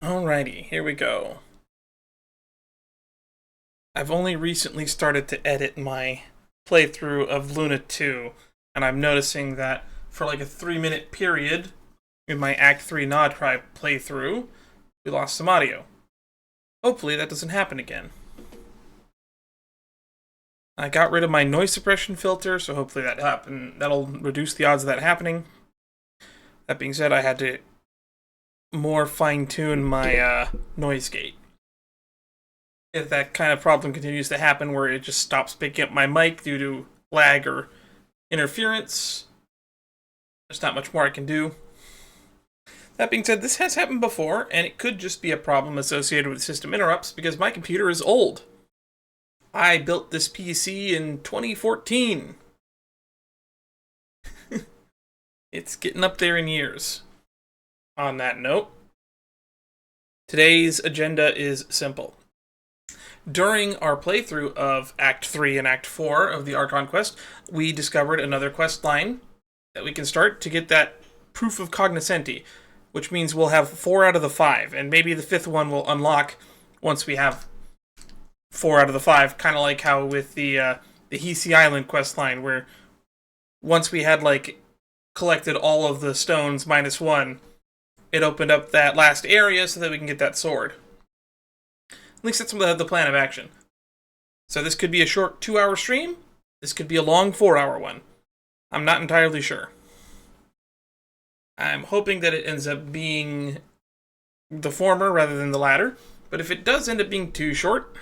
Alrighty, here we go. I've only recently started to edit my playthrough of Luna 2, and I'm noticing that for like a 3-minute period in my Act 3 Nodcry playthrough, we lost some audio. Hopefully that doesn't happen again. I got rid of my noise suppression filter, so hopefully that'll reduce the odds of that happening. That being said, I had to more fine-tune my noise gate. If that kind of problem continues to happen where it just stops picking up my mic due to lag or interference, there's not much more I can do. That being said, this has happened before, and it could just be a problem associated with system interrupts because my computer is old. I built this PC in 2014. It's getting up there in years. On that note, today's agenda is simple. During our playthrough of Act 3 and Act 4 of the Archon quest, we discovered another quest line that we can start to get that proof of cognoscenti, which means we'll have 4 out of the 5, and maybe the 5th one will unlock once we have 4 out of the 5, kind of like how with the Hisi Island quest line, where once we had collected all of the stones minus 1, it opened up that last area so that we can get that sword. At least that's the plan of action. So this could be a short 2-hour stream. This could be a long 4-hour one. I'm not entirely sure. I'm hoping that it ends up being the former rather than the latter. But if it does end up being too short,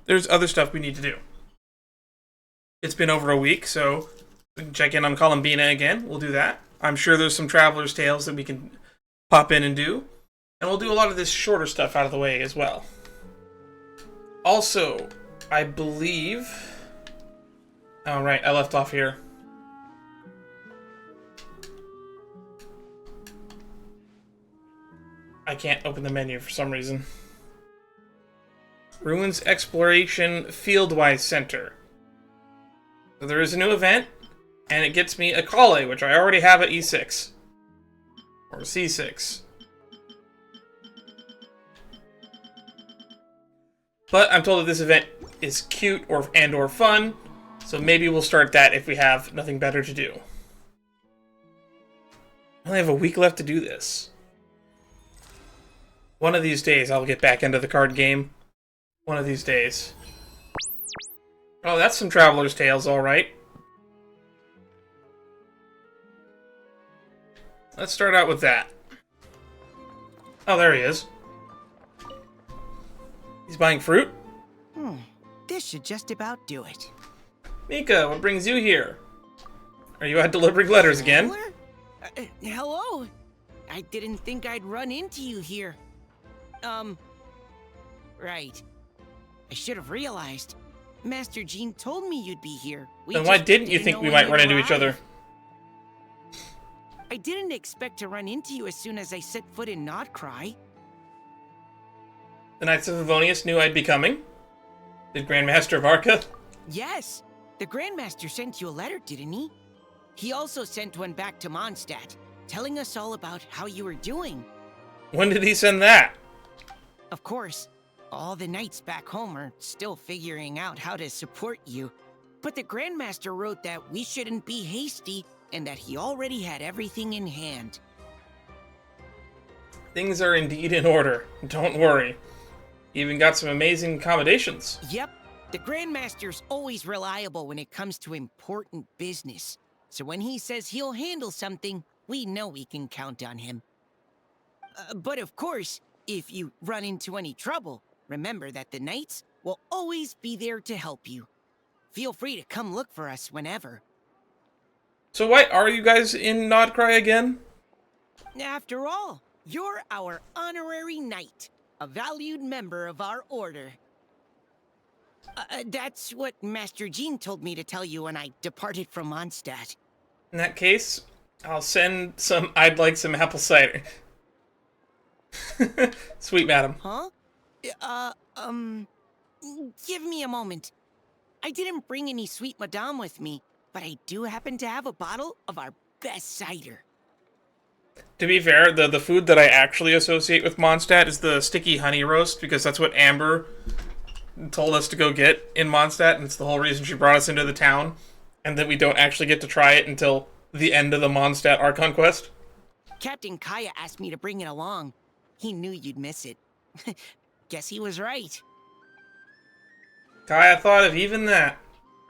there's other stuff we need to do. It's been over a week, so we can check in on Columbina again. We'll do that. I'm sure there's some Traveler's Tales that we can pop in and do. And we'll do a lot of this shorter stuff out of the way as well. Also, I believe... Oh, right, I left off here. I can't open the menu for some reason. Ruins Exploration Fieldwise Center. So there is a new event, and it gets me a Kale, which I already have at E6. Or C6. But I'm told that this event is cute or fun, so maybe we'll start that if we have nothing better to do. I only have a week left to do this. One of these days I'll get back into the card game. One of these days. Oh, that's some Traveler's Tales, alright. Let's start out with that. Oh, there he is. He's buying fruit? This should just about do it. Mika, what brings you here? Are you out delivering letters again? Hello? I didn't think I'd run into you here. Right. I should have realized. Master Jean told me you'd be here. Then why didn't you think we might run into each other? I didn't expect to run into you as soon as I set foot in Nodcry. The Knights of Favonius knew I'd be coming? Did Grandmaster of Arca? Yes. The Grandmaster sent you a letter, didn't he? He also sent one back to Mondstadt, telling us all about how you were doing. When did he send that? Of course, all the knights back home are still figuring out how to support you. But the Grandmaster wrote that we shouldn't be hasty and that he already had everything in hand. Things are indeed in order. Don't worry. Even got some amazing accommodations. Yep. The Grandmaster's always reliable when it comes to important business. So when he says he'll handle something, we know we can count on him. But of course, if you run into any trouble, remember that the Knights will always be there to help you. Feel free to come look for us whenever. So why are you guys in Nodcry again? After all, you're our honorary knight, a valued member of our order. That's what Master Jean told me to tell you when I departed from Mondstadt. In that case, I'd like some apple cider. Sweet madam. Huh? Give me a moment. I didn't bring any sweet madame with me, but I do happen to have a bottle of our best cider. To be fair, the food that I actually associate with Mondstadt is the sticky honey roast, because that's what Amber told us to go get in Mondstadt, and it's the whole reason she brought us into the town, and that we don't actually get to try it until the end of the Mondstadt Archon quest. Captain Kaya asked me to bring it along. He knew you'd miss it. Guess he was right. Kaya thought of even that.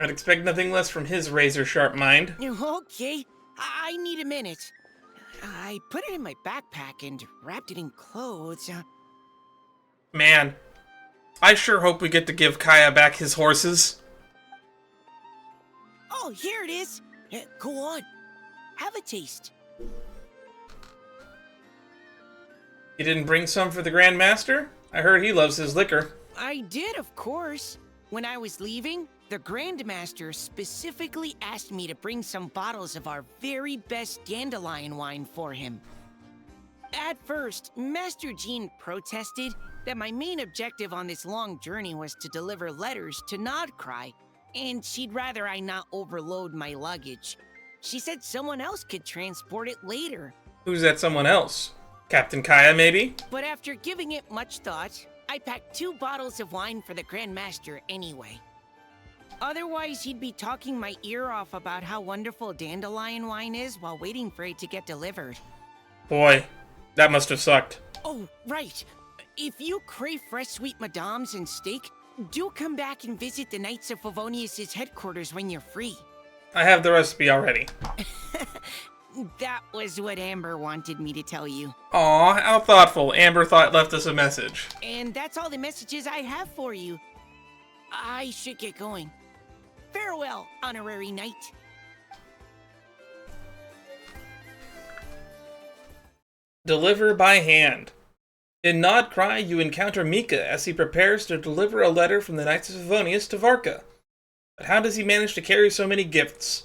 I'd expect nothing less from his razor-sharp mind. Okay, I need a minute. I put it in my backpack and wrapped it in clothes. Man, I sure hope we get to give Kaya back his horses. Oh, here it is. Go on. Have a taste. You didn't bring some for the Grand Master? I heard he loves his liquor. I did, of course. When I was leaving, the Grandmaster specifically asked me to bring some bottles of our very best dandelion wine for him. At first, Master Jean protested that my main objective on this long journey was to deliver letters to Nodcry, and she'd rather I not overload my luggage. She said someone else could transport it later. Who's that someone else? Captain Kaya, maybe? But after giving it much thought, I packed 2 bottles of wine for the Grandmaster anyway. Otherwise, he'd be talking my ear off about how wonderful dandelion wine is while waiting for it to get delivered. Boy, that must have sucked. Oh, right. If you crave fresh sweet madams and steak, do come back and visit the Knights of Favonius' headquarters when you're free. I have the recipe already. That was what Amber wanted me to tell you. Aw, how thoughtful. Amber thought left us a message. And that's all the messages I have for you. I should get going. Farewell, honorary knight. Deliver by hand. In Nodcry, you encounter Mika as he prepares to deliver a letter from the Knights of Favonius to Varka. But how does he manage to carry so many gifts?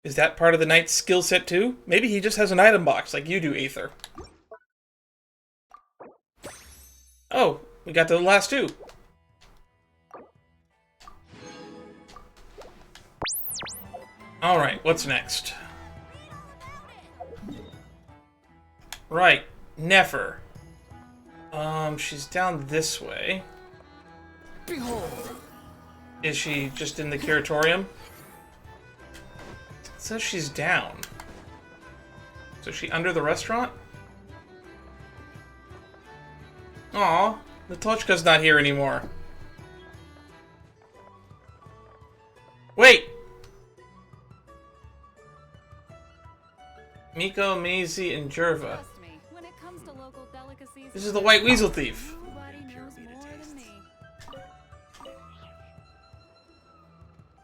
Is that part of the knight's skill set too? Maybe he just has an item box like you do, Aether. Oh, we got to the last 2. Alright, what's next? Right, Nefer. She's down this way. Behold. Is she just in the curatorium? It says she's down. So is she under the restaurant? Aw, Natochka's not here anymore. Wait! Miko, Maisie, and Jerva. This is the White Weasel Thief.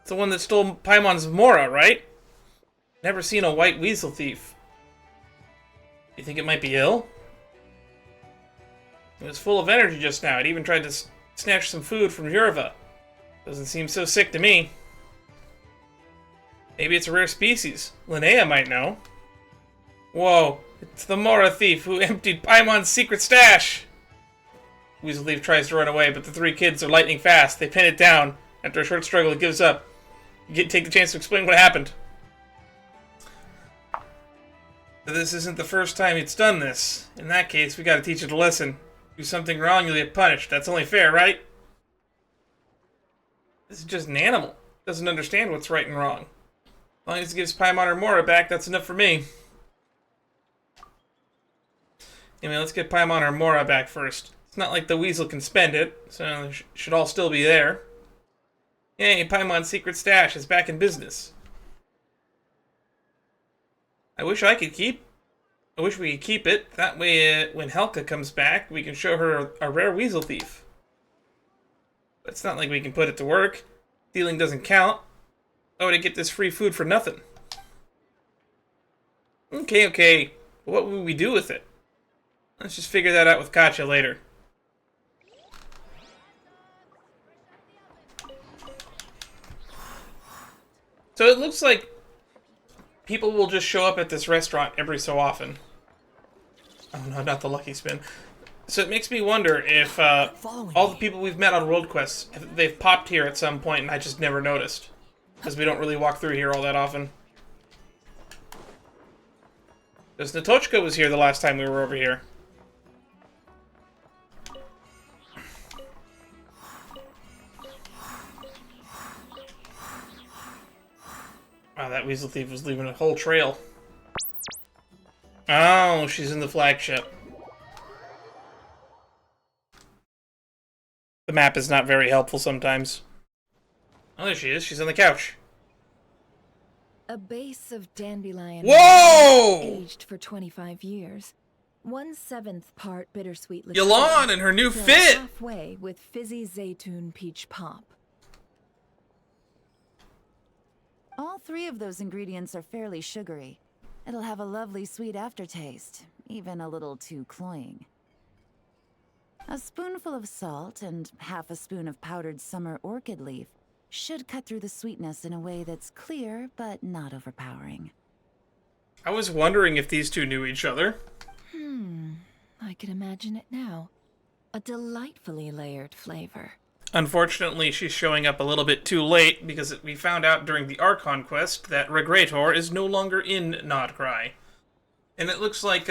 It's the one that stole Paimon's Mora, right? Never seen a White Weasel Thief. You think it might be ill? It was full of energy just now. It even tried to snatch some food from Jerva. Doesn't seem so sick to me. Maybe it's a rare species. Linnea might know. Whoa, it's the Mora thief who emptied Paimon's secret stash! Weasel Thief tries to run away, but the 3 kids are lightning fast. They pin it down. After a short struggle, it gives up. You take the chance to explain what happened. But this isn't the first time it's done this. In that case, we gotta teach it a lesson. Do something wrong, you'll get punished. That's only fair, right? This is just an animal. It doesn't understand what's right and wrong. As long as it gives Paimon her Mora back, that's enough for me. Anyway, let's get Paimon her Mora back first. It's not like the Weasel can spend it, so it should all still be there. Yay, Paimon's secret stash is back in business. I wish we could keep it. That way, when Helka comes back, we can show her a rare Weasel Thief. But it's not like we can put it to work. Stealing doesn't count. Oh, to get this free food for nothing. Okay. What would we do with it? Let's just figure that out with Katya later. So it looks like people will just show up at this restaurant every so often. Oh no, not the lucky spin. So it makes me wonder if all the people we've met on World Quests, if they've popped here at some point and I just never noticed. Because we don't really walk through here all that often. Because Natochka was here the last time we were over here. Wow, that Weasel Thief was leaving a whole trail. Oh, she's in the flagship. The map is not very helpful sometimes. Oh, there she is. She's on the couch. A base of dandelion. Whoa! Aged for 25 years. 1/7 part bittersweet liqueur. Yolan and her new filled fit! halfway with fizzy zaytun peach pop. All 3 of those ingredients are fairly sugary. It'll have a lovely sweet aftertaste, even a little too cloying. A spoonful of salt and half a spoon of powdered summer orchid leaf should cut through the sweetness in a way that's clear but not overpowering. I was wondering if these two knew each other. I can imagine it now. A delightfully layered flavor. Unfortunately, she's showing up a little bit too late because we found out during the Archon quest that Regrator is no longer in Nodcry. And it looks like,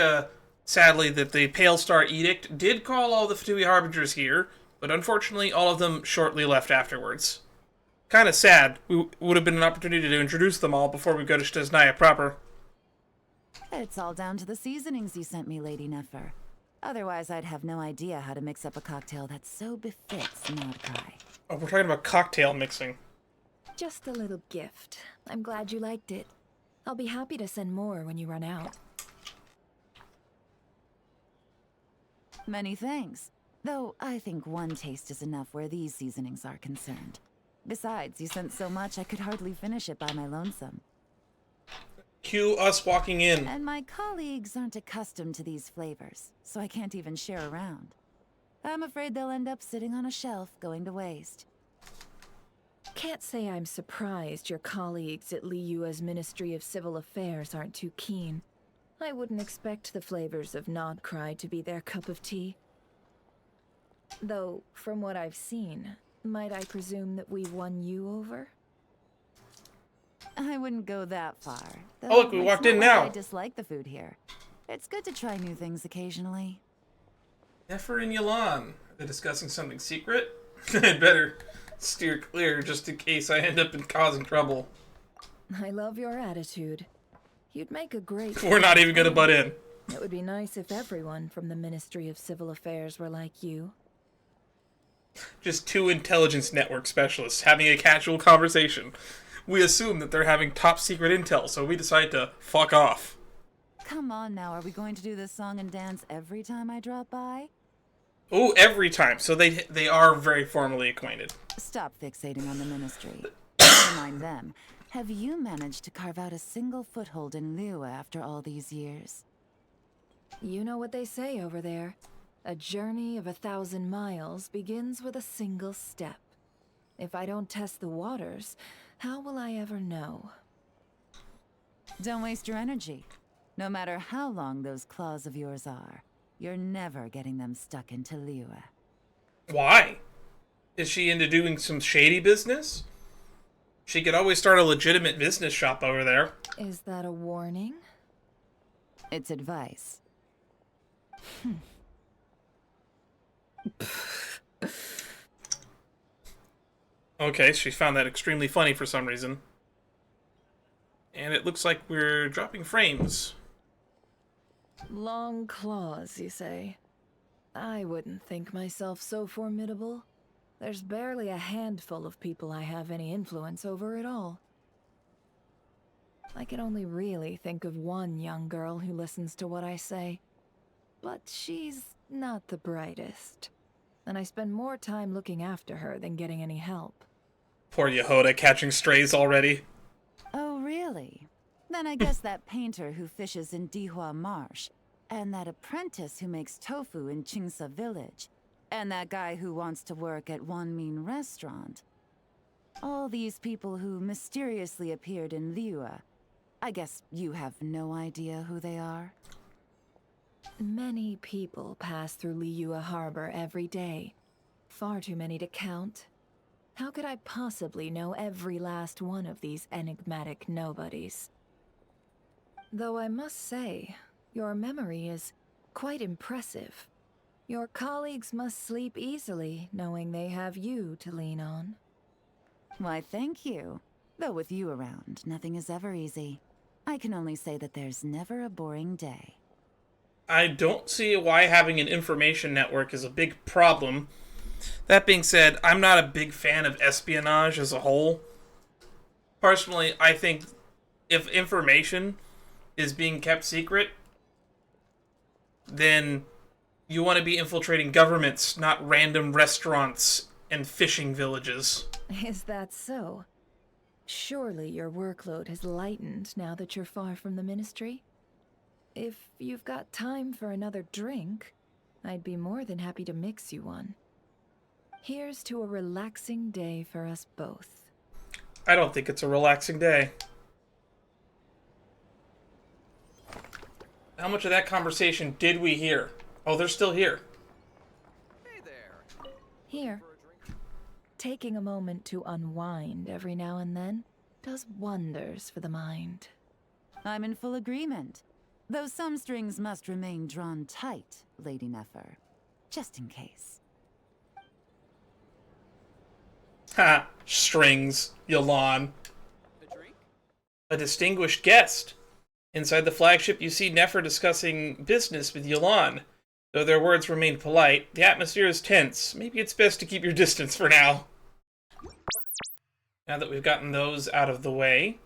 sadly, that the Pale Star Edict did call all the Fatui Harbingers here, but unfortunately all of them shortly left afterwards. Kind of sad. We would have been an opportunity to introduce them all before we go to Shtesnaya proper. It's all down to the seasonings you sent me, Lady Nefer. Otherwise, I'd have no idea how to mix up a cocktail that so befits Nodcry. Oh, we're talking about cocktail mixing. Just a little gift. I'm glad you liked it. I'll be happy to send more when you run out. Many thanks. Though I think one taste is enough where these seasonings are concerned. Besides, you sent so much I could hardly finish it by my lonesome. Cue us walking in. And my colleagues aren't accustomed to these flavors, so I can't even share around. I'm afraid they'll end up sitting on a shelf, going to waste. Can't say I'm surprised your colleagues at Liyua's Ministry of Civil Affairs aren't too keen. I wouldn't expect the flavors of Nodcry to be their cup of tea. Though, from what I've seen, might I presume that we've won you over? I wouldn't go that far. Oh, look, we walked in now. I dislike the food here. It's good to try new things occasionally. Nefer and Yolan. Are they discussing something secret? I'd better steer clear just in case I end up causing trouble. I love your attitude. You'd make a great... We're not even gonna butt in. It would be nice if everyone from the Ministry of Civil Affairs were like you. Just 2 intelligence network specialists having a casual conversation. We assume that they're having top secret intel, so we decide to fuck off. Come on now, are we going to do this song and dance every time I drop by? Oh, every time. So they are very formally acquainted. Stop fixating on the ministry. Never mind them. Have you managed to carve out a single foothold in Liyue after all these years? You know what they say over there. A journey of 1,000 miles begins with a single step. If I don't test the waters, how will I ever know? Don't waste your energy. No matter how long those claws of yours are, you're never getting them stuck into Liyue. Why? Is she into doing some shady business? She could always start a legitimate business shop over there. Is that a warning? It's advice. Okay, she found that extremely funny for some reason. And it looks like we're dropping frames. Long claws, you say? I wouldn't think myself so formidable. There's barely a handful of people I have any influence over at all. I can only really think of one young girl who listens to what I say. But she's not the brightest. And I spend more time looking after her than getting any help. Poor Yehoda catching strays already. Oh, really? Then I guess that painter who fishes in Dihua Marsh, and that apprentice who makes tofu in Chingsa Village, and that guy who wants to work at Wanmin Restaurant. All these people who mysteriously appeared in Liyue. I guess you have no idea who they are? Many people pass through Liyue Harbor every day. Far too many to count. How could I possibly know every last one of these enigmatic nobodies? Though I must say, Your memory is quite impressive. Your colleagues must sleep easily, knowing they have you to lean on. Why, thank you. Though with you around, nothing is ever easy. I can only say that there's never a boring day. I don't see why having an information network is a big problem. That being said, I'm not a big fan of espionage as a whole. Personally, I think if information is being kept secret, then you want to be infiltrating governments, not random restaurants and fishing villages. Is that so? Surely your workload has lightened now that you're far from the ministry? If you've got time for another drink, I'd be more than happy to mix you one. Here's to a relaxing day for us both. I don't think it's a relaxing day. How much of that conversation did we hear? Oh, they're still here. Hey there. Here. Taking a moment to unwind every now and then does wonders for the mind. I'm in full agreement. Though some strings must remain drawn tight, Lady Nefer. Just in case. Ha! Strings, Yalan. A drink? A distinguished guest. Inside the flagship, you see Nefer discussing business with Yalan. Though their words remain polite, the atmosphere is tense. Maybe it's best to keep your distance for now. Now that we've gotten those out of the way,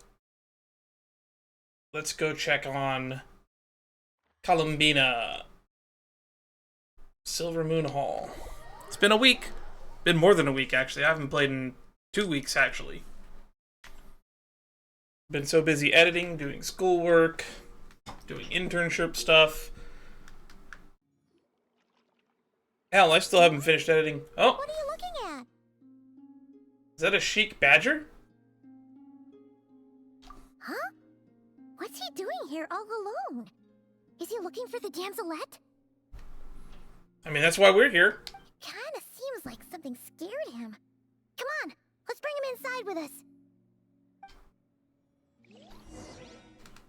let's go check on Columbina. Silver Moon Hall. It's been a week. Been more than a week, actually. I haven't played in 2 weeks, actually. Been so busy editing, doing schoolwork, doing internship stuff. Hell, I still haven't finished editing. Oh! What are you looking at? Is that a chic badger? Huh? What's he doing here all alone? Is he looking for the damselette? I mean, that's why we're here. Kinda seems like something scared him. Come on, let's bring him inside with us.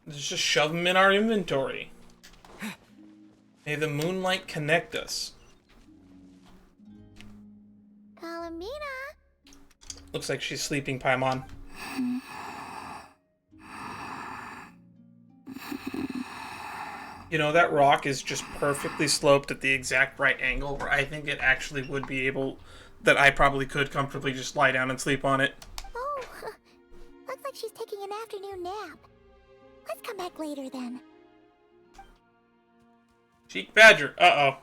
Let's just shove them in our inventory. May the Moonlight Connect Us. Columbina! Looks like she's sleeping, Paimon. You know, that rock is just perfectly sloped at the exact right angle where I think it actually would be able... that I probably could comfortably just lie down and sleep on it. Oh, looks like she's taking an afternoon nap. Let's come back later then. Chic badger. Uh-oh.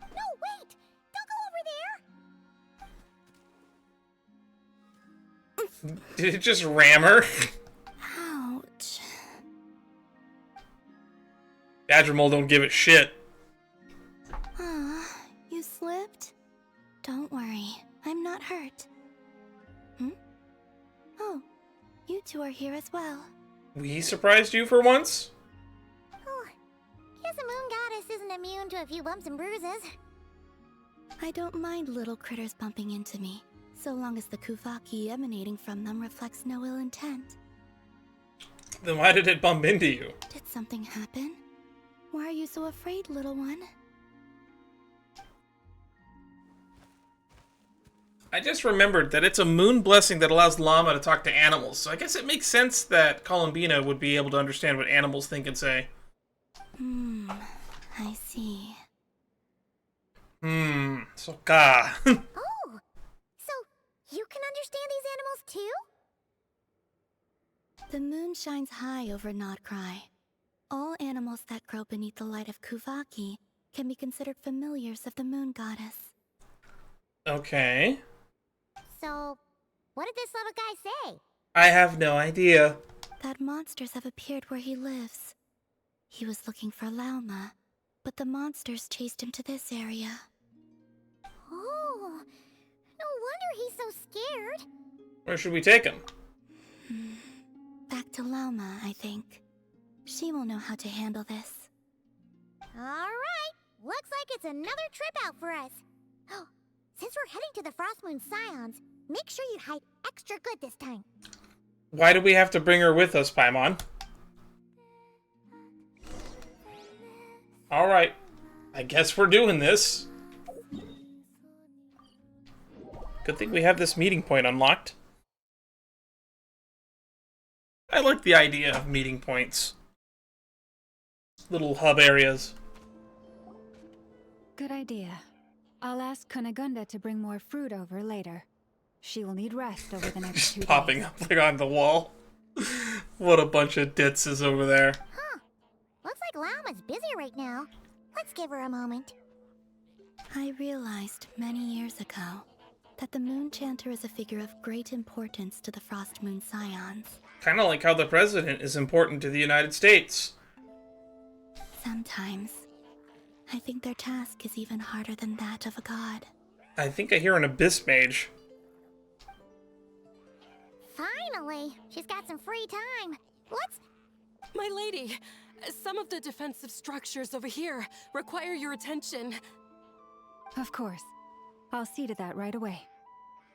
No, wait! Don't go over there! Did it just ram her? Ouch. Badger mole don't give a shit. You slipped? Don't worry, I'm not hurt. Oh, you two are here as well. We surprised you for once? Oh, guess a moon goddess isn't immune to a few bumps and bruises. I don't mind little critters bumping into me, so long as the kuvaki emanating from them reflects no ill intent. Then why did it bump into you? Did something happen? Why are you so afraid, little one? I just remembered that it's a moon blessing that allows Llama to talk to animals, so I guess it makes sense that Columbina would be able to understand what animals think and say. I see. So ka. Oh, so you can understand these animals too? The moon shines high over Nodcry. All animals that grow beneath the light of Kuvaki can be considered familiars of the moon goddess. Okay. So, what did this little guy say? I have no idea. That monsters have appeared where he lives. He was looking for Lauma, but the monsters chased him to this area. Oh, no wonder he's so scared. Where should we take him? Back to Lauma, I think. She will know how to handle this. Alright, looks like it's another trip out for us. Oh, since we're heading to the Frostmoon Scions, make sure you hide extra good this time. Why do we have to bring her with us, Paimon? Alright. I guess we're doing this. Good thing we have this meeting point unlocked. I like the idea of meeting points. Little hub areas. Good idea. I'll ask Kunigunda to bring more fruit over later. She will need rest over the next 2 days. Popping up like on the wall. What a bunch of ditz is over there. Huh. Looks like Llama's busy right now. Let's give her a moment. I realized many years ago that the Moon Chanter is a figure of great importance to the Frost Moon Scions. Kind of like how the president is important to the United States. Sometimes, I think their task is even harder than that of a god. I think I hear an Abyss Mage. Finally, she's got some free time. Let's... My lady, some of the defensive structures over here require your attention. Of course. I'll see to that right away.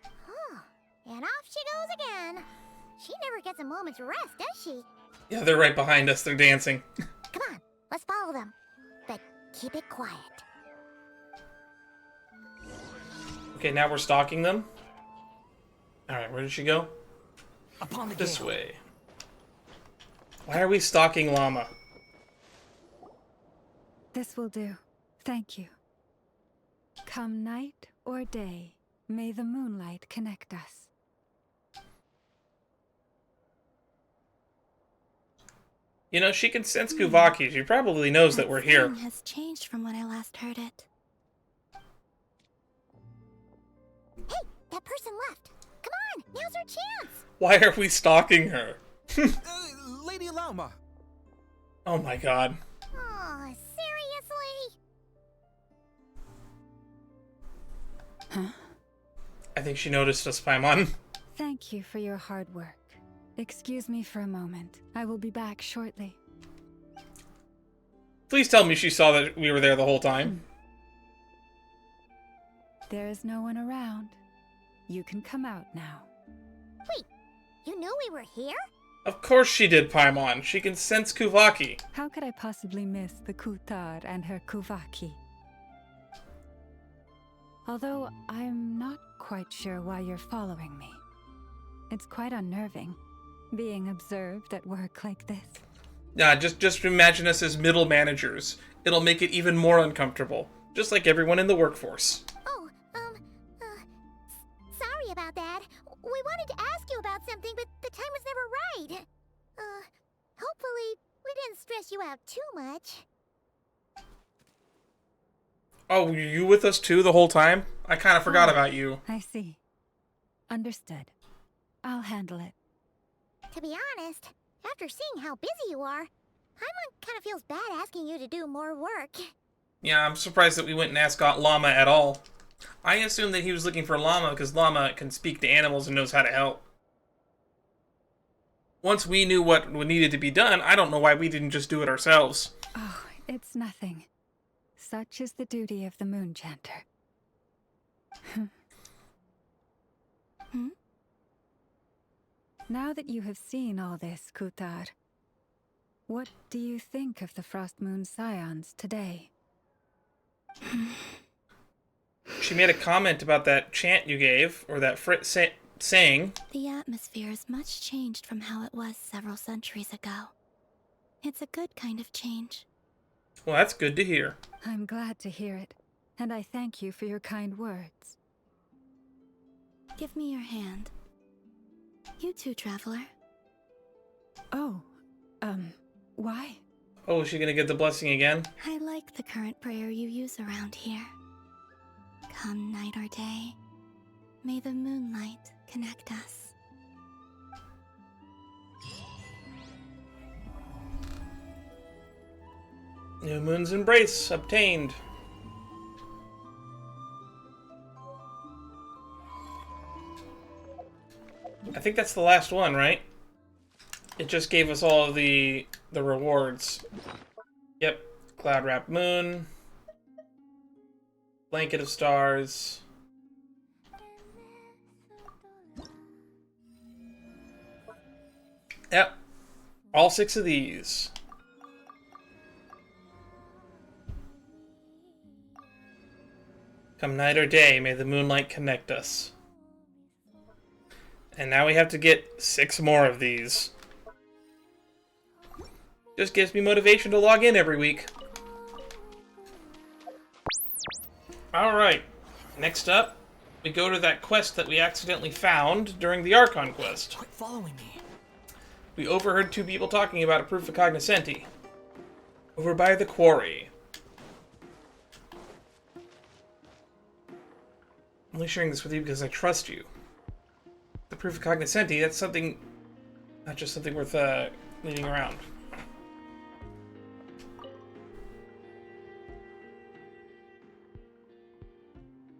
Huh. And off she goes again. She never gets a moment's rest, does she? Yeah, they're right behind us. They're dancing. Come on, let's follow them. But keep it quiet. Okay, now we're stalking them. Alright, where did she go? Upon the This gale. way. Why are we stalking Llama? This will do. Thank you. Come night or day, may the moonlight connect us. You know, she can sense Kuvaki. She probably knows that we're here. That has changed from when I last heard it. Hey, that person left. Come on, now's our chance. Why are we stalking her? Lady Llama. Oh my god. Oh, seriously? I think she noticed us, Paimon. Thank you for your hard work. Excuse me for a moment. I will be back shortly. Please tell me she saw that we were there the whole time. There is no one around. You can come out now. Wait, you knew we were here? Of course she did, Paimon. She can sense Kuvaki. How could I possibly miss the Kutar and her Kuvaki? Although I'm not quite sure why you're following me. It's quite unnerving, being observed at work like this. Yeah, just imagine us as middle managers. It'll make it even more uncomfortable. Just like everyone in the workforce. Oh, sorry about that. We wanted to ask you about something, but the time was never right. Hopefully we didn't stress you out too much. Oh, were you with us too the whole time? I kind of forgot about you. I see. Understood. I'll handle it. To be honest, after seeing how busy you are, Paimon kind of feels bad asking you to do more work. Yeah, I'm surprised that we went and asked Llama at all. I assumed that he was looking for Llama because Llama can speak to animals and knows how to help. Once we knew what needed to be done, I don't know why we didn't just do it ourselves. Oh, it's nothing. Such is the duty of the Moon Chanter. Now that you have seen all this, Kutar, what do you think of the Frost Moon Scions today? She made a comment about that chant you gave, or that saying. The atmosphere is much changed from how it was several centuries ago. It's a good kind of change. Well, that's good to hear. I'm glad to hear it, and I thank you for your kind words. Give me your hand. You too, traveler. Oh, why? Oh, is she gonna get the blessing again? I like the current prayer you use around here. Come night or day, may the moonlight connect us. New Moon's Embrace obtained. I think that's the last one, right? It just gave us all of the rewards. Yep. Cloud Wrapped Moon. Blanket of Stars. Yep. All 6 of these. Come night or day, may the moonlight connect us. And now we have to get 6 more of these. Just gives me motivation to log in every week. Alright, next up, we go to that quest that we accidentally found during the Archon quest. Quit following me. We overheard 2 people talking about a proof of cognoscenti. Over by the quarry. I'm only sharing this with you because I trust you. The proof of cognoscenti, that's something... not just something worth leaving around.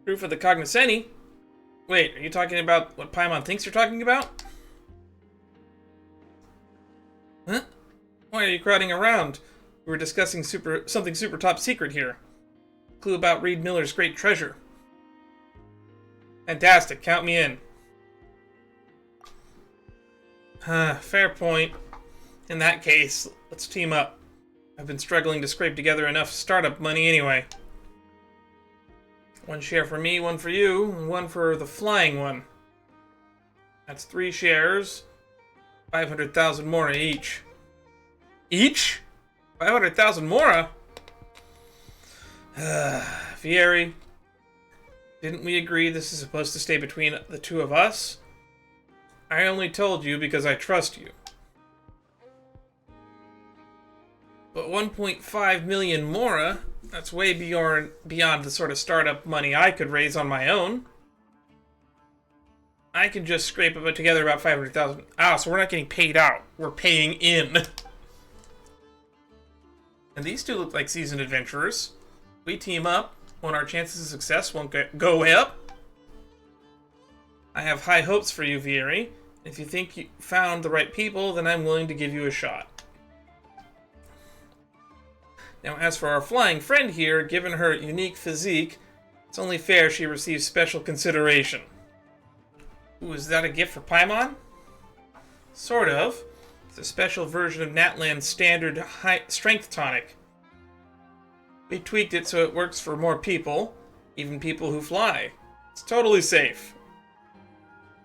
Proof of the cognoscenti? Wait, are you talking about what Paimon thinks you're talking about? Huh? Why are you crowding around? We were discussing something super top secret here. Clue about Reed Miller's great treasure. Fantastic, count me in. Fair point. In that case, let's team up. I've been struggling to scrape together enough startup money anyway. 1 share for me, 1 for you, and 1 for the flying one. That's 3 shares. 500,000 mora each. Each? 500,000 mora? Vieri, didn't we agree this is supposed to stay between the 2 of us? I only told you because I trust you. But 1.5 million mora, that's way beyond the sort of startup money I could raise on my own. I can just scrape together about 500,000. Ah, so we're not getting paid out. We're paying in. And these 2 look like seasoned adventurers. We team up when our chances of success won't go way up. I have high hopes for you, Vieri. If you think you found the right people, then I'm willing to give you a shot. Now, as for our flying friend here, given her unique physique, it's only fair she receives special consideration. Ooh, is that a gift for Paimon? Sort of. It's a special version of Natlan's standard high strength tonic. We tweaked it so it works for more people, even people who fly. It's totally safe.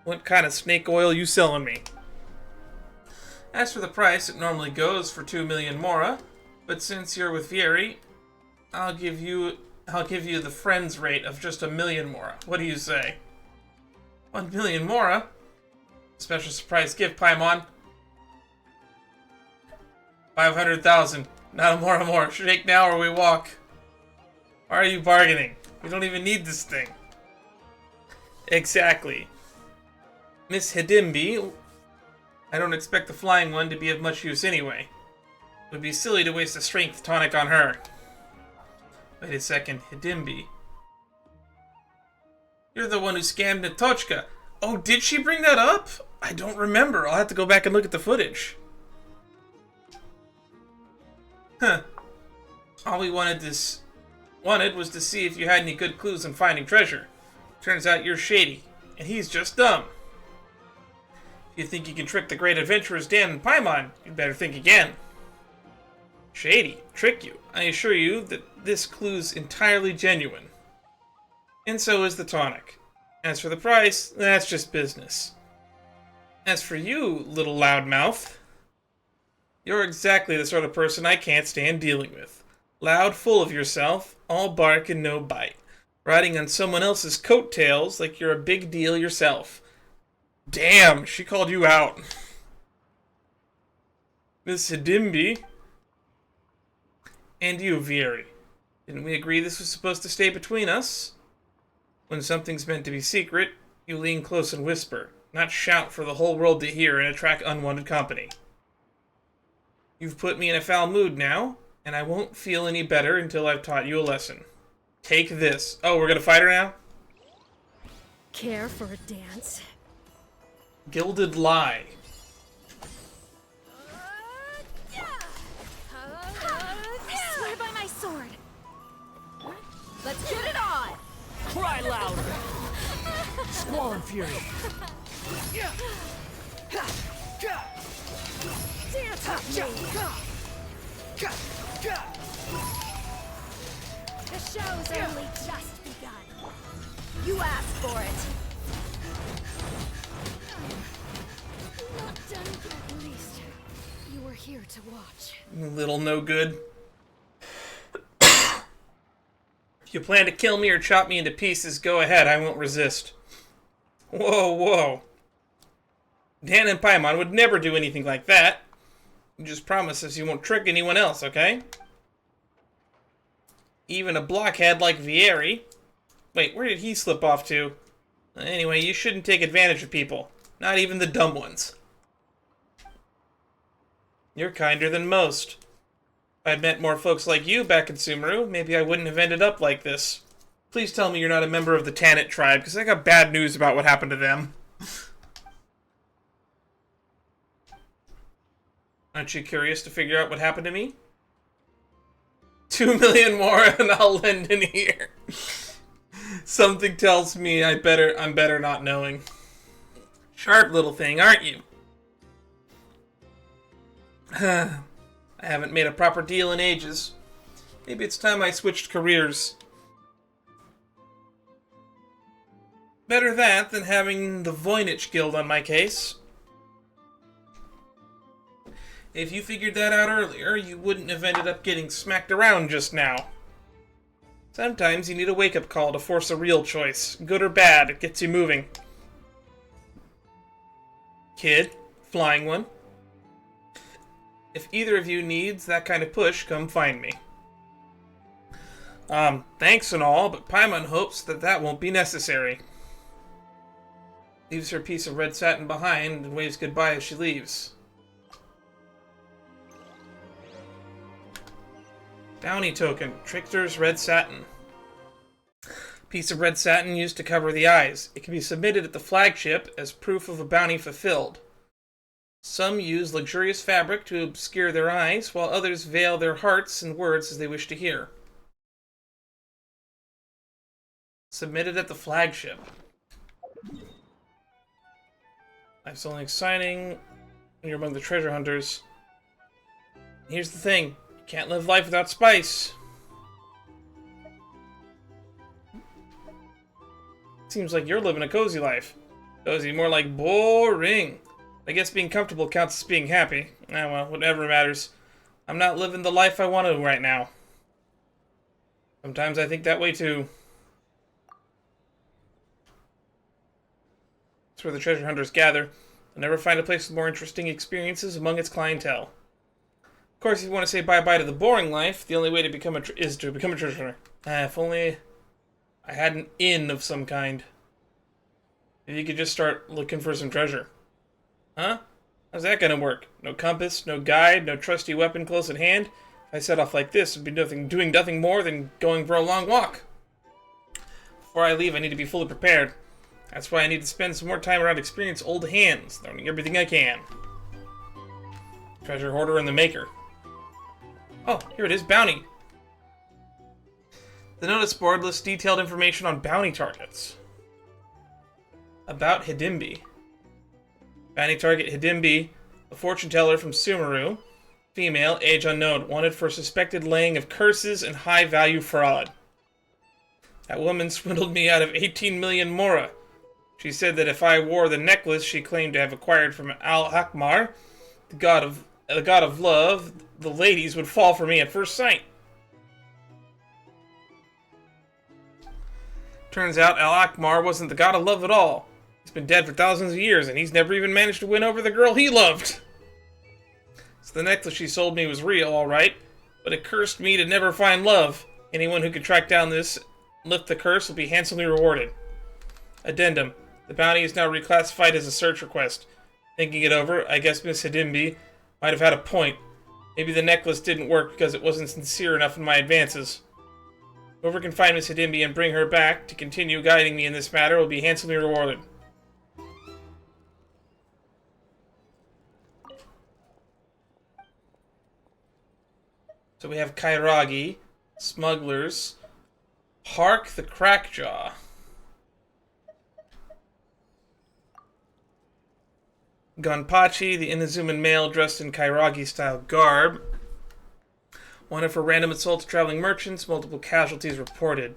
What kind of snake oil you selling me? As for the price, it normally goes for 2 million mora, but since you're with Vieri, I'll give you the friend's rate of just 1 million mora. What do you say? 1 million mora? Special surprise gift, Paimon. 500,000. Not a mora more. Shake now or we walk. Why are you bargaining? We don't even need this thing. Exactly. Miss Hidimbi, I don't expect the flying one to be of much use anyway. It would be silly to waste a strength tonic on her. Wait a second, Hidimbi. You're the one who scammed Natochka. Oh, did she bring that up? I don't remember. I'll have to go back and look at the footage. Huh. All we wanted was to see if you had any good clues on finding treasure. Turns out you're shady, and he's just dumb. If you think you can trick the great adventurers Dan and Paimon, you'd better think again. Shady? Trick you? I assure you that this clue's entirely genuine. And so is the tonic. As for the price, that's just business. As for you, little loudmouth, you're exactly the sort of person I can't stand dealing with. Loud, full of yourself, all bark and no bite. Riding on someone else's coattails like you're a big deal yourself. Damn, she called you out. Miss Hidimbi. And you, Vieri. Didn't we agree this was supposed to stay between us? When something's meant to be secret, you lean close and whisper, not shout for the whole world to hear and attract unwanted company. You've put me in a foul mood now, and I won't feel any better until I've taught you a lesson. Take this. Oh, we're gonna fight her now? Care for a dance? Gilded Lie. I swear by my sword. Let's get it on! Cry louder! Squall Fury! Dance with me. The show's only just begun. You asked for it. Not done yet, at least. You were here to watch. Little no good. If you plan to kill me or chop me into pieces, go ahead. I won't resist. Whoa, whoa. Dan and Paimon would never do anything like that. You just promise us you won't trick anyone else, okay? Even a blockhead like Vieri. Wait, where did he slip off to? Anyway, you shouldn't take advantage of people. Not even the dumb ones. You're kinder than most. If I'd met more folks like you back in Sumeru, maybe I wouldn't have ended up like this. Please tell me you're not a member of the Tanit tribe, because I got bad news about what happened to them. Aren't you curious to figure out what happened to me? 2 million more and I'll lend an ear. Something tells me I'm better not knowing. Sharp little thing, aren't you? I haven't made a proper deal in ages. Maybe it's time I switched careers. Better that than having the Voynich Guild on my case. If you figured that out earlier, you wouldn't have ended up getting smacked around just now. Sometimes you need a wake-up call to force a real choice. Good or bad, it gets you moving. Kid, flying one. If either of you needs that kind of push, come find me. Thanks and all, but Paimon hopes that won't be necessary. Leaves her piece of red satin behind and waves goodbye as she leaves. Bounty token, Trickster's red satin. Piece of red satin used to cover the eyes. It can be submitted at the flagship as proof of a bounty fulfilled. Some use luxurious fabric to obscure their eyes, while others veil their hearts and words as they wish to hear. Submitted at the flagship. Life's only exciting when you're among the treasure hunters. Here's the thing. Can't live life without spice. Seems like you're living a cozy life. Cozy, more like boring. I guess being comfortable counts as being happy. Ah, well, whatever matters. I'm not living the life I want to right now. Sometimes I think that way too. That's where the treasure hunters gather. They'll never find a place with more interesting experiences among its clientele. Of course, if you want to say bye-bye to the boring life, the only way to become is to become a treasure hunter. If only I had an inn of some kind. Maybe you could just start looking for some treasure. Huh? How's that gonna work? No compass, no guide, no trusty weapon close at hand? If I set off like this, I'd be doing nothing more than going for a long walk. Before I leave, I need to be fully prepared. That's why I need to spend some more time around experienced old hands, learning everything I can. Treasure hoarder and the maker. Oh, here it is, bounty. The notice board lists detailed information on bounty targets. About Hidimbi. Bounty target Hidimbi, a fortune teller from Sumeru. Female, age unknown, wanted for suspected laying of curses and high-value fraud. That woman swindled me out of 18 million mora. She said that if I wore the necklace she claimed to have acquired from Al-Hakmar, the god of love, the ladies would fall for me at first sight. Turns out Al-Akmar wasn't the god of love at all. He's been dead for thousands of years, and he's never even managed to win over the girl he loved. So the necklace she sold me was real, alright, but it cursed me to never find love. Anyone who could track down this and lift the curse will be handsomely rewarded. Addendum. The bounty is now reclassified as a search request. Thinking it over, I guess Miss Hidimbi might have had a point. Maybe the necklace didn't work because it wasn't sincere enough in my advances. Whoever can find Miss Hidimbi and bring her back to continue guiding me in this matter will be handsomely rewarded. So we have Kairagi, Smugglers, Hark the Crackjaw. Gonpachi, the Inazuman male dressed in Kairagi-style garb. Wanted for random assault to traveling merchants, multiple casualties reported.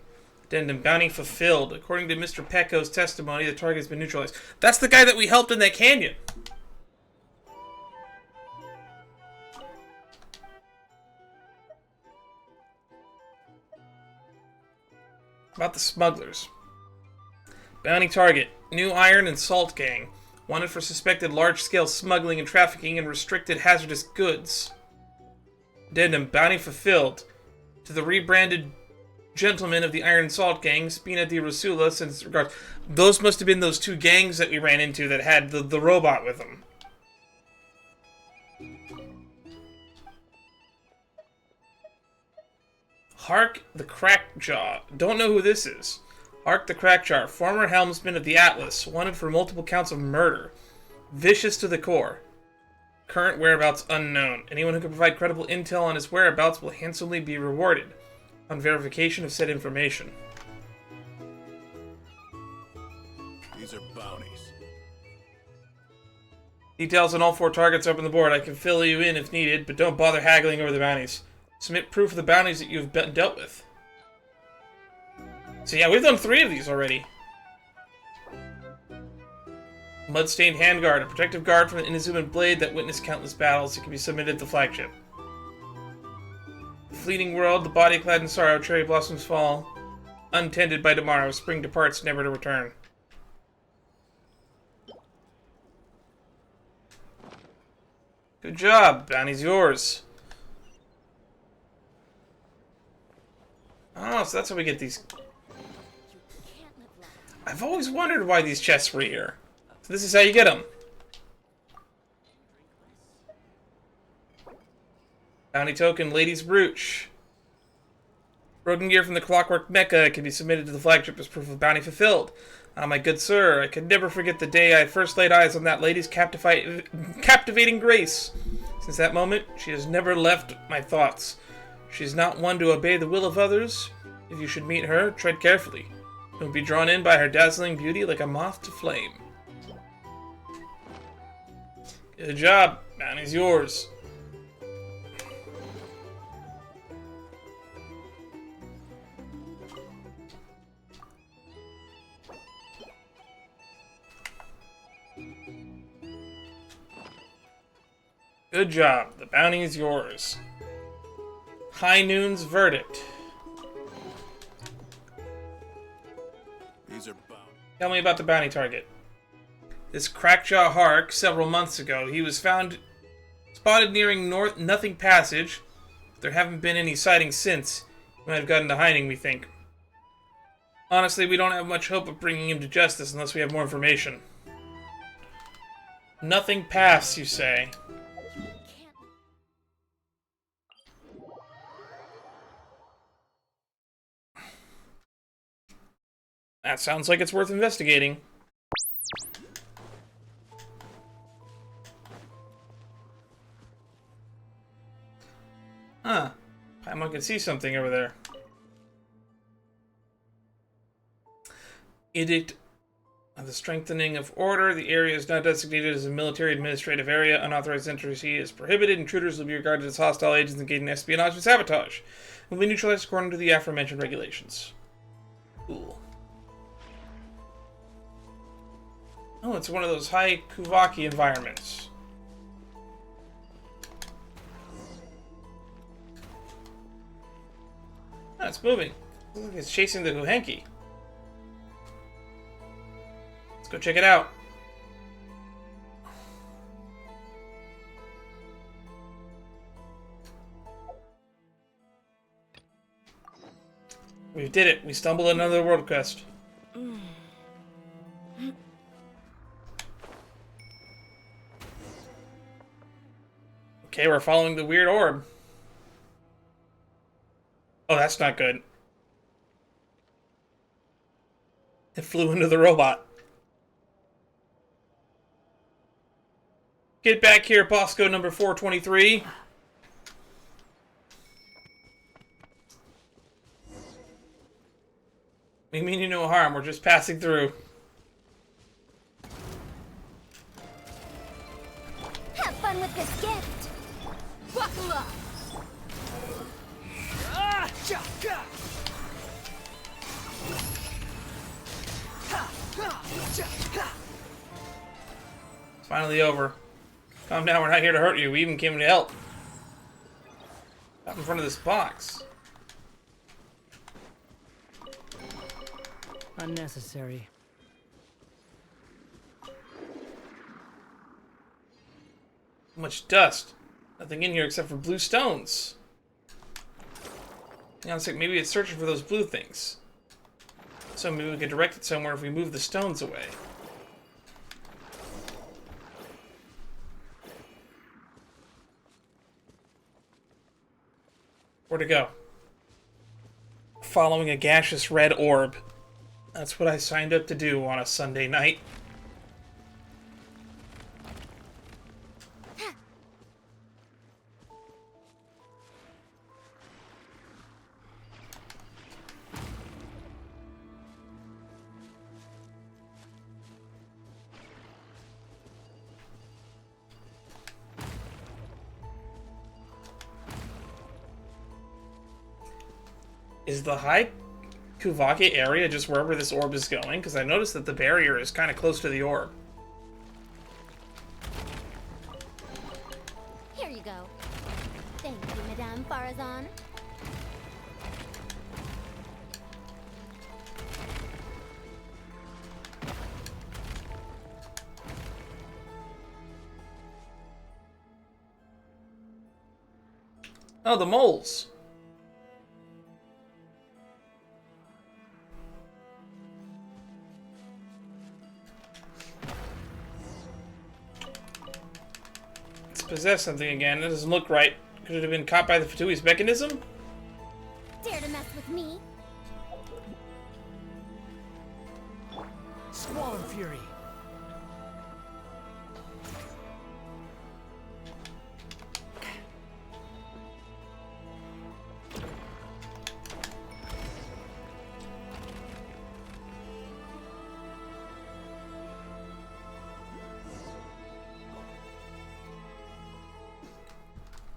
Addendum bounty fulfilled. According to Mr. Pecco's testimony, the target has been neutralized. That's the guy that we helped in that canyon. About the smugglers. Bounty target. New iron and salt gang. Wanted for suspected large-scale smuggling and trafficking in restricted hazardous goods. Addendum bounty fulfilled. To the rebranded gentlemen of the Iron Salt Gang, Spina di Rosula, sends regards. Those must have been those two gangs that we ran into that had the robot with them. Hark the Crackjaw. Don't know who this is. Hark the Crackjaw, former helmsman of the Atlas, wanted for multiple counts of murder. Vicious to the core. Current whereabouts unknown. Anyone who can provide credible intel on his whereabouts will handsomely be rewarded on verification of said information. These are bounties. Details on all 4 targets up on the board. I can fill you in if needed, but don't bother haggling over the bounties. Submit proof of the bounties that you've dealt with. So yeah, we've done 3 of these already. Mudstained Handguard, a protective guard from the Inazuman blade that witnessed countless battles. It can be submitted to the flagship. Fleeting world, the body clad in sorrow, cherry blossoms fall. Untended by tomorrow, spring departs, never to return. Good job, bounty's yours. Oh, so that's how we get these. I've always wondered why these chests were here. So this is how you get them. Bounty token, Lady's Brooch. Broken gear from the Clockwork Mecca can be submitted to the flagship as proof of bounty fulfilled. Ah, my good sir, I could never forget the day I first laid eyes on that lady's captivating grace. Since that moment, she has never left my thoughts. She is not one to obey the will of others. If you should meet her, tread carefully. Don't be drawn in by her dazzling beauty like a moth to flame. Good job. Bounty's yours. Good job. The bounty is yours. High Noon's verdict. These are bounties. Tell me about the bounty target. This Crackjaw Hark, several months ago, he was spotted nearing Nothing Passage. There haven't been any sightings since. He might have gotten to hiding, we think. Honestly, we don't have much hope of bringing him to justice unless we have more information. Nothing Pass, you say? That sounds like it's worth investigating. Huh. I can see something over there. Edict of the Strengthening of Order. The area is now designated as a military administrative area. Unauthorized entry is prohibited. Intruders will be regarded as hostile agents engaged in espionage and sabotage. Will be neutralized according to the aforementioned regulations. Cool. Oh, it's one of those high Kuvaki environments. Oh, it's moving. Look like it's chasing the Huhenki. Let's go check it out. We did it. We stumbled on another world quest. Okay, we're following the weird orb. Oh, that's not good. It flew into the robot. Get back here, Bosco number 423. We mean you no harm, we're just passing through. Have fun with this gift! Buckle up! Finally over. Calm down, we're not here to hurt you. We even came to help. Stop in front of this box. Unnecessary. Much dust. Nothing in here except for blue stones. Hang on a sec, maybe it's searching for those blue things. So maybe we could direct it somewhere if we move the stones away. Where to go? Following a gaseous red orb. That's what I signed up to do on a Sunday night. Is the high Kuvake area just wherever this orb is going? Because I noticed that the barrier is kind of close to the orb. Here you go. Thank you, Madame Farazan. Oh, the moles. Possess something again. That doesn't look right. Could it have been caught by the Fatui's mechanism? Dare to mess with me? Squall Fury.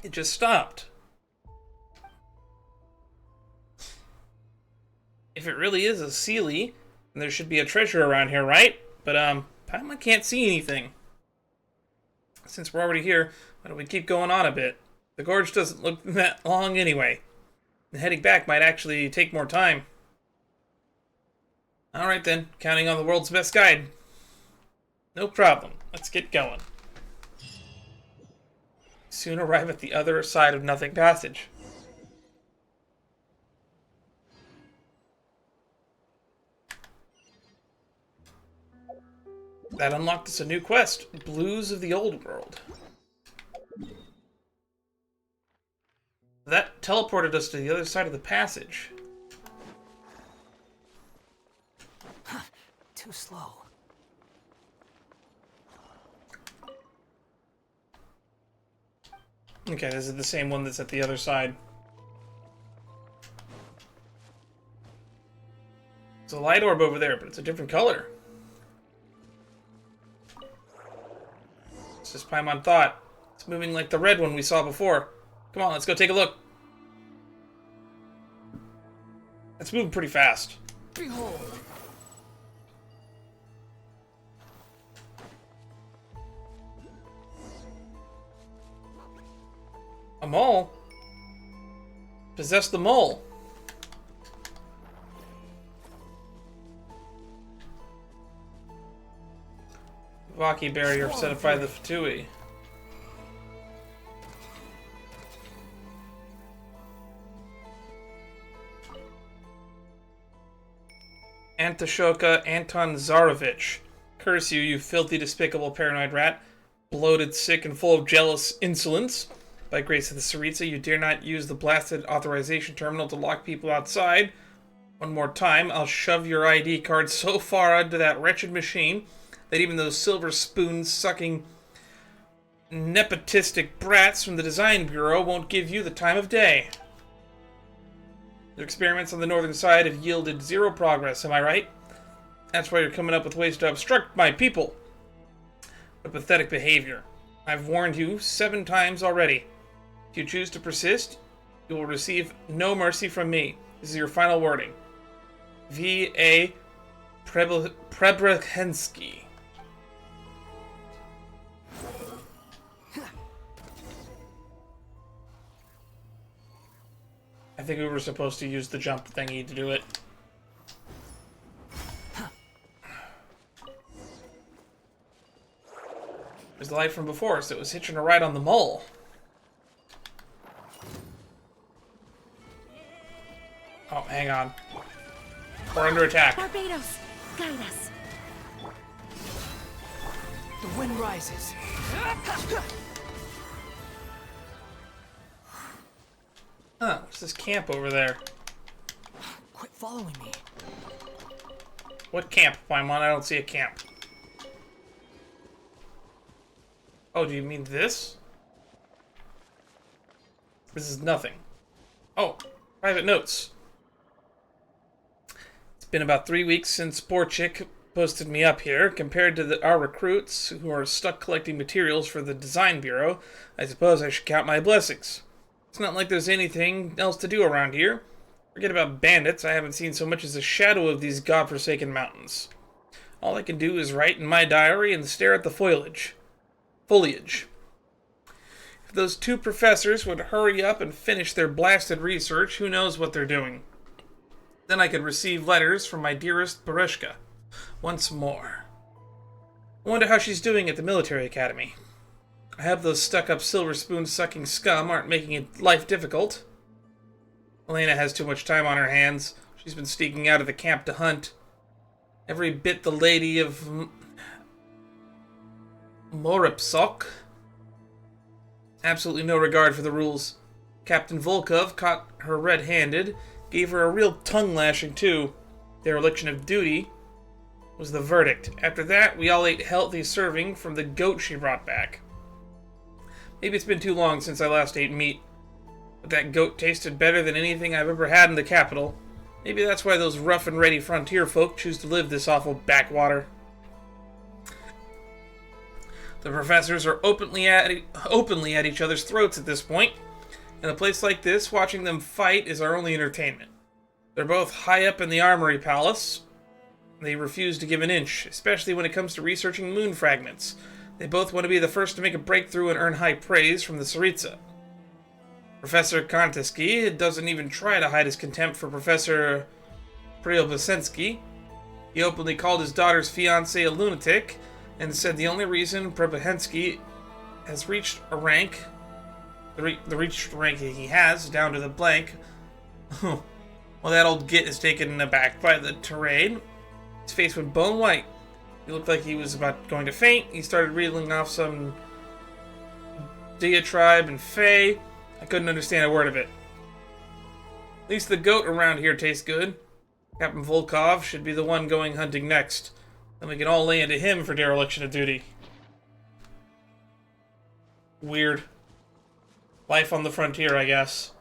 It just stopped. If it really is a Sealy, then there should be a treasure around here, right? But, Paimon can't see anything. Since we're already here, why don't we keep going on a bit? The gorge doesn't look that long anyway. And heading back might actually take more time. Alright then, counting on the world's best guide. No problem. Let's get going. Soon arrive at the other side of Nothing Passage. That unlocked us a new quest, Blues of the Old World. That teleported us to the other side of the passage. Too slow. Okay, this is the same one that's at the other side. There's a light orb over there, but it's a different color. It's just Paimon thought. It's moving like the red one we saw before. Come on, let's go take a look. It's moving pretty fast. Behold. A mole? Possess the mole. Vaki barrier set up by the Fatui. Antashoka Anton Zarovich. Curse you, you filthy, despicable, paranoid rat. Bloated, sick, and full of jealous insolence. By grace of the Saritsa, you dare not use the blasted authorization terminal to lock people outside. One more time, I'll shove your ID card so far onto that wretched machine that even those silver spoon-sucking nepotistic brats from the Design Bureau won't give you the time of day. Your experiments on the northern side have yielded zero progress, am I right? That's why you're coming up with ways to obstruct my people. What pathetic behavior. I've warned you 7 times already. If you choose to persist, you will receive no mercy from me. This is your final wording. V.A. Prebrechensky. think we were supposed to use the jump thingy to do it. There's the light from before, so it was hitching a ride on the mole. Oh, hang on. We're under attack. Barbados, guide us. The wind rises. Huh, what's this camp over there? Quit following me. What camp, Paimon? I don't see a camp. Oh, do you mean this? This is nothing. Oh, private notes. It's been about 3 weeks since poor chick posted me up here. Compared to our recruits, who are stuck collecting materials for the design bureau, I suppose I should count my blessings. It's not like there's anything else to do around here. Forget about bandits, I haven't seen so much as a shadow of these godforsaken mountains. All I can do is write in my diary and stare at the foliage. If those two professors would hurry up and finish their blasted research, who knows what they're doing. Then I could receive letters from my dearest Barushka. Once more. I wonder how she's doing at the military academy. I hope those stuck-up silver spoon-sucking scum aren't making life difficult. Elena has too much time on her hands. She's been sneaking out of the camp to hunt. Every bit the lady of Moripsok. Absolutely no regard for the rules. Captain Volkov caught her red-handed, gave her a real tongue-lashing too. Dereliction of duty was the verdict. After that, we all ate healthy serving from the goat she brought back. Maybe it's been too long since I last ate meat, but that goat tasted better than anything I've ever had in the capital. Maybe that's why those rough and ready frontier folk choose to live this awful backwater. The professors are openly at each other's throats at this point. In a place like this, watching them fight is our only entertainment. They're both high up in the armory palace. They refuse to give an inch, especially when it comes to researching moon fragments. They both want to be the first to make a breakthrough and earn high praise from the Tsaritsa. Professor Kontiski doesn't even try to hide his contempt for Professor Preobasensky. He openly called his daughter's fiancé a lunatic, and said the only reason Preobasensky has reached a rank, the reached rank he has, down to the blank. Well, that old git is taken aback by the terrain. His face went bone white. He looked like he was about going to faint. He started reeling off some diatribe and Fey. I couldn't understand a word of it. At least the goat around here tastes good. Captain Volkov should be the one going hunting next. Then we can all lay into him for dereliction of duty. Weird. Life on the frontier, I guess.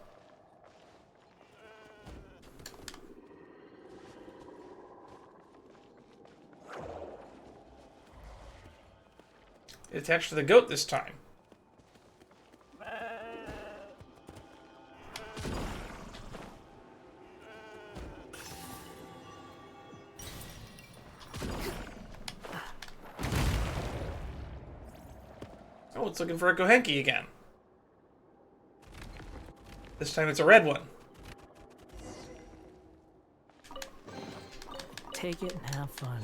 Attached to the goat this time. Oh, it's looking for a Gohenki again. This time it's a red one. Take it and have fun.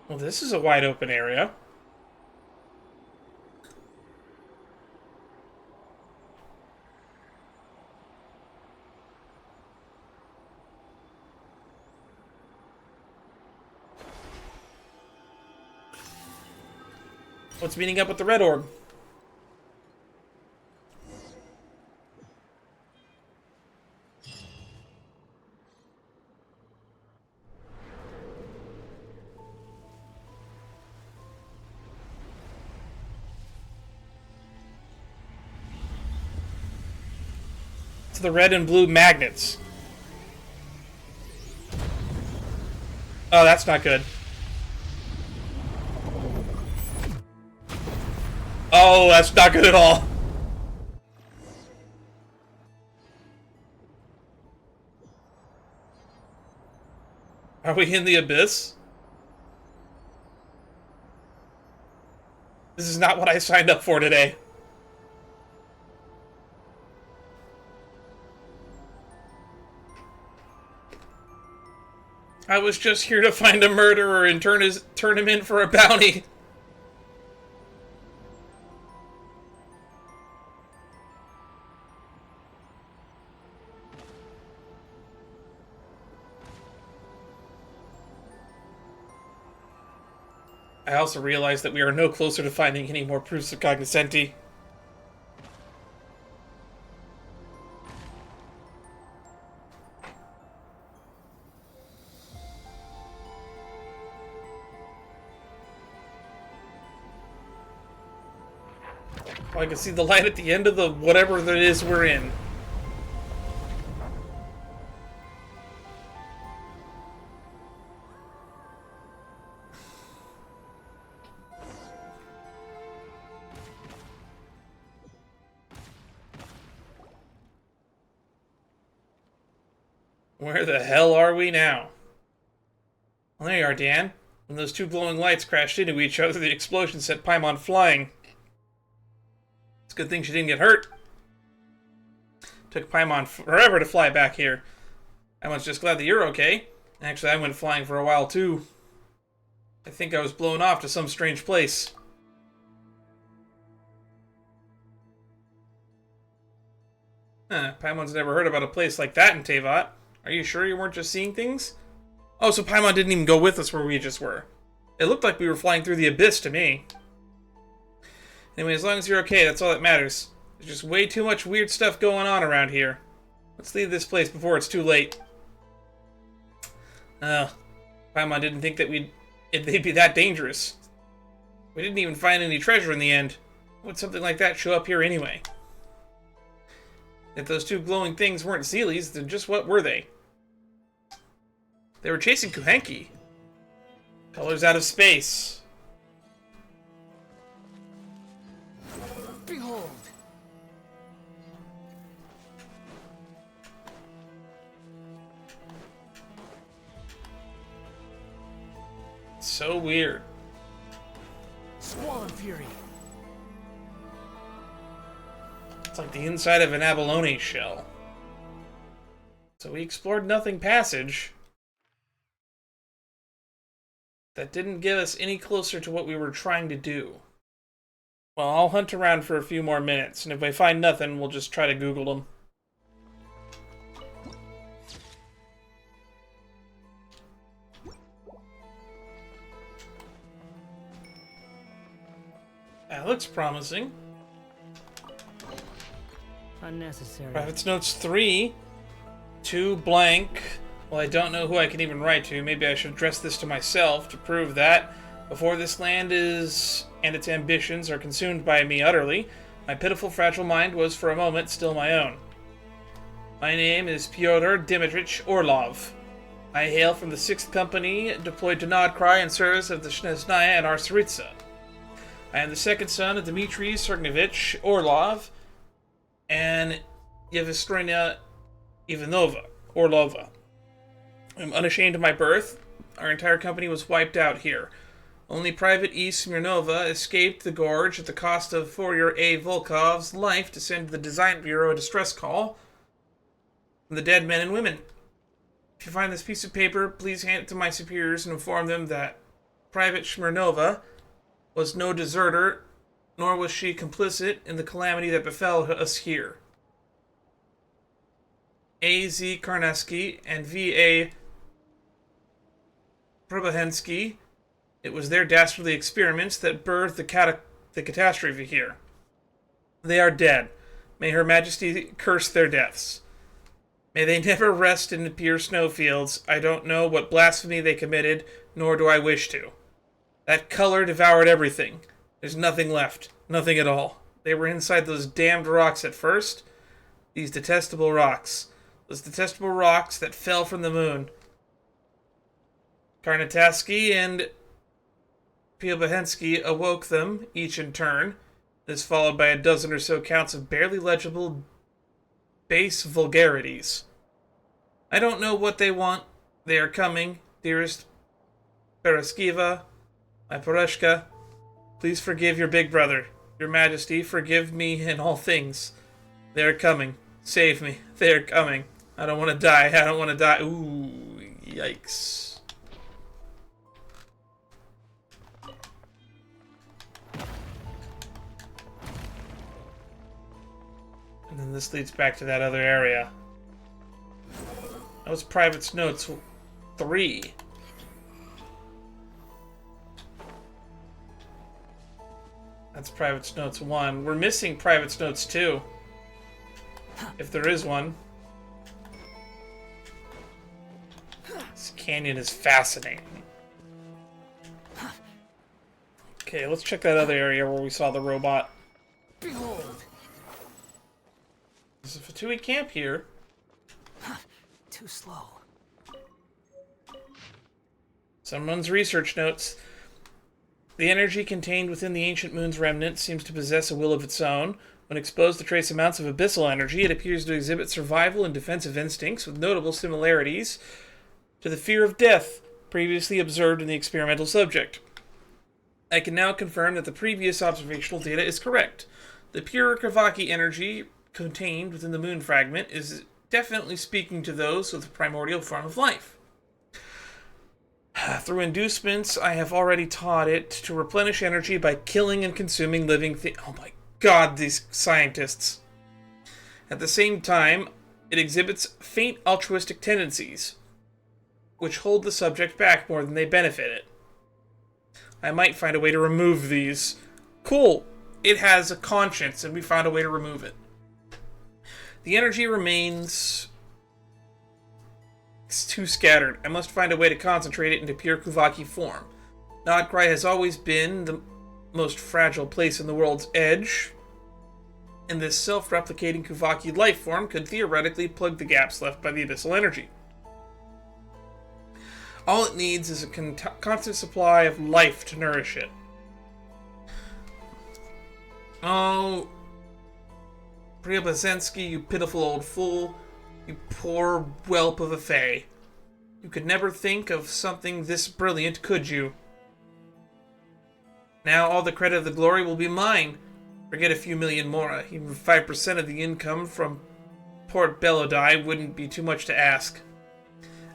Well, this is a wide open area. What's meeting up with the red orb? It's the red and blue magnets. Oh, that's not good. Oh, that's not good at all. Are we in the abyss? This is not what I signed up for today. I was just here to find a murderer and turn him in for a bounty. I also realize that we are no closer to finding any more proofs of cognoscenti. Oh, I can see the light at the end of the whatever that is we're in. Where the hell are we now? Well, there you are, Dan. When those two glowing lights crashed into each other, the explosion set Paimon flying. It's a good thing she didn't get hurt. Took Paimon forever to fly back here. Paimon's just glad that you're okay. Actually, I went flying for a while, too. I think I was blown off to some strange place. Paimon's never heard about a place like that in Teyvat. Are you sure you weren't just seeing things? Oh, so Paimon didn't even go with us where we just were. It looked like we were flying through the abyss to me. Anyway, as long as you're okay, that's all that matters. There's just way too much weird stuff going on around here. Let's leave this place before it's too late. Paimon didn't think that they'd be that dangerous. We didn't even find any treasure in the end. Why would something like that show up here anyway? If those two glowing things weren't Zeelies, then just what were they? They were chasing Kuhenki. Colors out of space. Behold. So weird. Squall and Fury. It's like the inside of an abalone shell. So we explored Nothing Passage. That didn't get us any closer to what we were trying to do. Well, I'll hunt around for a few more minutes, and if I find nothing, we'll just try to Google them. That looks promising. Unnecessary. Private Notes 3. 2 blank. Well, I don't know who I can even write to. Maybe I should address this to myself to prove that, before this land and its ambitions are consumed by me utterly, my pitiful, fragile mind was for a moment still my own. My name is Pyotr Dimitrich Orlov. I hail from the 6th Company, deployed to Nodcry in service of the Snezhnaya and Arsaritsa. I am the second son of Dmitry Sergeyevich Orlov and Yevstrina Orlova. I'm unashamed of my birth. Our entire company was wiped out here. Only Private E. Smirnova escaped the gorge at the cost of Fourier A. Volkov's life to send the Design Bureau a distress call from the dead men and women. If you find this piece of paper, please hand it to my superiors and inform them that Private Smirnova was no deserter, nor was she complicit in the calamity that befell us here. A.Z. Karnesky and V.A. Probahensky, it was their dastardly experiments that birthed the catastrophe here. They are dead. May Her Majesty curse their deaths. May they never rest in the pure snowfields. I don't know what blasphemy they committed, nor do I wish to. That color devoured everything. There's nothing left. Nothing at all. They were inside those damned rocks at first. These detestable rocks. Those detestable rocks that fell from the moon. Karnataski and Piobahensky awoke them, each in turn. This followed by a dozen or so counts of barely legible base vulgarities. I don't know what they want. They are coming, dearest Pereskiva, my Poreshka. Please forgive your big brother. Your Majesty, forgive me in all things. They are coming. Save me. They are coming. I don't want to die. I don't want to die. Ooh, yikes. And then this leads back to that other area. That was Private's Notes 3. That's Private's Notes 1. We're missing Private's Notes 2. If there is one. This canyon is fascinating. Okay, let's check that other area where we saw the robot. Behold! There's a Fatui camp here. Too slow. Someone's research notes. The energy contained within the ancient moon's remnant seems to possess a will of its own. When exposed to trace amounts of abyssal energy, it appears to exhibit survival and defensive instincts with notable similarities to the fear of death previously observed in the experimental subject. I can now confirm that the previous observational data is correct. The pure Kavaki energy contained within the moon fragment is definitely speaking to those with a primordial form of life. Through inducements, I have already taught it to replenish energy by killing and consuming living things. Oh my god, these scientists. At the same time, it exhibits faint altruistic tendencies, which hold the subject back more than they benefit it. I might find a way to remove these. Cool. It has a conscience, and we found a way to remove it. The energy remains... It's too scattered. I must find a way to concentrate it into pure Kuvaki form. Nodcry has always been the most fragile place in the world's edge, and this self-replicating Kuvaki life form could theoretically plug the gaps left by the abyssal energy. All it needs is a constant supply of life to nourish it. Oh, Preobrazhensky, you pitiful old fool. You poor whelp of a fae. You could never think of something this brilliant, could you? Now all the credit of the glory will be mine. Forget a few million more. Even 5% of the income from Port Belodai wouldn't be too much to ask.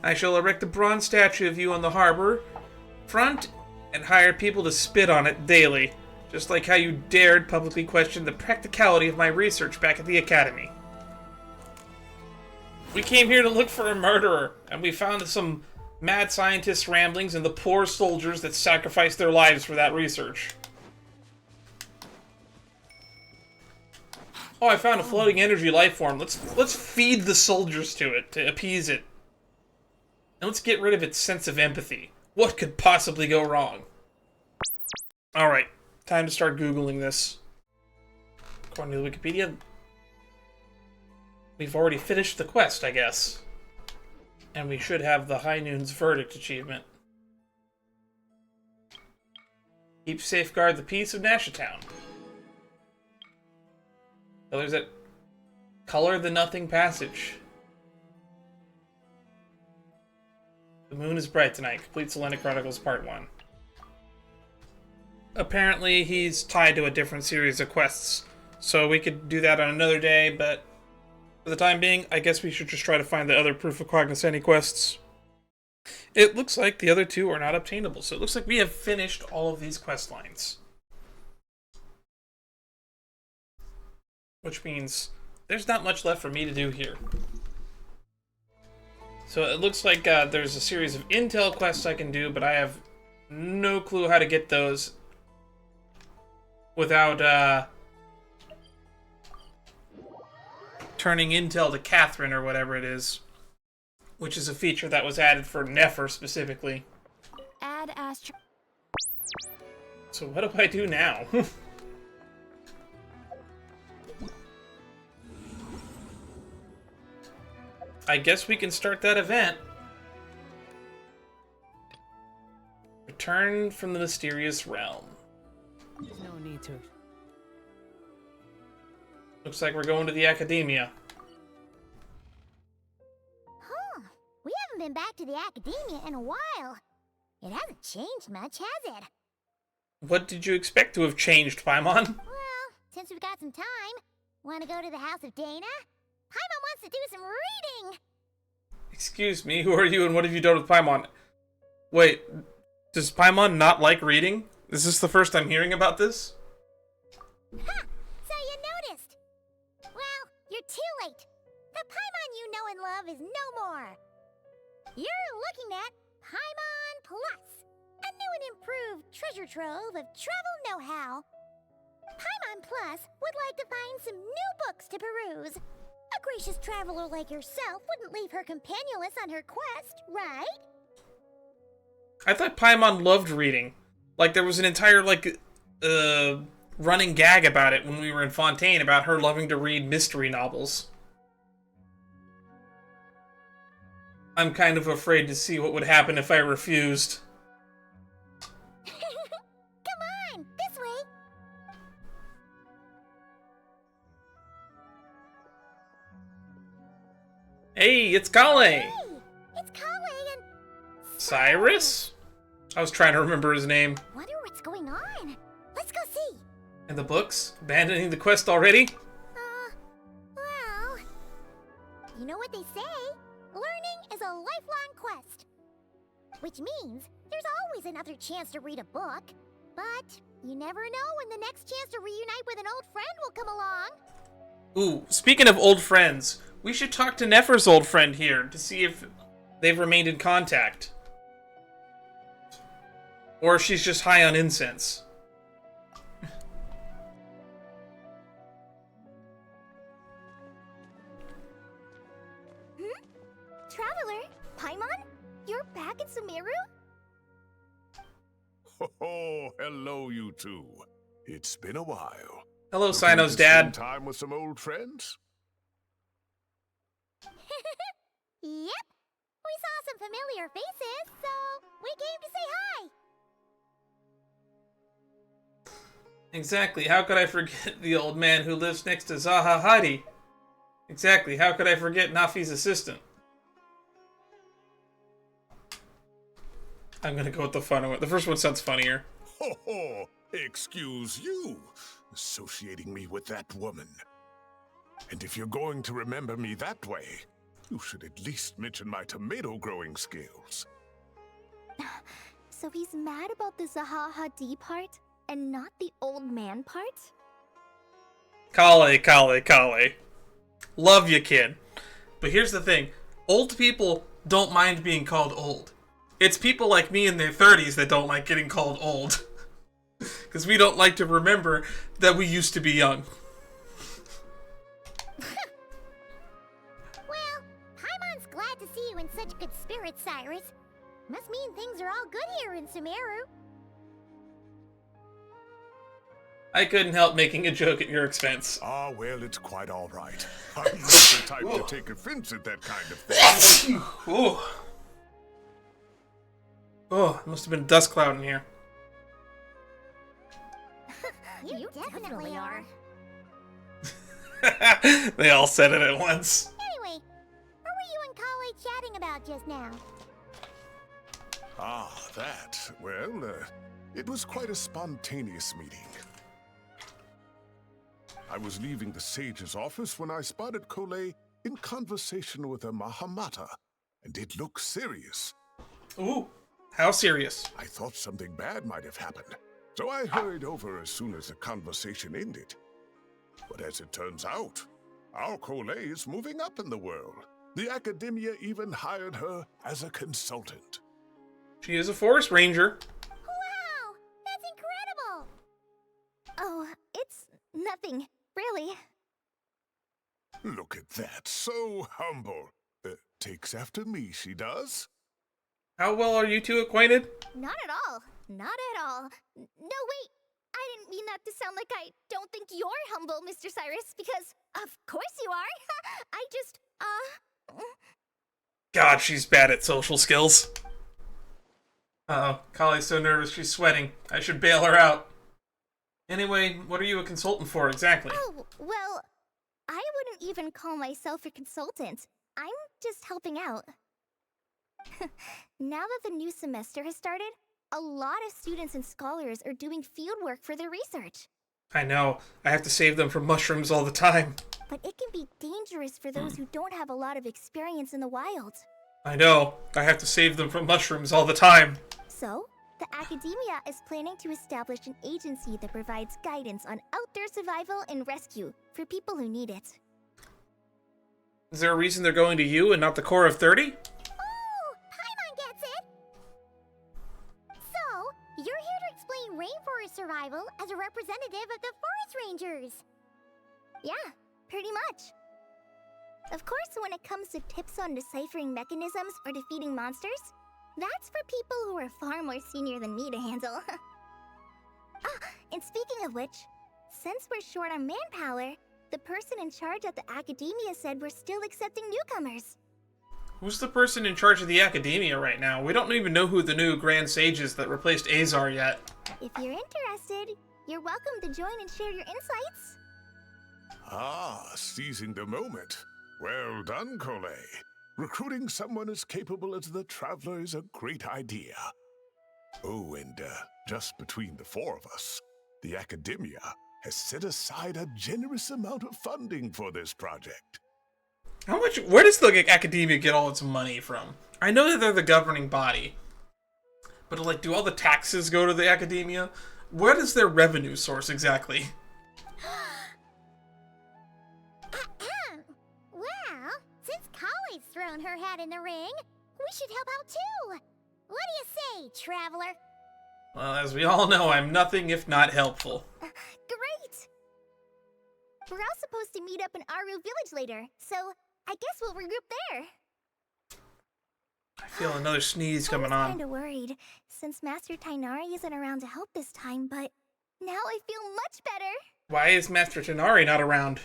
I shall erect a bronze statue of you on the harbor front and hire people to spit on it daily, just like how you dared publicly question the practicality of my research back at the academy. We came here to look for a murderer, and we found some mad scientist ramblings and the poor soldiers that sacrificed their lives for that research. Oh, I found a floating energy life form. Let's feed the soldiers to it to appease it. And let's get rid of its sense of empathy. What could possibly go wrong? Alright, time to start Googling this. According to Wikipedia, we've already finished the quest, I guess. And we should have the High Noon's Verdict achievement. Keep safeguard the peace of Nashatown. So there's that Color the Nothing passage. The moon is bright tonight. Complete Selenic Chronicles Part 1. Apparently he's tied to a different series of quests. So we could do that on another day, but for the time being, I guess we should just try to find the other Proof of Cognoscenti quests. It looks like the other two are not obtainable, so it looks like we have finished all of these quest lines. Which means there's not much left for me to do here. So it looks like there's a series of intel quests I can do, but I have no clue how to get those without turning intel to Catherine or whatever it is, which is a feature that was added for Nefer specifically. Add Astro. So what do I do now? I guess we can start that event. Return from the mysterious realm. There's no need to. Looks like we're going to the academia. Huh. We haven't been back to the academia in a while. It hasn't changed much, has it? What did you expect to have changed, Paimon? Well, since we've got some time, want to go to the house of Dana? Paimon wants to do some reading! Excuse me, who are you and what have you done with Paimon? Wait, does Paimon not like reading? Is this the first I'm hearing about this? Ha! So you noticed! Well, you're too late. The Paimon you know and love is no more. You're looking at Paimon Plus, a new and improved treasure trove of travel know-how. Paimon Plus would like to find some new books to peruse. A gracious traveler like yourself wouldn't leave her companionless on her quest, right? I thought Paimon loved reading. Like, there was an entire, running gag about it when we were in Fontaine about her loving to read mystery novels. I'm kind of afraid to see what would happen if I refused. Come on, this way. Hey, it's Kale! Hey, it's Kale and Cyrus? I was trying to remember his name. wonder what's going on. Let's go see. And the books? Abandoning the quest already? Well, you know what they say? Learning is a lifelong quest. Which means there's always another chance to read a book. But you never know when the next chance to reunite with an old friend will come along. Ooh, speaking of old friends, we should talk to Nefer's old friend here to see if they've remained in contact. Or if she's just high on incense. Traveler, Paimon, you're back in Sumeru? Oh, hello, you two. It's been a while. Hello, Looking Sino's to spend dad. Time with some old friends? Yep. We saw some familiar faces, so we came to say hi. Exactly, how could I forget the old man who lives next to Zaha Hadid? Exactly, how could I forget Nafi's assistant? I'm gonna go with the fun one. The first one sounds funnier. Ho ho! Excuse you, associating me with that woman. And if you're going to remember me that way, you should at least mention my tomato growing skills. So he's mad about the Zaha Hadid part and not the old man part? Kale. Love you, kid. But here's the thing. Old people don't mind being called old. It's people like me in their 30s that don't like getting called old. Because we don't like to remember that we used to be young. Well, Paimon's glad to see you in such good spirits, Cyrus. Must mean things are all good here in Sumeru. I couldn't help making a joke at your expense. Ah, well, it's quite all right. I'm not the type to take offense at that kind of thing. Oh, it must have been a dust cloud in here. You definitely are. They all said it at once. Anyway, what were you and Kale chatting about just now? Ah, that. Well, it was quite a spontaneous meeting. I was leaving the sage's office when I spotted Kole in conversation with a Mahamata, and it looked serious. Ooh, how serious? I thought something bad might have happened, so I hurried over as soon as the conversation ended. But as it turns out, our Kole is moving up in the world. The academia even hired her as a consultant. She is a forest ranger. Wow, that's incredible! Oh, it's nothing, really. Look at that, so humble. Takes after me, she does. How well are you two acquainted? Not at all. Not at all. No, wait. I didn't mean that to sound like I don't think you're humble, Mr. Cyrus, because of course you are. I just, God, she's bad at social skills. Uh-oh, Kale's so nervous she's sweating. I should bail her out. Anyway, what are you a consultant for exactly? Oh, well, I wouldn't even call myself a consultant. I'm just helping out. Now that the new semester has started, A lot of students and scholars are doing fieldwork for their research. I know. I have to save them from mushrooms all the time. But it can be dangerous for those who don't have a lot of experience in the wild. I know. I have to save them from mushrooms all the time. So, the academia is planning to establish an agency that provides guidance on outdoor survival and rescue for people who need it. Is there a reason they're going to you and not the core of 30? Oh, Paimon gets it! So, you're here to explain rainforest survival as a representative of the forest rangers. Yeah, pretty much. Of course, when it comes to tips on deciphering mechanisms or defeating monsters, that's for people who are far more senior than me to handle. And speaking of which, since we're short on manpower, the person in charge at the academia said we're still accepting newcomers. Who's the person in charge of the academia right now? We don't even know who the new Grand Sage is that replaced Azar yet. If you're interested, you're welcome to join and share your insights. Ah, seizing the moment. Well done, Cole. Recruiting someone as capable as the Traveler is a great idea. Oh, and just between the four of us, the Academia has set aside a generous amount of funding for this project. How much? Where does the academia get all its money from? I know that they're the governing body, but like, do all the taxes go to the academia? What is their revenue source exactly? Well, since Kali's thrown her hat in the ring, we should help out too. What do you say, Traveler? Well, as we all know, I'm nothing if not helpful. Great! We're all supposed to meet up in Aru Village later, so I guess we'll regroup there. I feel another sneeze coming I was on. kinda worried, since Master Tainari isn't around to help this time, but now I feel much better. Why is Master Tainari not around?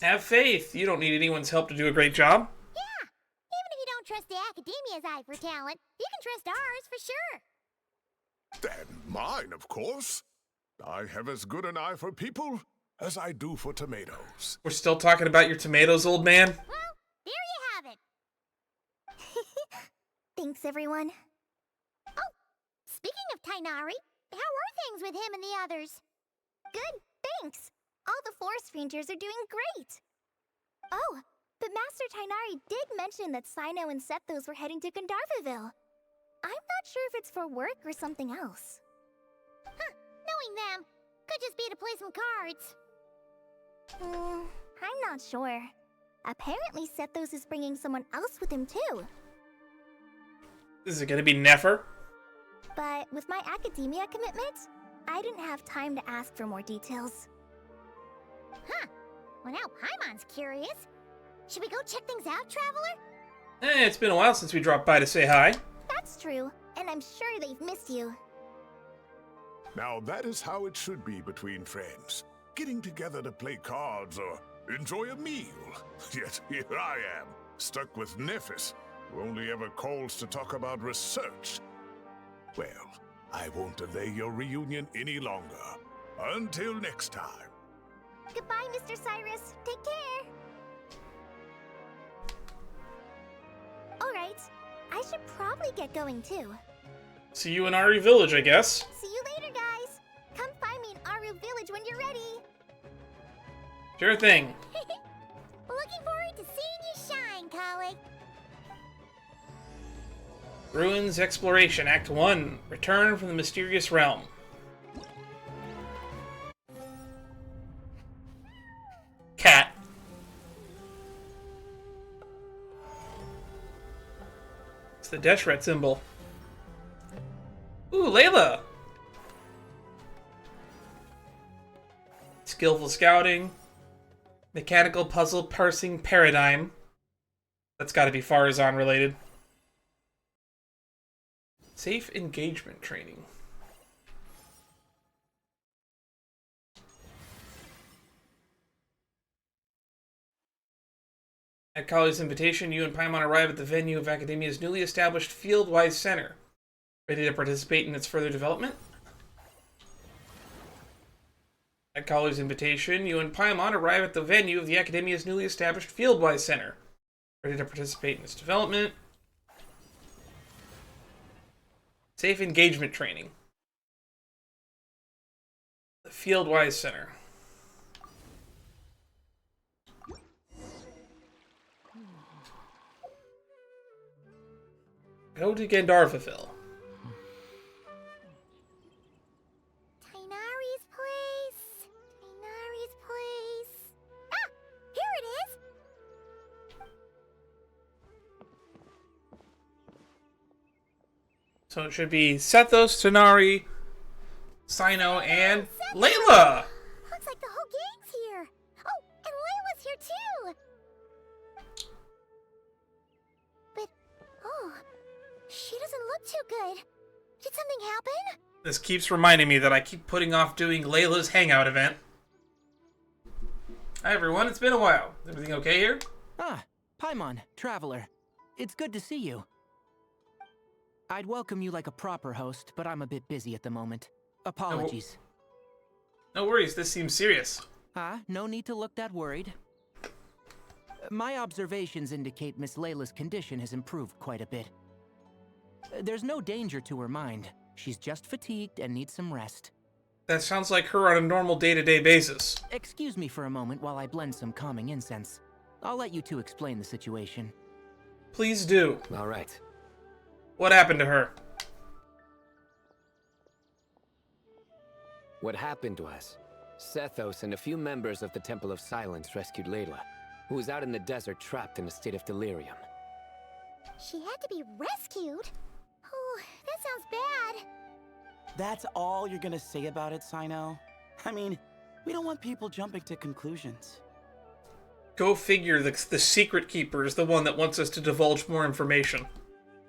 Have faith. You don't need anyone's help to do a great job. Yeah, even if you don't trust the Academia's eye for talent, you can trust ours for sure. And mine, of course. I have as good an eye for people as I do for tomatoes. We're still talking about your tomatoes, old man? Well, there you have it. Thanks, everyone. Oh, speaking of Tainari, how are things with him and the others? Good, thanks. All the forest rangers are doing great. Oh, but Master Tainari did mention that Sino and Sethos were heading to Gandharvaville. I'm not sure if it's for work or something else. Huh, knowing them, could just be to play some cards. I'm not sure. Apparently Sethos is bringing someone else with him too. Is it gonna be Nefer? But with my academia commitment, I didn't have time to ask for more details. Huh. Well, now Paimon's curious. Should we go check things out, Traveler? It's been a while since we dropped by to say hi. That's true, and I'm sure they've missed you. Now that is how it should be between friends. Getting together to play cards or enjoy a meal. Yet here I am, stuck with Nefer, who only ever calls to talk about research. Well, I won't delay your reunion any longer. Until next time. Goodbye, Mr. Cyrus. Take care. Alright, I should probably get going too. See you in Ari Village, I guess. See you later, guys. Come find me in Aru Village when you're ready. Sure thing. Looking forward to seeing you shine, colleague. Ruins Exploration, Act 1. Return from the Mysterious Realm. Cat. It's the Deshret symbol. Ooh, Layla! Skillful Scouting. Mechanical Puzzle Parsing Paradigm. That's gotta be Farazan related. Safe Engagement Training. At Kali's invitation, you and Paimon arrive at the venue of Academia's newly established Fieldwise Center. Ready to participate in its further development? At Kali's invitation, you and Paimon arrive at the venue of the Academia's newly established Fieldwise Center. Ready to participate in its development? Safe engagement training. The Fieldwise Center. Go to Gandharville. Tainari's place. Tainari's place. Ah! Here it is! So it should be Sethos, Tanari, Sino, and Layla! Looks like the whole gang's here. Oh, and Layla's here too! But, oh, she doesn't look too good. Did something happen? This keeps reminding me that I keep putting off doing Layla's hangout event. Hi everyone, it's been a while. Everything okay here? Ah, Paimon, Traveler. It's good to see you. I'd welcome you like a proper host, but I'm a bit busy at the moment. Apologies. No worries, this seems serious. No need to look that worried. My observations indicate Miss Layla's condition has improved quite a bit. There's no danger to her mind. She's just fatigued and needs some rest. That sounds like her on a normal day-to-day basis. Excuse me for a moment while I blend some calming incense. I'll let you two explain the situation. Please do. All right. What happened to her? What happened was, Sethos and a few members of the Temple of Silence rescued Layla, who was out in the desert trapped in a state of delirium. She had to be rescued? Oh, that sounds bad. That's all you're gonna say about it, Sino? I mean, we don't want people jumping to conclusions. Go figure, the secret keeper is the one that wants us to divulge more information.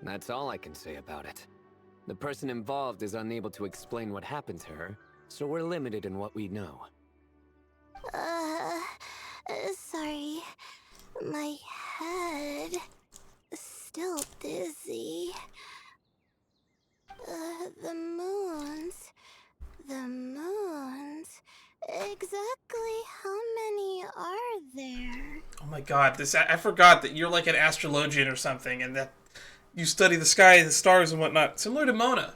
That's all I can say about it. The person involved is unable to explain what happened to her, so we're limited in what we know. Sorry. My head is still dizzy. The moons. Exactly how many are there? Oh my god, I forgot that you're like an astrologian or something, and that you study the sky, the stars, and whatnot. Similar to Mona.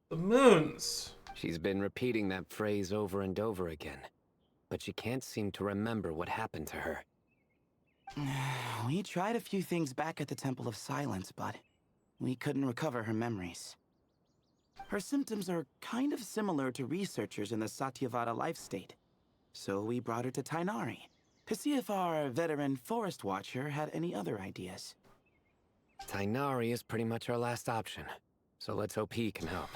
The moons. She's been repeating that phrase over and over again, but she can't seem to remember what happened to her. We tried a few things back at the Temple of Silence, but we couldn't recover her memories. Her symptoms are kind of similar to researchers in the Satyavada life state, so we brought her to Tainari to see if our veteran forest watcher had any other ideas. Tainari is pretty much our last option, so let's hope he can help.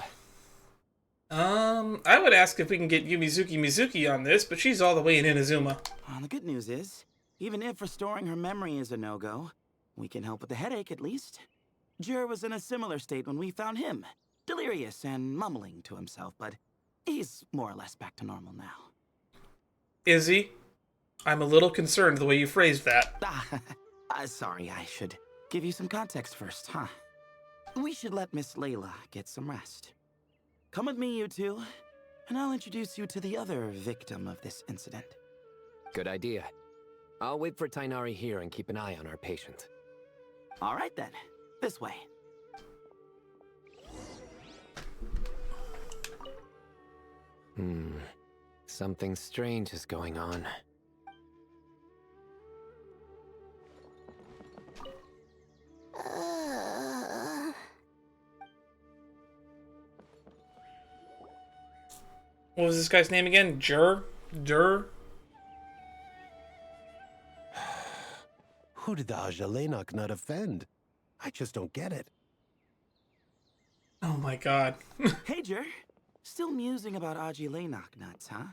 I would ask if we can get Yumizuki Mizuki on this, but she's all the way in Inazuma. The good news is, even if restoring her memory is a no-go, we can help with the headache at least. Jur was in a similar state when we found him, delirious and mumbling to himself, but he's more or less back to normal now. Is he? I'm a little concerned the way you phrased that. Sorry, I should give you some context first, huh? We should let Miss Layla get some rest. Come with me, you two, and I'll introduce you to the other victim of this incident. Good idea. I'll wait for Tainari here and keep an eye on our patient. All right then, this way. Something strange is going on. What was this guy's name again? Dur? Who did the Ajalenok not offend? I just don't get it. Oh my god. Hey, Jur. Still musing about Ajalenok nuts, huh?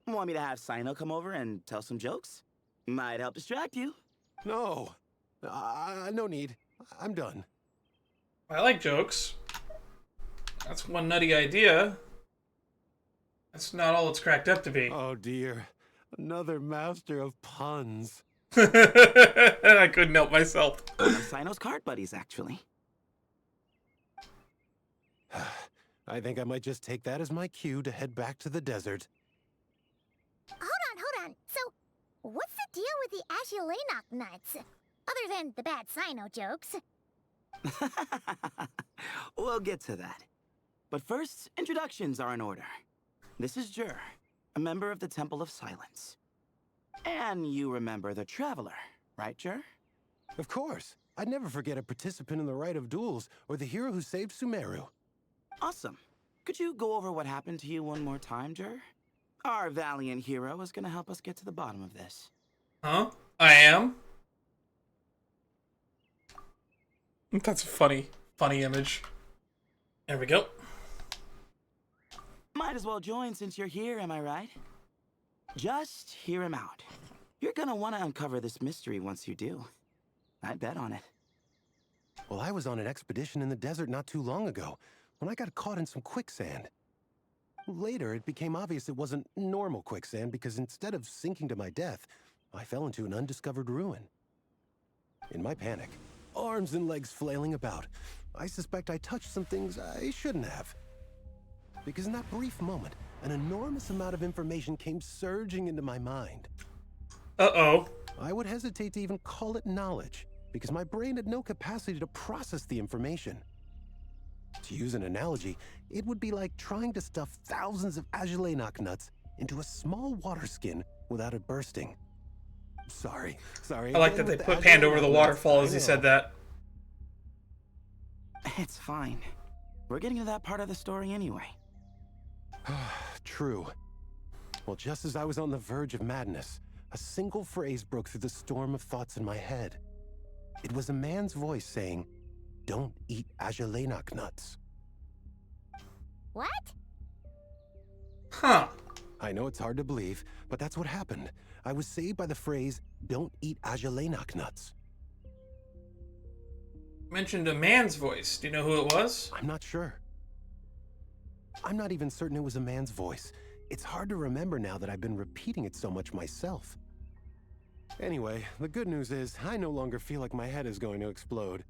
Want me to have Sino come over and tell some jokes? Might help distract you. No. No need. I'm done. I like jokes. That's one nutty idea. That's not all it's cracked up to be. Oh dear. Another master of puns. I couldn't help myself. One of Sino's card buddies, actually. I think I might just take that as my cue to head back to the desert. Hold on. So, what's the deal with the Ajalenok nuts? Other than the bad Sino jokes. We'll get to that. But first, introductions are in order. This is Jur, a member of the Temple of Silence. And you remember the Traveler, right, Jur? Of course. I'd never forget a participant in the Rite of Duels or the hero who saved Sumeru. Awesome. Could you go over what happened to you one more time, Jur? Our valiant hero is gonna help us get to the bottom of this. Huh? I am? That's a funny image. There we go. Might as well join since you're here, am I right? Just hear him out. You're gonna want to uncover this mystery once you do. I'd bet on it. Well, I was on an expedition in the desert not too long ago when I got caught in some quicksand. Later, it became obvious it wasn't normal quicksand because instead of sinking to my death, I fell into an undiscovered ruin. In my panic, arms and legs flailing about, I suspect I touched some things I shouldn't have. Because in that brief moment, an enormous amount of information came surging into my mind. Uh-oh. I would hesitate to even call it knowledge, because my brain had no capacity to process the information. To use an analogy, it would be like trying to stuff thousands of Agelenok nuts into a small water skin without it bursting. Sorry. I like that they put Pand over the waterfall as he said that. It's fine. We're getting to that part of the story anyway. True. Well, just as I was on the verge of madness, a single phrase broke through the storm of thoughts in my head. It was a man's voice saying, "Don't eat Agelenok nuts." What? Huh. I know it's hard to believe, but that's what happened. I was saved by the phrase, "Don't eat Agelenok nuts." Mentioned a man's voice. Do you know who it was? I'm not sure. I'm not even certain it was a man's voice. It's hard to remember now that I've been repeating it so much myself. Anyway, the good news is I no longer feel like my head is going to explode.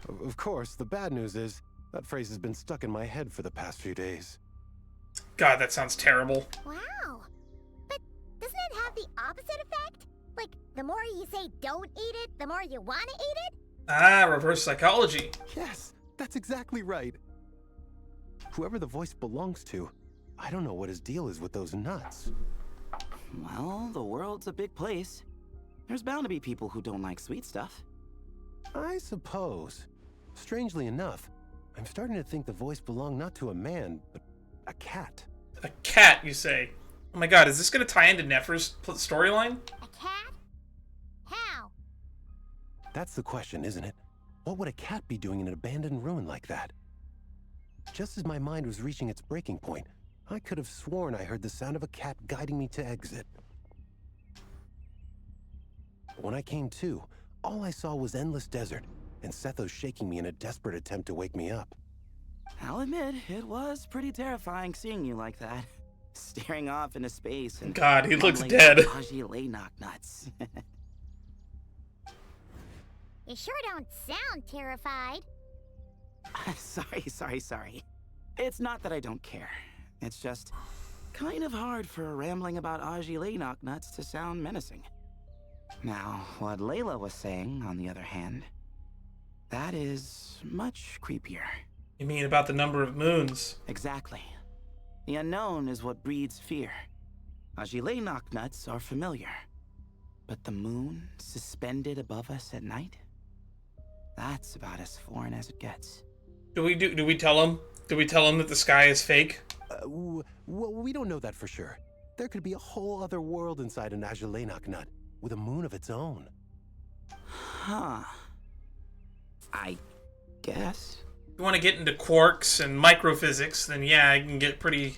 Of course, the bad news is that phrase has been stuck in my head for the past few days. God, that sounds terrible. Wow. But doesn't it have the opposite effect? Like, the more you say don't eat it, the more you want to eat it? Ah, reverse psychology. Yes, that's exactly right. Whoever the voice belongs to, I don't know what his deal is with those nuts. Well, the world's a big place. There's bound to be people who don't like sweet stuff. I suppose. Strangely enough, I'm starting to think the voice belonged not to a man, but a cat. A cat, you say? Oh my god, is this going to tie into Nefer's storyline? A cat? How? That's the question, isn't it? What would a cat be doing in an abandoned ruin like that? Just as my mind was reaching its breaking point, I could have sworn I heard the sound of a cat guiding me to exit. When I came to, all I saw was endless desert, and Sethos shaking me in a desperate attempt to wake me up. I'll admit, it was pretty terrifying seeing you like that. Staring off into space and... God, he looks dead. Agelenok nuts. You sure don't sound terrified. Sorry. It's not that I don't care. It's just kind of hard for rambling about Agelenok nuts to sound menacing. Now, what Layla was saying, on the other hand, that is much creepier. You mean about the number of moons? Exactly. The unknown is what breeds fear. Agelenok nuts are familiar. But the moon suspended above us at night? That's about as foreign as it gets. Do we tell him? Do we tell him that the sky is fake? Well, we don't know that for sure. There could be a whole other world inside an Agelenok nut, with a moon of its own. Huh. I guess. If you want to get into quarks and microphysics, then yeah, it can get pretty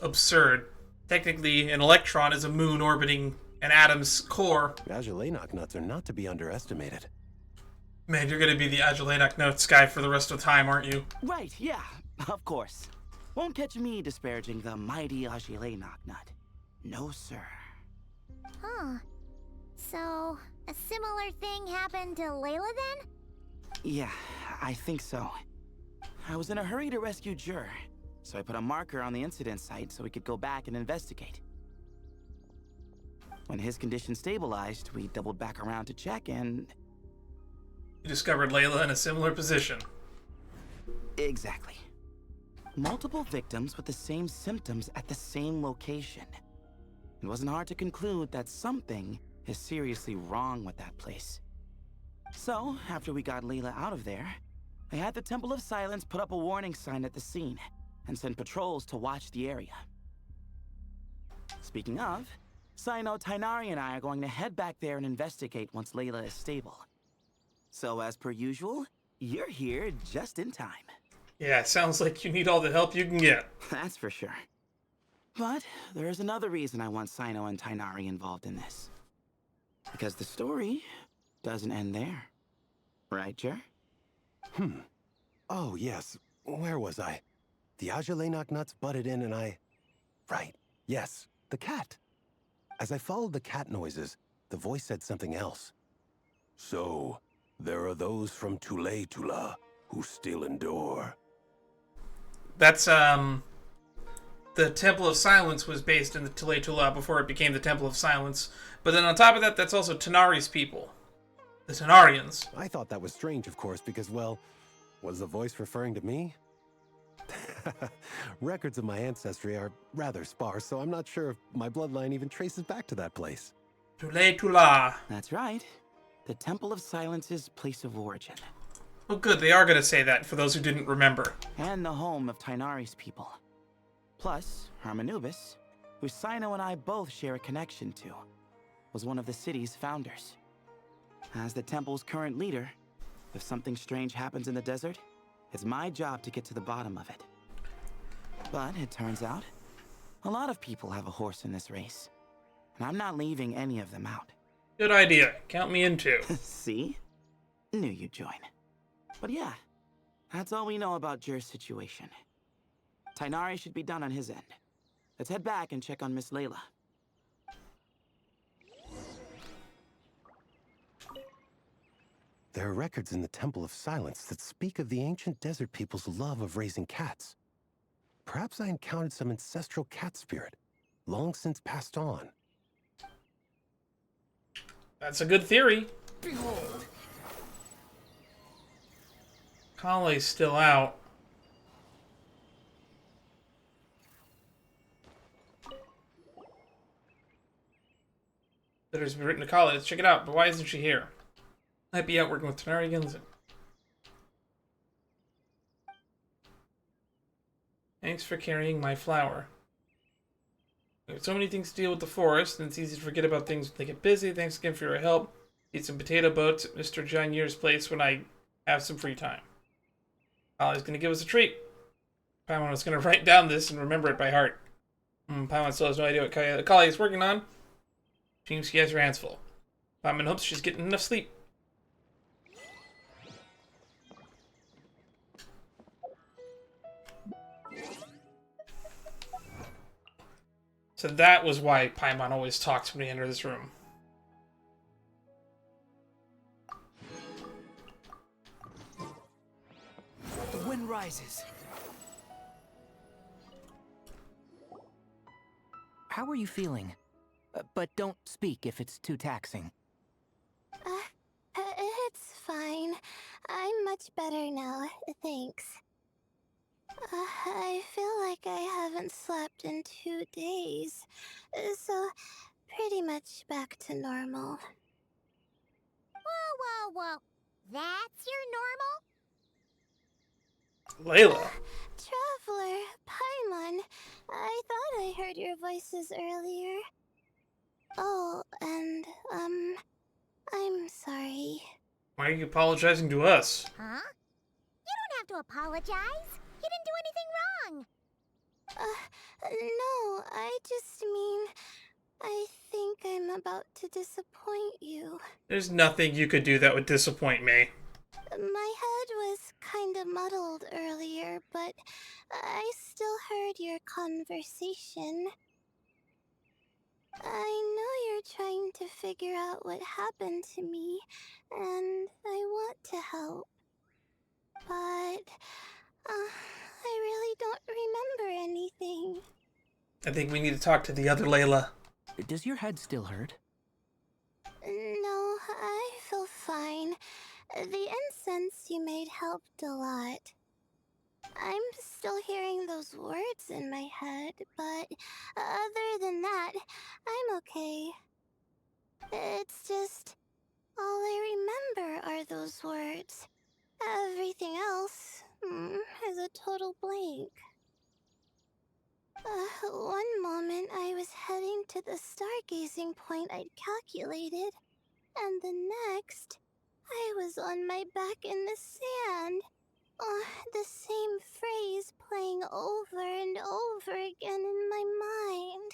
absurd. Technically, an electron is a moon orbiting an atom's core. Agelenok nuts are not to be underestimated. Man, you're gonna be the Agelenok nuts guy for the rest of the time, aren't you? Right, yeah, of course. Won't catch me disparaging the mighty Agelenok nut. No, sir. Huh. So, a similar thing happened to Layla then? Yeah, I think so. I was in a hurry to rescue Jur, so I put a marker on the incident site so we could go back and investigate. When his condition stabilized, we doubled back around to check and... You discovered Layla in a similar position. Exactly. Multiple victims with the same symptoms at the same location. It wasn't hard to conclude that something is seriously wrong with that place. So, after we got Layla out of there, I had the Temple of Silence put up a warning sign at the scene and send patrols to watch the area. Speaking of, Sino, Tainari, and I are going to head back there and investigate once Layla is stable. So, as per usual, you're here just in time. Yeah, it sounds like you need all the help you can get. That's for sure. But there's another reason I want Sino and Tainari involved in this. Because the story doesn't end there. Right, Jer? Oh, yes. Where was I? The Ajalay nuts butted in and I... Right. Yes. The cat. As I followed the cat noises, the voice said something else. So, there are those from Tula who still endure. That's, the Temple of Silence was based in the Tula before it became the Temple of Silence. But then on top of that, that's also Tanari's people. The Tanarians. I thought that was strange, of course, because, well, was the voice referring to me? Records of my ancestry are rather sparse, so I'm not sure if my bloodline even traces back to that place. Tula. That's right. The Temple of Silence's place of origin. Oh good, they are going to say that for those who didn't remember. And the home of Tainari's people. Plus, Harmonubis, who Sino and I both share a connection to, was one of the city's founders. As the temple's current leader, if something strange happens in the desert, it's my job to get to the bottom of it. But it turns out, a lot of people have a horse in this race, and I'm not leaving any of them out. Good idea. Count me in too. See? Knew you'd join. But yeah, that's all we know about Jer's situation. Tainari should be done on his end. Let's head back and check on Miss Layla. There are records in the Temple of Silence that speak of the ancient desert people's love of raising cats. Perhaps I encountered some ancestral cat spirit, long since passed on. That's a good theory. Behold! Kale's still out. Letter's been written to Kale. Let's check it out, but why isn't she here? Might be out working with Tanari again. Thanks for carrying my flower. We have so many things to deal with the forest, and it's easy to forget about things when they get busy. Thanks again for your help. Eat some potato boats at Mr. Janier's place when I have some free time. Kale's going to give us a treat. Paimon is going to write down this and remember it by heart. Paimon still has no idea what Kale is working on. Seems she has her hands full. Paimon hopes she's getting enough sleep. So that was why Paimon always talks when we enter this room. The wind rises. How are you feeling? But don't speak if it's too taxing. It's fine. I'm much better now, thanks. I feel like I haven't slept in 2 days, so pretty much back to normal. Whoa. That's your normal? Layla. Traveler, Paimon, I thought I heard your voices earlier. Oh, and, I'm sorry. Why are you apologizing to us? Huh? You don't have to apologize. You didn't do anything wrong. No, I just mean, I think I'm about to disappoint you. There's nothing you could do that would disappoint me. My head was kinda muddled earlier, but I still heard your conversation. I know you're trying to figure out what happened to me, and I want to help. But, I really don't remember anything. I think we need to talk to the other Layla. Does your head still hurt? No, I feel fine. The incense you made helped a lot. I'm still hearing those words in my head, but other than that, I'm okay. It's just, all I remember are those words. Everything else is a total blank. One moment I was heading to the stargazing point I'd calculated, and the next, I was on my back in the sand. The same phrase playing over and over again in my mind.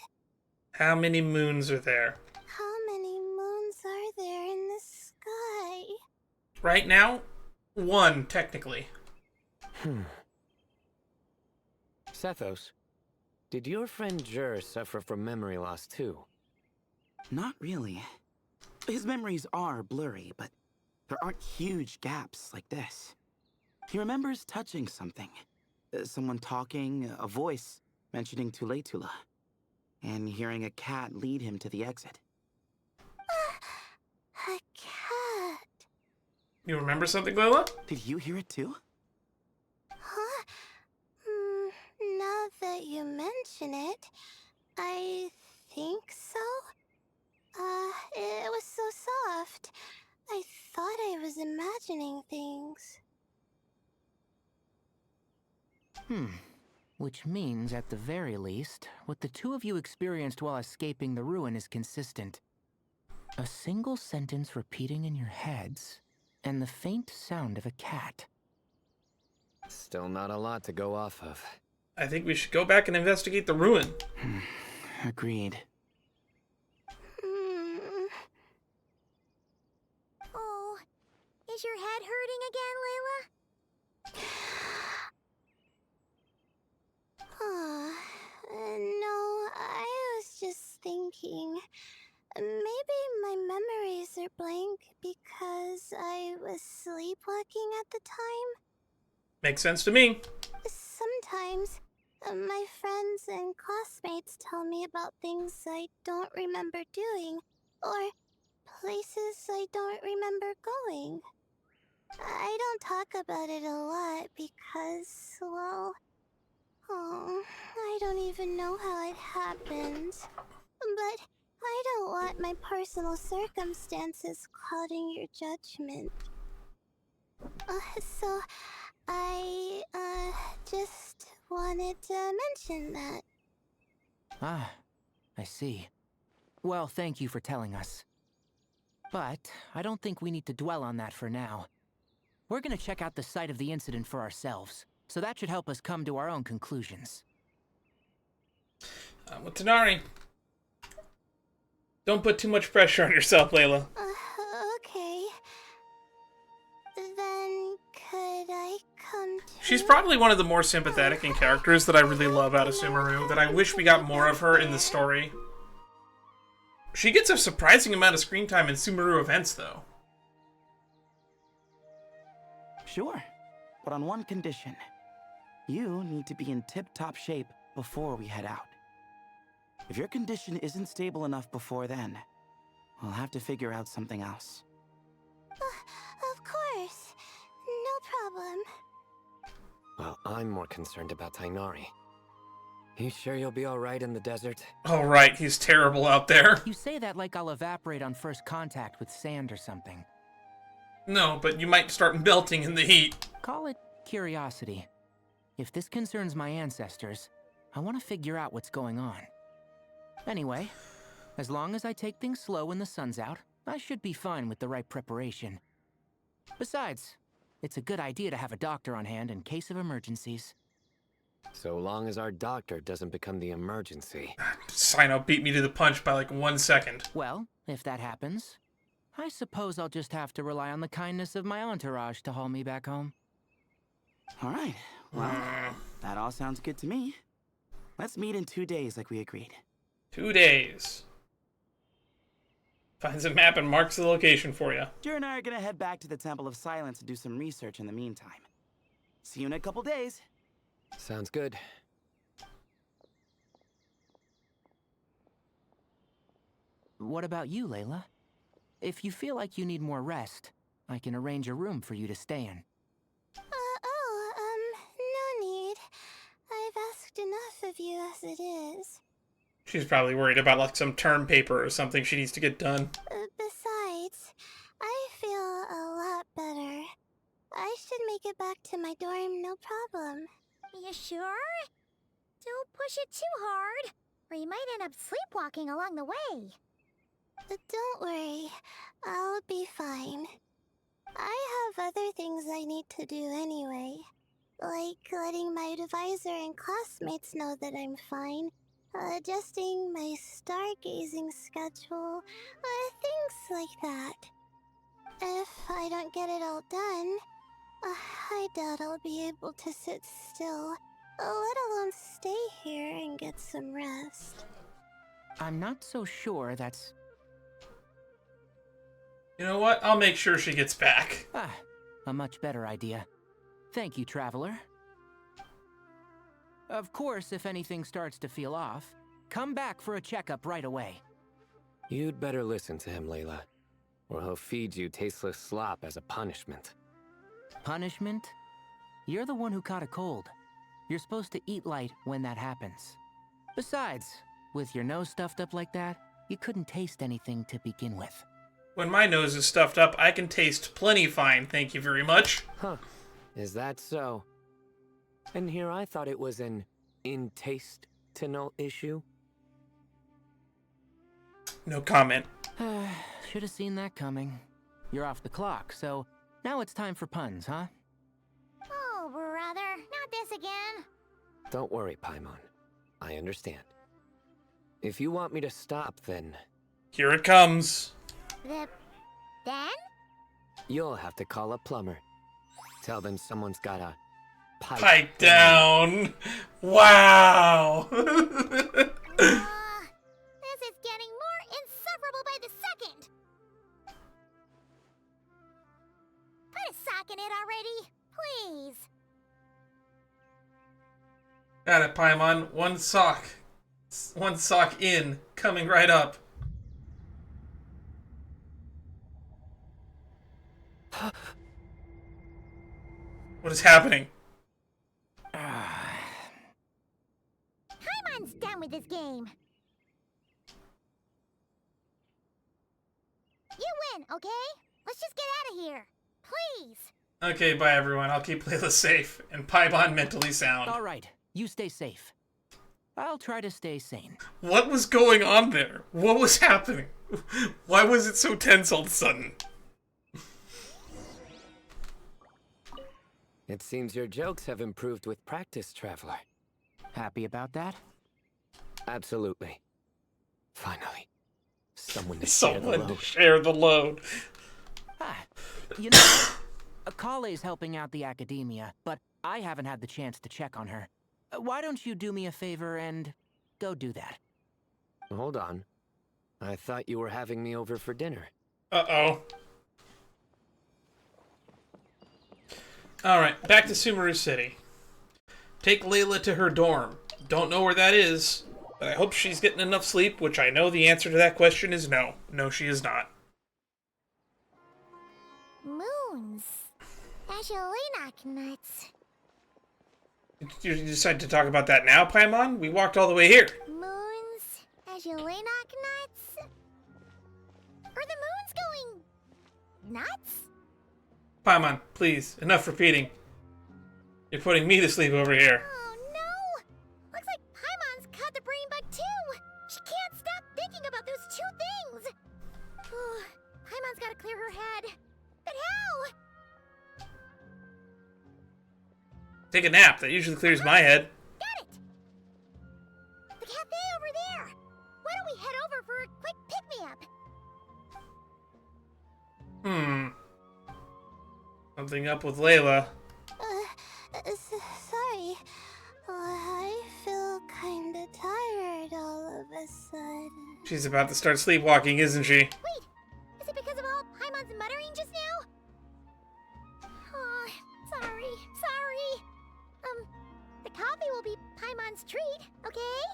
How many moons are there? How many moons are there in the sky? Right now, one, technically. Sethos, did your friend Jur suffer from memory loss too? Not really. His memories are blurry, but there aren't huge gaps like this. He remembers touching something. Someone talking, a voice mentioning Tuletula, and hearing a cat lead him to the exit. A cat. You remember something, Layla? Did you hear it too? Huh? Now that you mention it, I think so. It was so soft. I thought I was imagining things. Which means, at the very least, what the two of you experienced while escaping the ruin is consistent. A single sentence repeating in your heads, and the faint sound of a cat. Still not a lot to go off of. I think we should go back and investigate the ruin. Agreed. Oh, is your head hurting again, Layla? No, I was just thinking. Maybe my memories are blank because I was sleepwalking at the time. Makes sense to me. Sometimes, my friends and classmates tell me about things I don't remember doing, or places I don't remember going. I don't talk about it a lot because, well, I don't even know how it happened. But I don't want my personal circumstances clouding your judgment. So I, just wanted to mention that. Ah, I see. Well, thank you for telling us. But I don't think we need to dwell on that for now. We're gonna check out the site of the incident for ourselves, so that should help us come to our own conclusions. With Tanari. Don't put too much pressure on yourself, Layla. Okay. Then could I come to... She's probably one of the more sympathetic in characters that I really love out of Sumeru, that I wish we got more of her in the story. She gets a surprising amount of screen time in Sumeru events, though. Sure, but on one condition. You need to be in tip-top shape before we head out. If your condition isn't stable enough before then, we'll have to figure out something else. Of course. No problem. Well, I'm more concerned about Tainari. You sure you'll be alright in the desert? Alright, he's terrible out there. You say that like I'll evaporate on first contact with sand or something. No, but you might start melting in the heat. Call it curiosity. If this concerns my ancestors, I want to figure out what's going on. Anyway, as long as I take things slow when the sun's out, I should be fine with the right preparation. Besides, it's a good idea to have a doctor on hand in case of emergencies. So long as our doctor doesn't become the emergency. Sino beat me to the punch by like 1 second. Well, if that happens, I suppose I'll just have to rely on the kindness of my entourage to haul me back home. All right, well, that all sounds good to me. Let's meet in 2 days like we agreed. 2 days. Finds a map and marks the location for you. Jer and I are gonna head back to the Temple of Silence to do some research in the meantime. See you in a couple days. Sounds good. What about you, Layla? If you feel like you need more rest, I can arrange a room for you to stay in. No need. I've asked enough of you as it is. She's probably worried about like some term paper or something she needs to get done. Besides, I feel a lot better. I should make it back to my dorm, no problem. You sure? Don't push it too hard, or you might end up sleepwalking along the way. Don't worry, I'll be fine. I have other things I need to do anyway. Like letting my advisor and classmates know that I'm fine, adjusting my stargazing schedule, things like that. If I don't get it all done, I doubt I'll be able to sit still, let alone stay here and get some rest. I'm not so sure that's... You know what? I'll make sure she gets back. A much better idea. Thank you, Traveler. Of course, if anything starts to feel off, come back for a checkup right away. You'd better listen to him, Layla, or he'll feed you tasteless slop as a punishment. Punishment? You're the one who caught a cold. You're supposed to eat light when that happens. Besides, with your nose stuffed up like that, you couldn't taste anything to begin with. When my nose is stuffed up, I can taste plenty fine, thank you very much. Huh. Is that so? And here I thought it was an in-taste-to-no issue. No comment. Should have seen that coming. You're off the clock, so now it's time for puns, huh? Oh, brother, not this again. Don't worry, Paimon. I understand. If you want me to stop, then... Here it comes. Then? You'll have to call a plumber. Tell them someone's got a pipe down. Wow. This is getting more insufferable by the second. Put a sock in it already, please. Got it, Paimon. One sock. One sock in. Coming right up. What is happening? Paimon's done with this game. You win, okay? Let's just get out of here. Please. Okay, bye everyone. I'll keep Layla safe and Paimon mentally sound. Alright, you stay safe. I'll try to stay sane. What was going on there? What was happening? Why was it so tense all of a sudden? It seems your jokes have improved with practice, Traveler. Happy about that? Absolutely. Finally. Someone to share the load. You know, Akale's helping out the academia, but I haven't had the chance to check on her. Why don't you do me a favor and go do that? Hold on. I thought you were having me over for dinner. Uh-oh. Alright, back to Sumeru City. Take Layla to her dorm. Don't know where that is, but I hope she's getting enough sleep, which I know the answer to that question is no. No, she is not. Moons. Azulina nuts. You decide to talk about that now, Paimon? We walked all the way here. Moons. Azulina nuts. Are the moons going nuts? Paimon, please, enough repeating. You're putting me to sleep over here. Oh no! Looks like Paimon's caught the brain bug too! She can't stop thinking about those two things! Oh, Paimon's gotta clear her head. But how? Take a nap. That usually clears my head. Got it! The cafe over there! Why don't we head over for a quick pick-me-up? Something up with Layla. Sorry. I feel kinda tired all of a sudden. She's about to start sleepwalking, isn't she? Wait! Is it because of all Paimon's muttering just now? Oh, sorry. The coffee will be Paimon's treat, okay?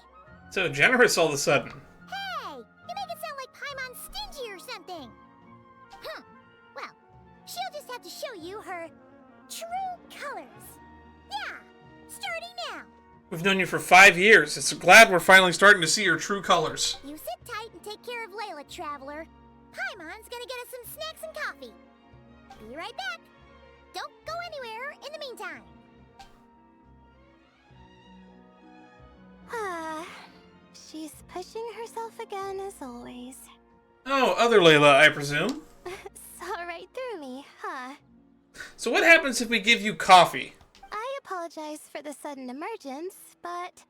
So generous all of a sudden. Hey! You make it sound like Paimon's stingy or something! Well, she'll known you for 5 years. It's glad we're finally starting to see your true colors. You sit tight and take care of Layla, Traveler. Paimon's gonna get us some snacks and coffee. Be right back. Don't go anywhere in the meantime. She's pushing herself again as always. Oh, other Layla, I presume. Saw right through me, huh? So what happens if we give you coffee? I apologize for the sudden emergence, but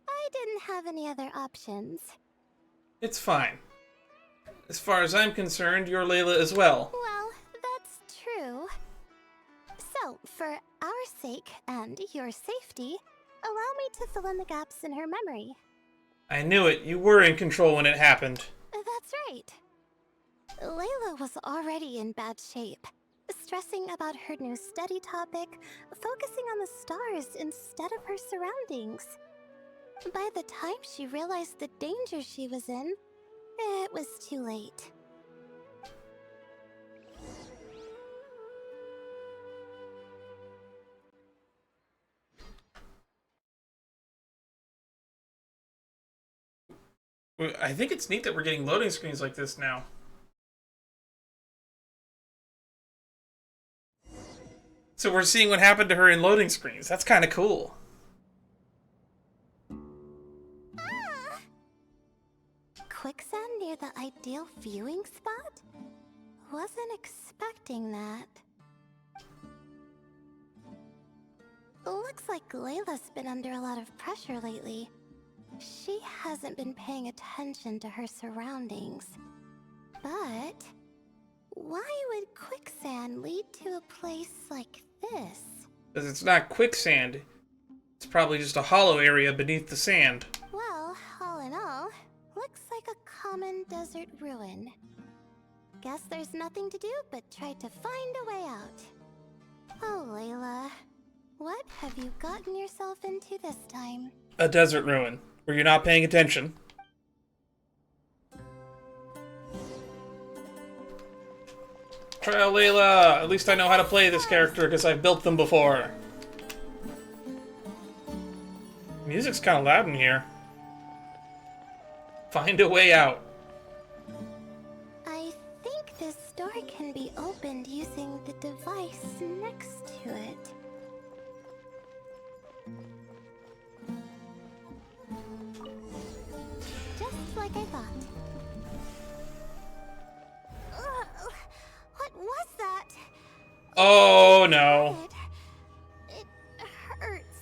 I didn't have any other options. It's fine. As far as I'm concerned, you're Layla as well. Well, that's true. So, for our sake and your safety, allow me to fill in the gaps in her memory. I knew it. You were in control when it happened. That's right. Layla was already in bad shape, stressing about her new study topic, focusing on the stars instead of her surroundings. By the time she realized the danger she was in, it was too late. I think it's neat that we're getting loading screens like this now. So we're seeing what happened to her in loading screens. That's kind of cool. Quicksand near the ideal viewing spot? Wasn't expecting that. Looks like Layla's been under a lot of pressure lately. She hasn't been paying attention to her surroundings. But why would Quicksand lead to a place like this? Because it's not quicksand. It's probably just a hollow area beneath the sand. Well, all in all, looks like a common desert ruin. Guess there's nothing to do but try to find a way out. Oh, Layla, what have you gotten yourself into this time? A desert ruin, where you're not paying attention. Trial Layla! At least I know how to play this character because I've built them before. Music's kind of loud in here. Find a way out. I think this door can be opened using the device next to it. Just like I thought. What was that? Oh no. It hurts.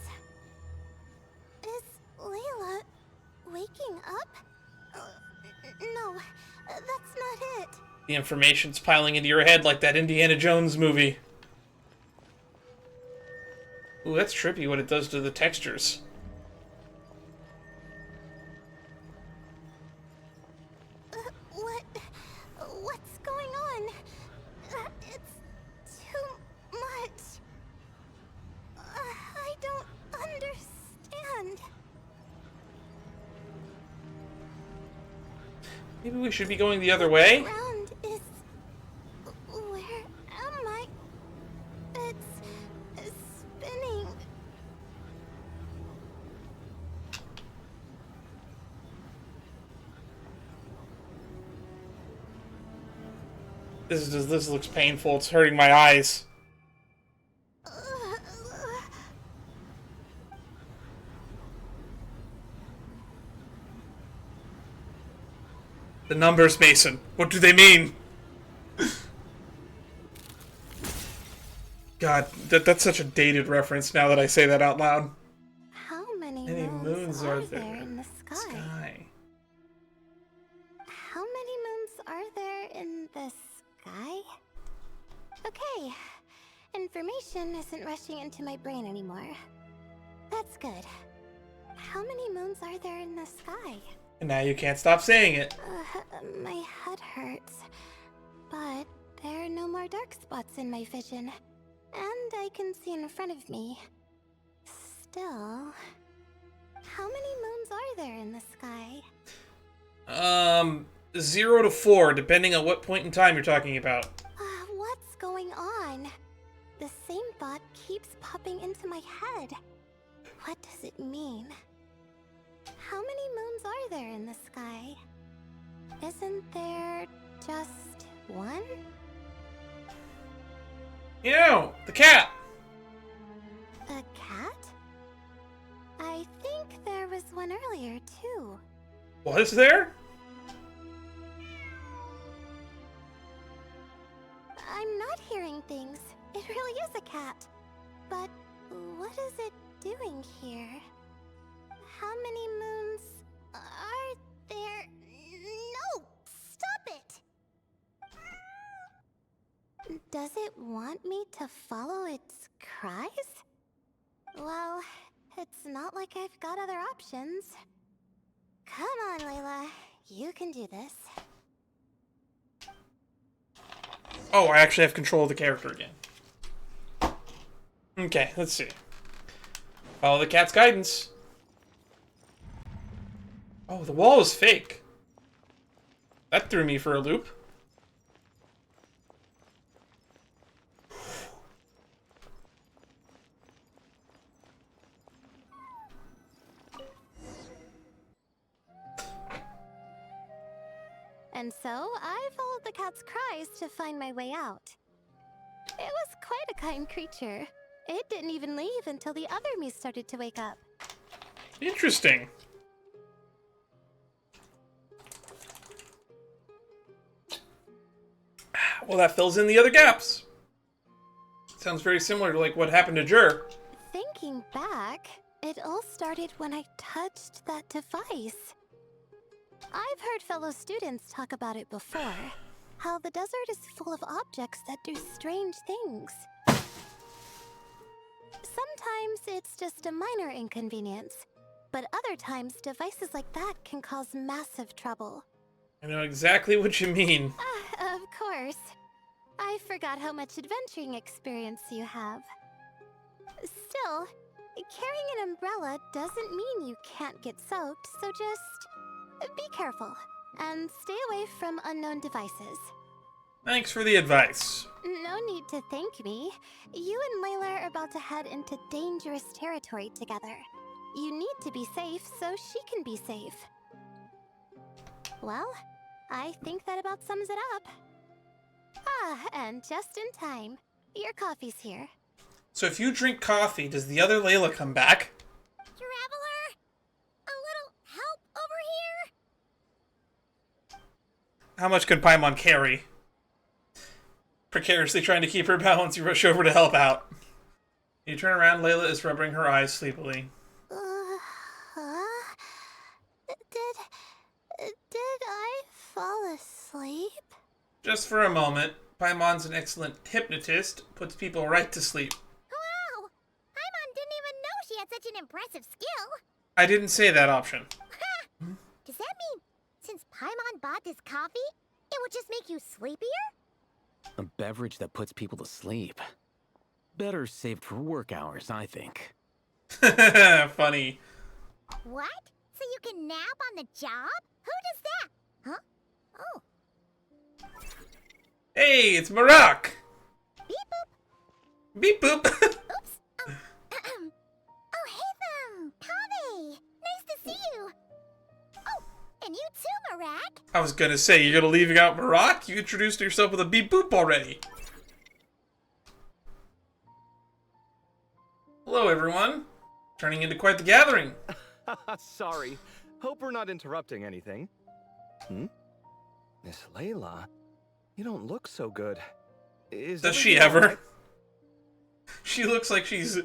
Is Layla waking up? No, that's not it. The information's piling into your head like that Indiana Jones movie. Ooh, that's trippy what it does to the textures. What's going on? It's too much. I don't understand. Maybe we should be going the other way? Ground is... Where am I? It's spinning. This looks painful. It's hurting my eyes. The numbers, Mason. What do they mean? God, that's such a dated reference now that I say that out loud. How many moons are there in the sky? How many moons are there in the sky? Okay, information isn't rushing into my brain anymore. That's good. How many moons are there in the sky? And now you can't stop saying it. My head hurts. But there are no more dark spots in my vision. And I can see in front of me. Still... How many moons are there in the sky? 0 to 4, depending on what point in time you're talking about. What's going on? The same thought keeps popping into my head. What does it mean? how many moons are there in the sky? Isn't there just one? You, the cat! A cat? I think there was one earlier, too. Was there? I'm not hearing things. It really is a cat. But what is it doing here? How many moons are there? No! Stop it! Does it want me to follow its cries? Well, it's not like I've got other options. Come on, Layla. You can do this. Oh, I actually have control of the character again. Okay, let's see. Follow the cat's guidance. Oh, the wall is fake. That threw me for a loop. And so, I followed the cat's cries to find my way out. It was quite a kind creature. It didn't even leave until the other me started to wake up. Interesting. Well, that fills in the other gaps. Sounds very similar to like what happened to Jur. Thinking back, it all started when I touched that device. I've heard fellow students talk about it before. How the desert is full of objects that do strange things. Sometimes it's just a minor inconvenience, but other times devices like that can cause massive trouble. I know exactly what you mean. Of course. I forgot how much adventuring experience you have. Still, carrying an umbrella doesn't mean you can't get soaked, so just be careful and stay away from unknown devices. Thanks for the advice. No need to thank me. You and Layla are about to head into dangerous territory together. You need to be safe so she can be safe. Well, I think that about sums it up. And just in time. Your coffee's here. So if you drink coffee, does the other Layla come back? Traveler? A little help over here? How much can Paimon carry? Precariously trying to keep her balance, you rush over to help out. You turn around, Layla is rubbing her eyes sleepily. Did I fall asleep? Just for a moment. Paimon's an excellent hypnotist, puts people right to sleep. Wow! Paimon didn't even know she had such an impressive skill. I didn't say that option. Does that mean since Paimon bought this coffee, it would just make you sleepier? A beverage that puts people to sleep. Better saved for work hours, I think. Funny. What? So you can nap on the job? Who does that? Huh? Oh. Hey, it's Marak! Beep boop. Beep boop. Oops. Oh, hey them! Kame! Nice to see you! Oh, and you too, Marak! I was gonna say, you're gonna leave out Marak? You introduced yourself with a beep boop already. Hello, everyone. Turning into quite the gathering. Sorry. Hope we're not interrupting anything. Miss Layla, you don't look so good. Does she ever? She looks like she's...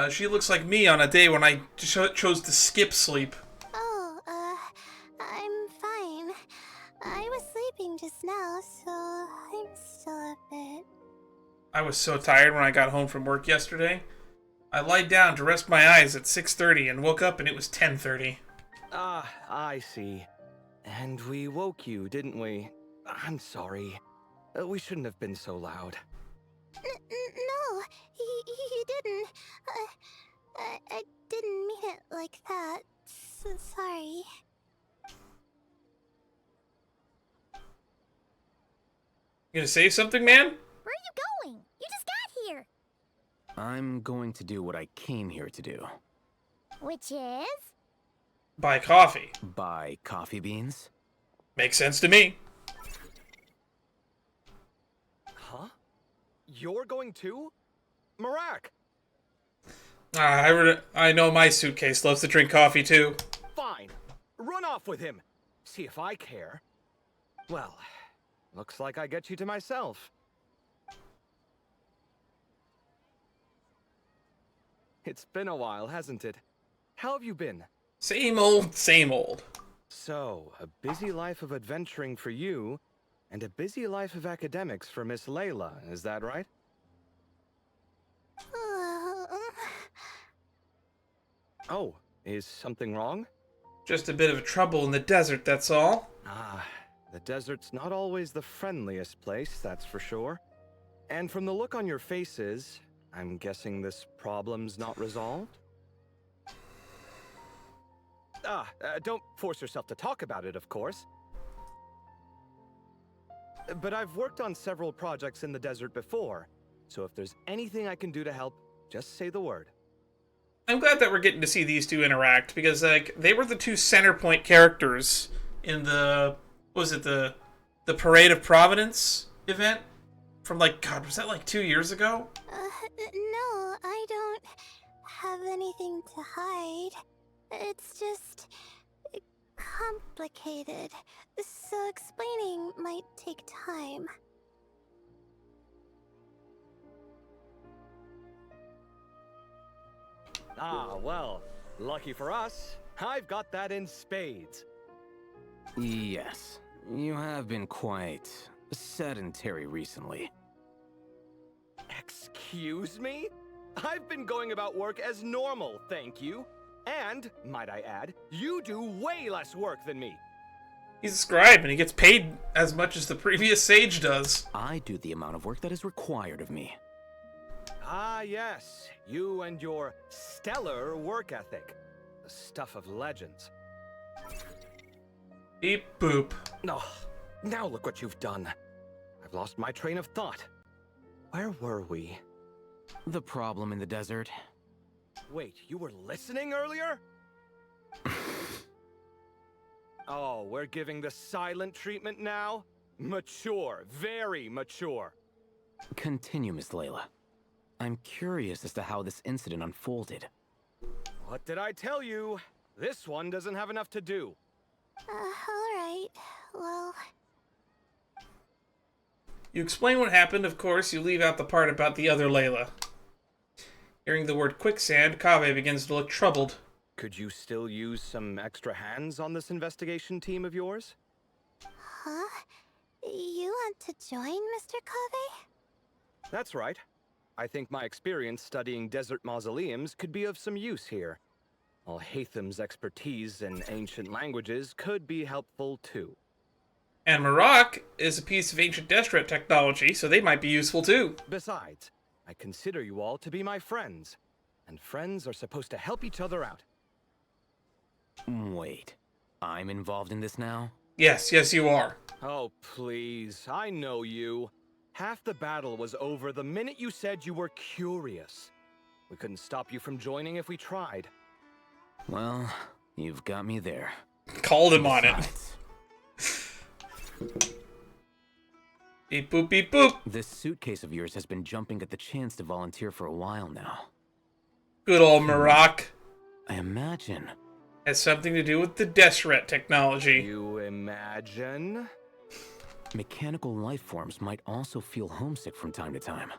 she looks like me on a day when I chose to skip sleep. Oh, I'm fine. I was sleeping just now, so I'm still a bit. I was so tired when I got home from work yesterday. I lied down to rest my eyes at 6:30 and woke up and it was 10:30. Ah, I see. And we woke you, didn't we? I'm sorry. We shouldn't have been so loud. No, you didn't. I didn't mean it like that. Sorry. You gonna say something, man? Where are you going? You just got here. I'm going to do what I came here to do. Which is? Buy coffee. Buy coffee beans? Makes sense to me. Huh? You're going too? Marak! I know my suitcase loves to drink coffee too. Fine. Run off with him. See if I care. Well, looks like I get you to myself. It's been a while, hasn't it? How have you been? Same old, same old. So, a busy life of adventuring for you, and a busy life of academics for Miss Layla, is that right? Oh, is something wrong? Just a bit of trouble in the desert, that's all. Ah, the desert's not always the friendliest place, that's for sure. And from the look on your faces, I'm guessing this problem's not resolved? Don't force yourself to talk about it, of course. But I've worked on several projects in the desert before, so if there's anything I can do to help, just say the word. I'm glad that we're getting to see these two interact, because, like, they were the two center point characters in the, what was it, the Parade of Providence event? From, like, God, was that, like, 2 years ago? No, I don't have anything to hide. It's just complicated, so explaining might take time. Ah, well, lucky for us, I've got that in spades. Yes, you have been quite sedentary recently. Excuse me? I've been going about work as normal, thank you. And, might I add, you do way less work than me. He's a scribe, and he gets paid as much as the previous sage does. I do the amount of work that is required of me. Ah, yes. You and your stellar work ethic. The stuff of legends. Beep boop. No, now look what you've done. I've lost my train of thought. Where were we? The problem in the desert. Wait, you were listening earlier? Oh, we're giving the silent treatment now? Mature, very mature. Continue, Miss Layla. I'm curious as to how this incident unfolded. What did I tell you? This one doesn't have enough to do. Alright, well... You explain what happened, of course, you leave out the part about the other Layla. Hearing the word Quicksand, Kaveh begins to look troubled. Could you still use some extra hands on this investigation team of yours? Huh? You want to join, Mr. Kaveh? That's right. I think my experience studying desert mausoleums could be of some use here. Al-Haytham's expertise in ancient languages could be helpful too. And Marak is a piece of ancient Destret technology, so they might be useful too. Besides, I consider you all to be my friends, and friends are supposed to help each other out. Wait, I'm involved in this now? Yes, you are. Oh, please, I know you. Half the battle was over the minute you said you were curious. We couldn't stop you from joining if we tried. Well, you've got me there. Called him on it. Beep boop, beep boop. This suitcase of yours has been jumping at the chance to volunteer for a while now. Good old Marak. I imagine. Has something to do with the Destret technology. You imagine? Mechanical life forms might also feel homesick from time to time.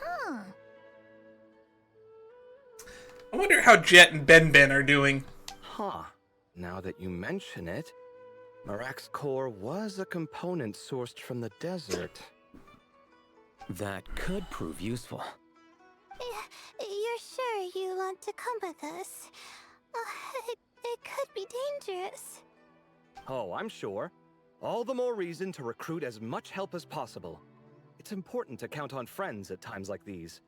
Huh. I wonder how Jet and Ben are doing. Huh. Now that you mention it, Marak's core was a component sourced from the desert. That could prove useful. You're sure you want to come with us? It could be dangerous. Oh, I'm sure. All the more reason to recruit as much help as possible. It's important to count on friends at times like these.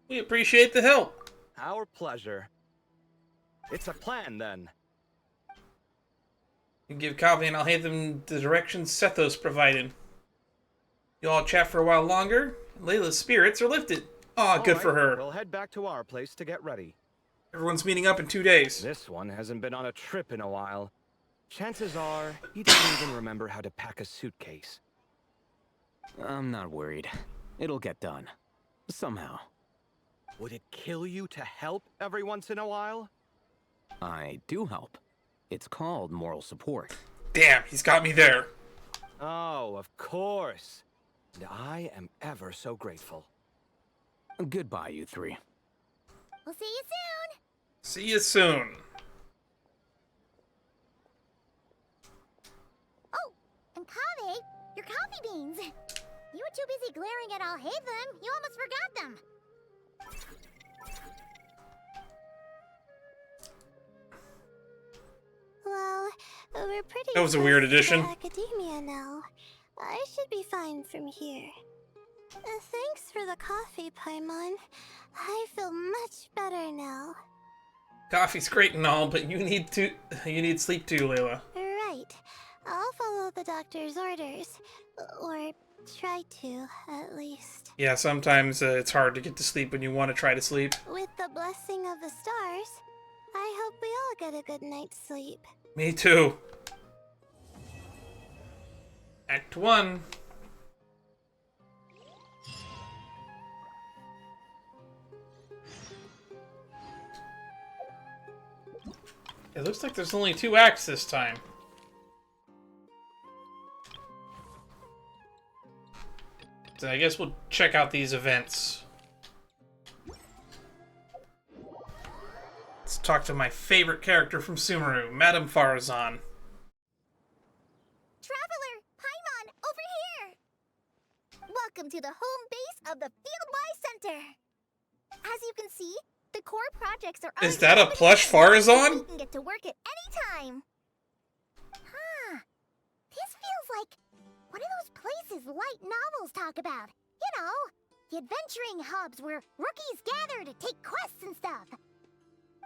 We appreciate the help. Our pleasure. It's a plan, then. You give Kaveh and Al-Haytham the directions Sethos provided. You all chat for a while longer. Layla's spirits are lifted. Aw, good for her. We'll head back to our place to get ready. Everyone's meeting up in 2 days. This one hasn't been on a trip in a while. Chances are, he doesn't even remember how to pack a suitcase. I'm not worried. It'll get done. Somehow. Would it kill you to help every once in a while? I do help. It's called moral support. Damn, he's got me there. Oh, of course. And I am ever so grateful. Goodbye, you three. We'll see you soon. See you soon. Oh, and Kaveh, your coffee beans. You were too busy glaring at all Hatham, you almost forgot them. Well, we're pretty That was a weird close to addition. academia now. I should be fine from here. Thanks for the coffee, Paimon. I feel much better now. Coffee's great and all, but you need sleep too, Layla. Right. I'll follow the doctor's orders. Or try to, at least. Yeah, sometimes it's hard to get to sleep when you want to try to sleep. With the blessing of the stars, I hope we all get a good night's sleep. Me too. Act 1. It looks like there's only 2 acts this time. So I guess we'll check out these events. Let's talk to my favorite character from Sumeru, Madame Farazan. Traveler, Paimon, over here! Welcome to the home base of the Fieldwise Center. As you can see, the core projects are Is that a plush Farazan? You can get to work at any time. Huh. This feels like one of those places light novels talk about. You know, the adventuring hubs where rookies gather to take quests and stuff.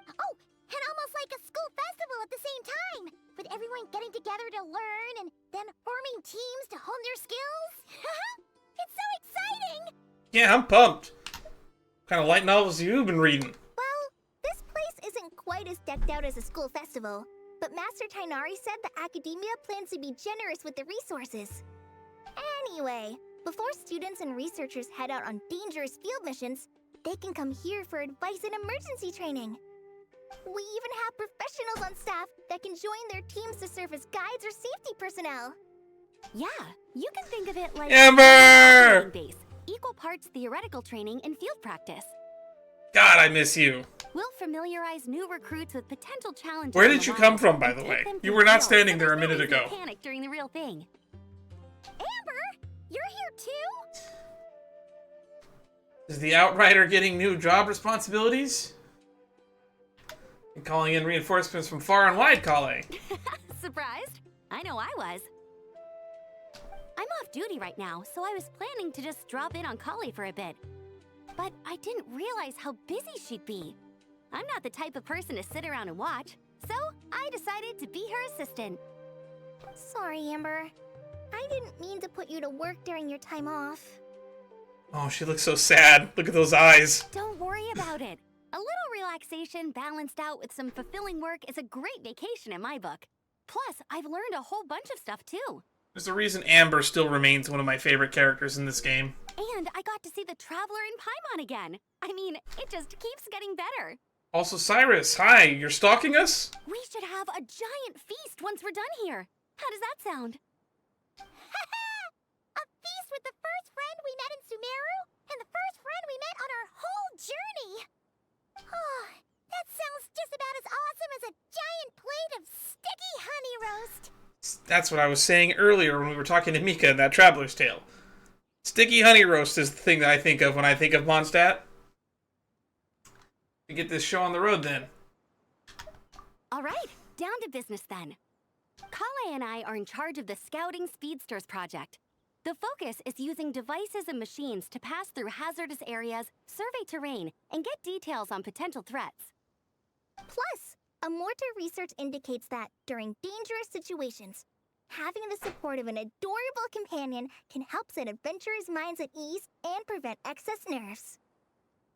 Oh, and almost like a school festival at the same time, with everyone getting together to learn and then forming teams to hone their skills. It's so exciting! Yeah, I'm pumped. What kind of light novels have you been reading? Well, this place isn't quite as decked out as a school festival, but Master Tainari said the academia plans to be generous with the resources. Anyway, before students and researchers head out on dangerous field missions, they can come here for advice and emergency training. We even have professionals on staff that can join their teams to serve as guides or safety personnel. Yeah, you can think of it like Amber! a base, equal parts theoretical training and field practice. God, I miss you. We'll familiarize new recruits with potential challenges. Where did you come from, by the way? You were not standing there a minute ago. Panic during the real thing. Amber, you're here too? Is the Outrider getting new job responsibilities? And calling in reinforcements from far and wide, Kale. Surprised? I know I was. I'm off duty right now, so I was planning to just drop in on Kale for a bit. But I didn't realize how busy she'd be. I'm not the type of person to sit around and watch, so I decided to be her assistant. Sorry, Amber. I didn't mean to put you to work during your time off. Oh, she looks so sad. Look at those eyes. Don't worry about it. A little relaxation balanced out with some fulfilling work is a great vacation in my book. Plus, I've learned a whole bunch of stuff too. There's a reason Amber still remains one of my favorite characters in this game. And I got to see the Traveler in Paimon again. I mean, it just keeps getting better. Also, Cyrus, hi, you're stalking us? We should have a giant feast once we're done here. How does that sound? A feast with the first friend we met in Sumeru, and the first friend we met on our whole journey! Oh, that sounds just about as awesome as a giant plate of sticky honey roast! That's what I was saying earlier when we were talking to Mika in that Traveler's Tale. Sticky honey roast is the thing that I think of when I think of Mondstadt. We get this show on the road then. All right, down to business then. Kale and I are in charge of the Scouting Speedsters project. The focus is using devices and machines to pass through hazardous areas, survey terrain, and get details on potential threats. Plus, a mortar research indicates that, during dangerous situations, having the support of an adorable companion can help set adventurers' minds at ease and prevent excess nerves.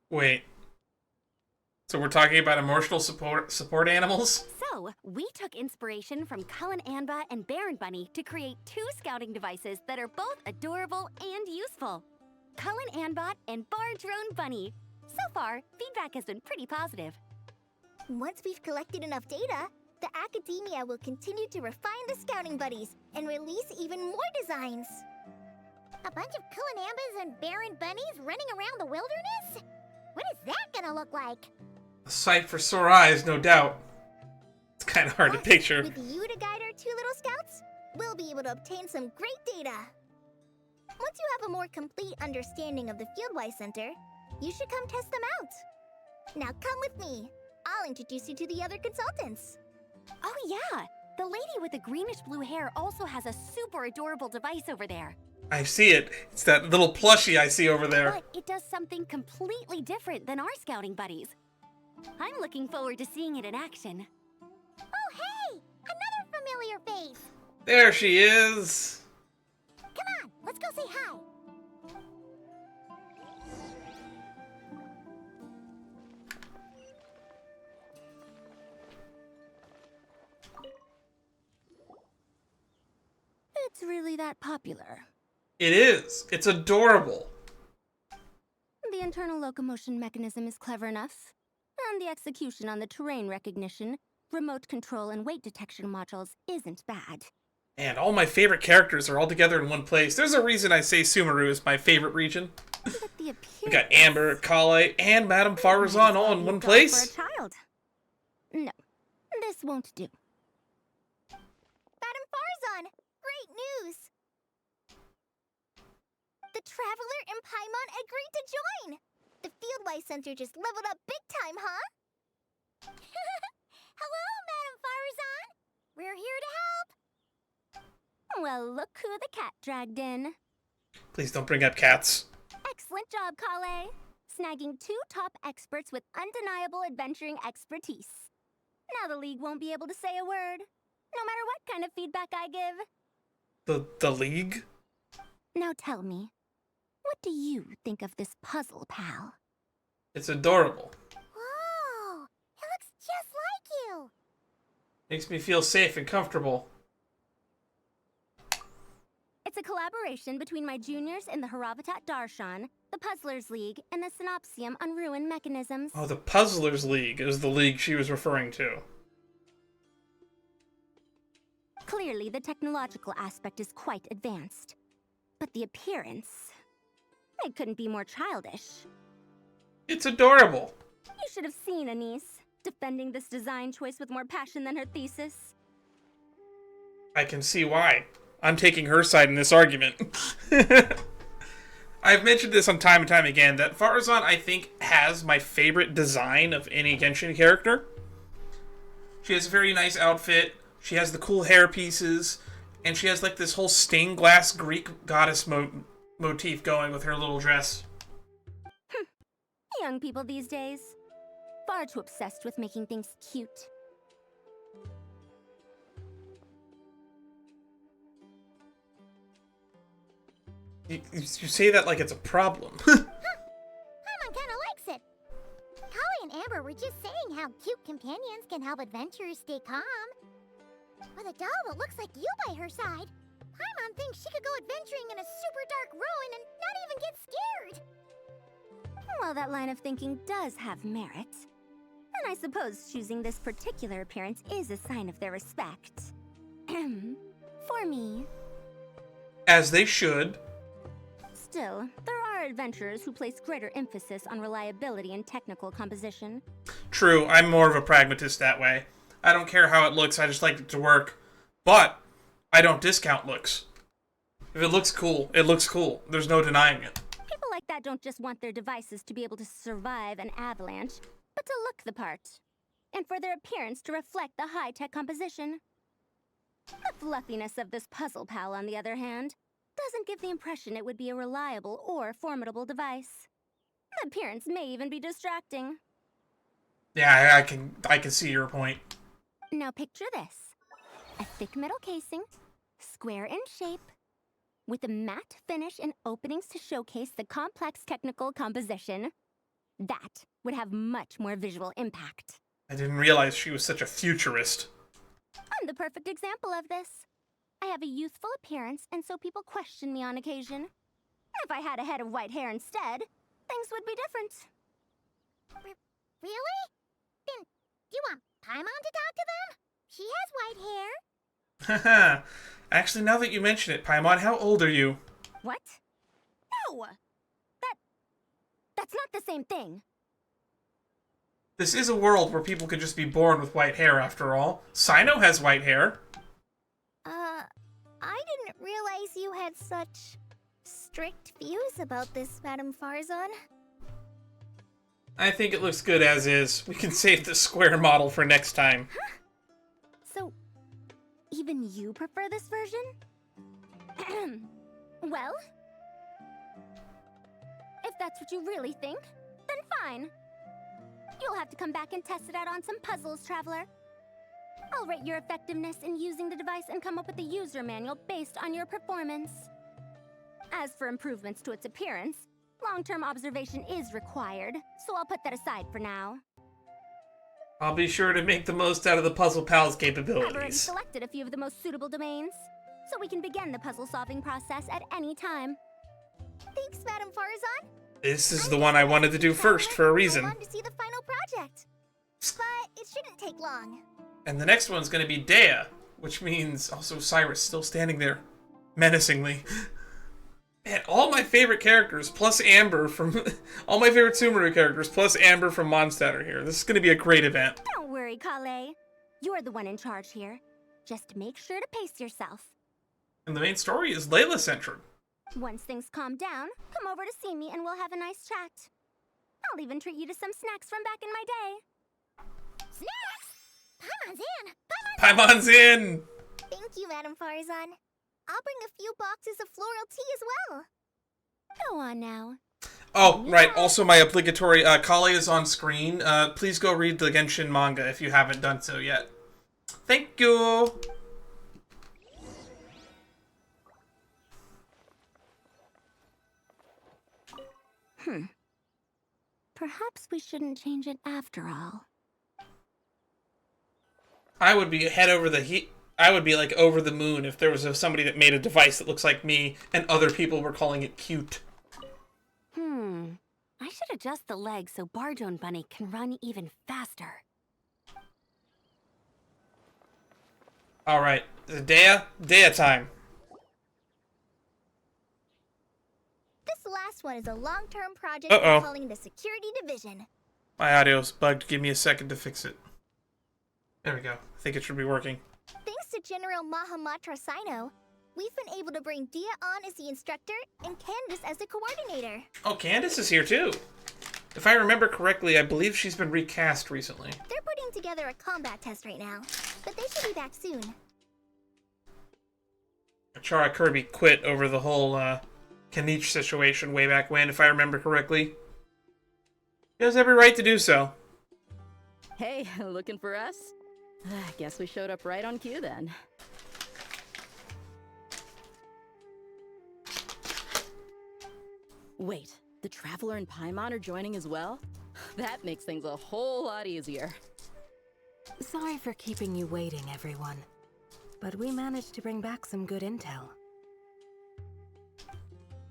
Wait. So we're talking about emotional support animals? So, we took inspiration from Cullen Anba and Baron Bunny to create 2 scouting devices that are both adorable and useful. Cullen Anbot and Bar Drone Bunny. So far, feedback has been pretty positive. Once we've collected enough data, the Academia will continue to refine the scouting buddies and release even more designs. A bunch of Kulanambas and Baron Bunnies running around the wilderness? What is that gonna look like? A sight for sore eyes, no doubt. It's kind of hard to picture. With you to guide our 2 little scouts, we'll be able to obtain some great data. Once you have a more complete understanding of the Fieldwise Center, you should come test them out. Now come with me. I'll introduce you to the other consultants. Oh yeah, the lady with the greenish-blue hair also has a super adorable device over there. I see it. It's that little plushie I see over there. But it does something completely different than our scouting buddies. I'm looking forward to seeing it in action. Oh hey! Another familiar face! There she is! Come on, let's go say hi. It's really that popular. It is. It's adorable. The internal locomotion mechanism is clever enough. And the execution on the terrain recognition, remote control, and weight detection modules isn't bad. And all my favorite characters are all together in one place. There's a reason I say Sumeru is my favorite region. We got Amber, Kale, and Madame Farazan all in one place. For a child. No, this won't do. Madame Farazan, great news! The Traveler and Paimon agreed to join! The Fieldwise Center just leveled up big time, huh? Hello, Madame Farazan! We're here to help! Well, look who the cat dragged in. Please don't bring up cats. Excellent job, Kale. Snagging 2 top experts with undeniable adventuring expertise. Now the League won't be able to say a word, no matter what kind of feedback I give. The League? Now tell me, what do you think of this puzzle, pal? It's adorable. Whoa! It looks just like you! Makes me feel safe and comfortable. It's a collaboration between my juniors in the Haravatat Darshan, the Puzzlers League, and the Synopsium on Ruin Mechanisms. Oh, the Puzzlers League is the league she was referring to. Clearly, the technological aspect is quite advanced. But the appearance... it couldn't be more childish. It's adorable. You should have seen Anise, defending this design choice with more passion than her thesis. I can see why. I'm taking her side in this argument. I've mentioned this on time and time again, that Farazan, I think, has my favorite design of any Genshin character. She has a very nice outfit, she has the cool hair pieces, and she has like this whole stained glass Greek goddess motif going with her little dress. Young people these days, far too obsessed with making things cute. You say that like it's a problem. Paimon kinda likes it. Kale and Amber were just saying how cute companions can help adventurers stay calm. With a doll that looks like you by her side, Paimon thinks she could go adventuring in a super dark ruin and not even get scared. Well, that line of thinking does have merit. And I suppose choosing this particular appearance is a sign of their respect. For me. As they should. Still, there are adventurers who place greater emphasis on reliability and technical composition. True, I'm more of a pragmatist that way. I don't care how it looks, I just like it to work. But, I don't discount looks. If it looks cool, it looks cool. There's no denying it. People like that don't just want their devices to be able to survive an avalanche, but to look the part. And for their appearance to reflect the high-tech composition. The fluffiness of this puzzle pal, on the other hand, doesn't give the impression it would be a reliable or formidable device. The appearance may even be distracting. Yeah, I can see your point. Now picture this. A thick metal casing, square in shape, with a matte finish and openings to showcase the complex technical composition. That would have much more visual impact. I didn't realize she was such a futurist. I'm the perfect example of this. I have a youthful appearance, and so people question me on occasion. If I had a head of white hair instead, things would be different. Really? Then you want Paimon to talk to them? She has white hair. Haha. Actually, now that you mention it, Paimon, how old are you? What? No! That's not the same thing. This is a world where people could just be born with white hair, after all. Sino has white hair. I didn't realize you had such strict views about this, Madame Farzan. I think it looks good as is. We can save the square model for next time. Huh? So, even you prefer this version? Well, if that's what you really think, then fine. You'll have to come back and test it out on some puzzles, Traveler. I'll rate your effectiveness in using the device and come up with a user manual based on your performance. As for improvements to its appearance, long-term observation is required, so I'll put that aside for now. I'll be sure to make the most out of the Puzzle Pal's I've already capabilities. selected a few of the most suitable domains, so we can begin the puzzle-solving process at any time. Thanks, Madame Farzan. This is the one I wanted to do first for a reason. I want to see the final project. But it shouldn't take long. And the next one's going to be Dea, which means also Cyrus still standing there menacingly. And all my favorite characters, plus Amber from... all my favorite Sumeru characters, plus Amber from Mondstadt are here. This is going to be a great event. Don't worry, Kale. You're the one in charge here. Just make sure to pace yourself. And the main story is Layla-centric. Once things calm down, come over to see me and we'll have a nice chat. I'll even treat you to some snacks from back in my day. Snacks? Paimon's in! Paimon's in! Thank you, Madame Farzan. I'll bring a few boxes of floral tea as well. Go on now. Oh, right. Also, my obligatory Kale is on screen. Please go read the Genshin manga if you haven't done so yet. Thank you! Perhaps we shouldn't change it after all. I would be I would be like over the moon if there was somebody that made a device that looks like me and other people were calling it cute. I should adjust the legs so Barjone Bunny can run even faster. Alright, Dea time. This last one is a long-term project Uh-oh. we're calling the Security Division. My audio's bugged. Give me a second to fix it. There we go. I think it should be working. Thanks to General Mahamatra Sino, we've been able to bring Dia on as the instructor and Candace as the coordinator. Oh, Candace is here too. If I remember correctly, I believe she's been recast recently. They're putting together a combat test right now, but they should be back soon. Chara Kirby quit over the whole Kaniche situation way back when, if I remember correctly. He has every right to do so. Hey, looking for us? Guess we showed up right on cue then. Wait, the Traveler and Paimon are joining as well? That makes things a whole lot easier. Sorry for keeping you waiting, everyone. But we managed to bring back some good intel.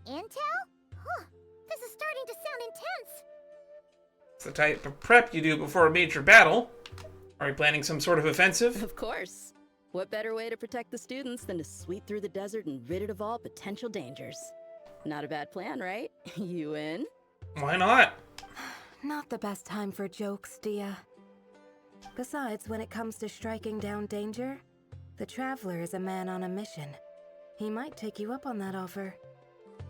Intel? Huh, this is starting to sound intense. It's the type of prep you do before a major battle. Are you planning some sort of offensive? Of course. What better way to protect the students than to sweep through the desert and rid it of all potential dangers? Not a bad plan, right? You in? Why not? Not the best time for jokes, Dia. Besides, when it comes to striking down danger, the Traveler is a man on a mission. He might take you up on that offer.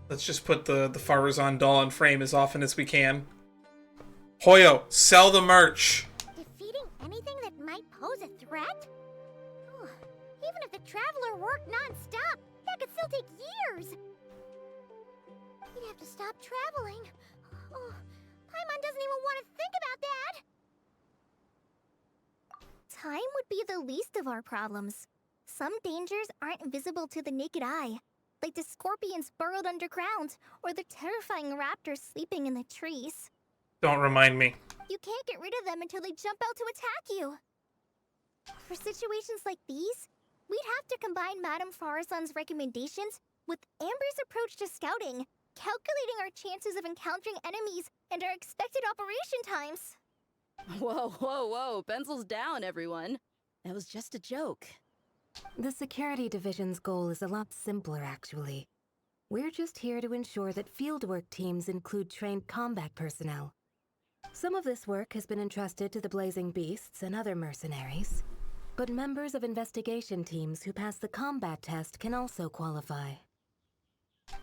Let's just put the Farazan doll on frame as often as we can. Hoyo, sell the merch! Defeating anything that might pose a threat? Oh, even if the Traveler worked non-stop, that could still take years! We'd have to stop traveling. Oh, Paimon doesn't even want to think about that! Time would be the least of our problems. Some dangers aren't visible to the naked eye, like the scorpions burrowed underground, or the terrifying raptors sleeping in the trees. Don't remind me. You can't get rid of them until they jump out to attack you. For situations like these, we'd have to combine Madame Farazan's recommendations with Amber's approach to scouting, calculating our chances of encountering enemies and our expected operation times. Whoa, whoa, whoa. Pencils down, everyone. That was just a joke. The security division's goal is a lot simpler, actually. We're just here to ensure that fieldwork teams include trained combat personnel. Some of this work has been entrusted to the Blazing Beasts and other mercenaries, but members of investigation teams who pass the combat test can also qualify.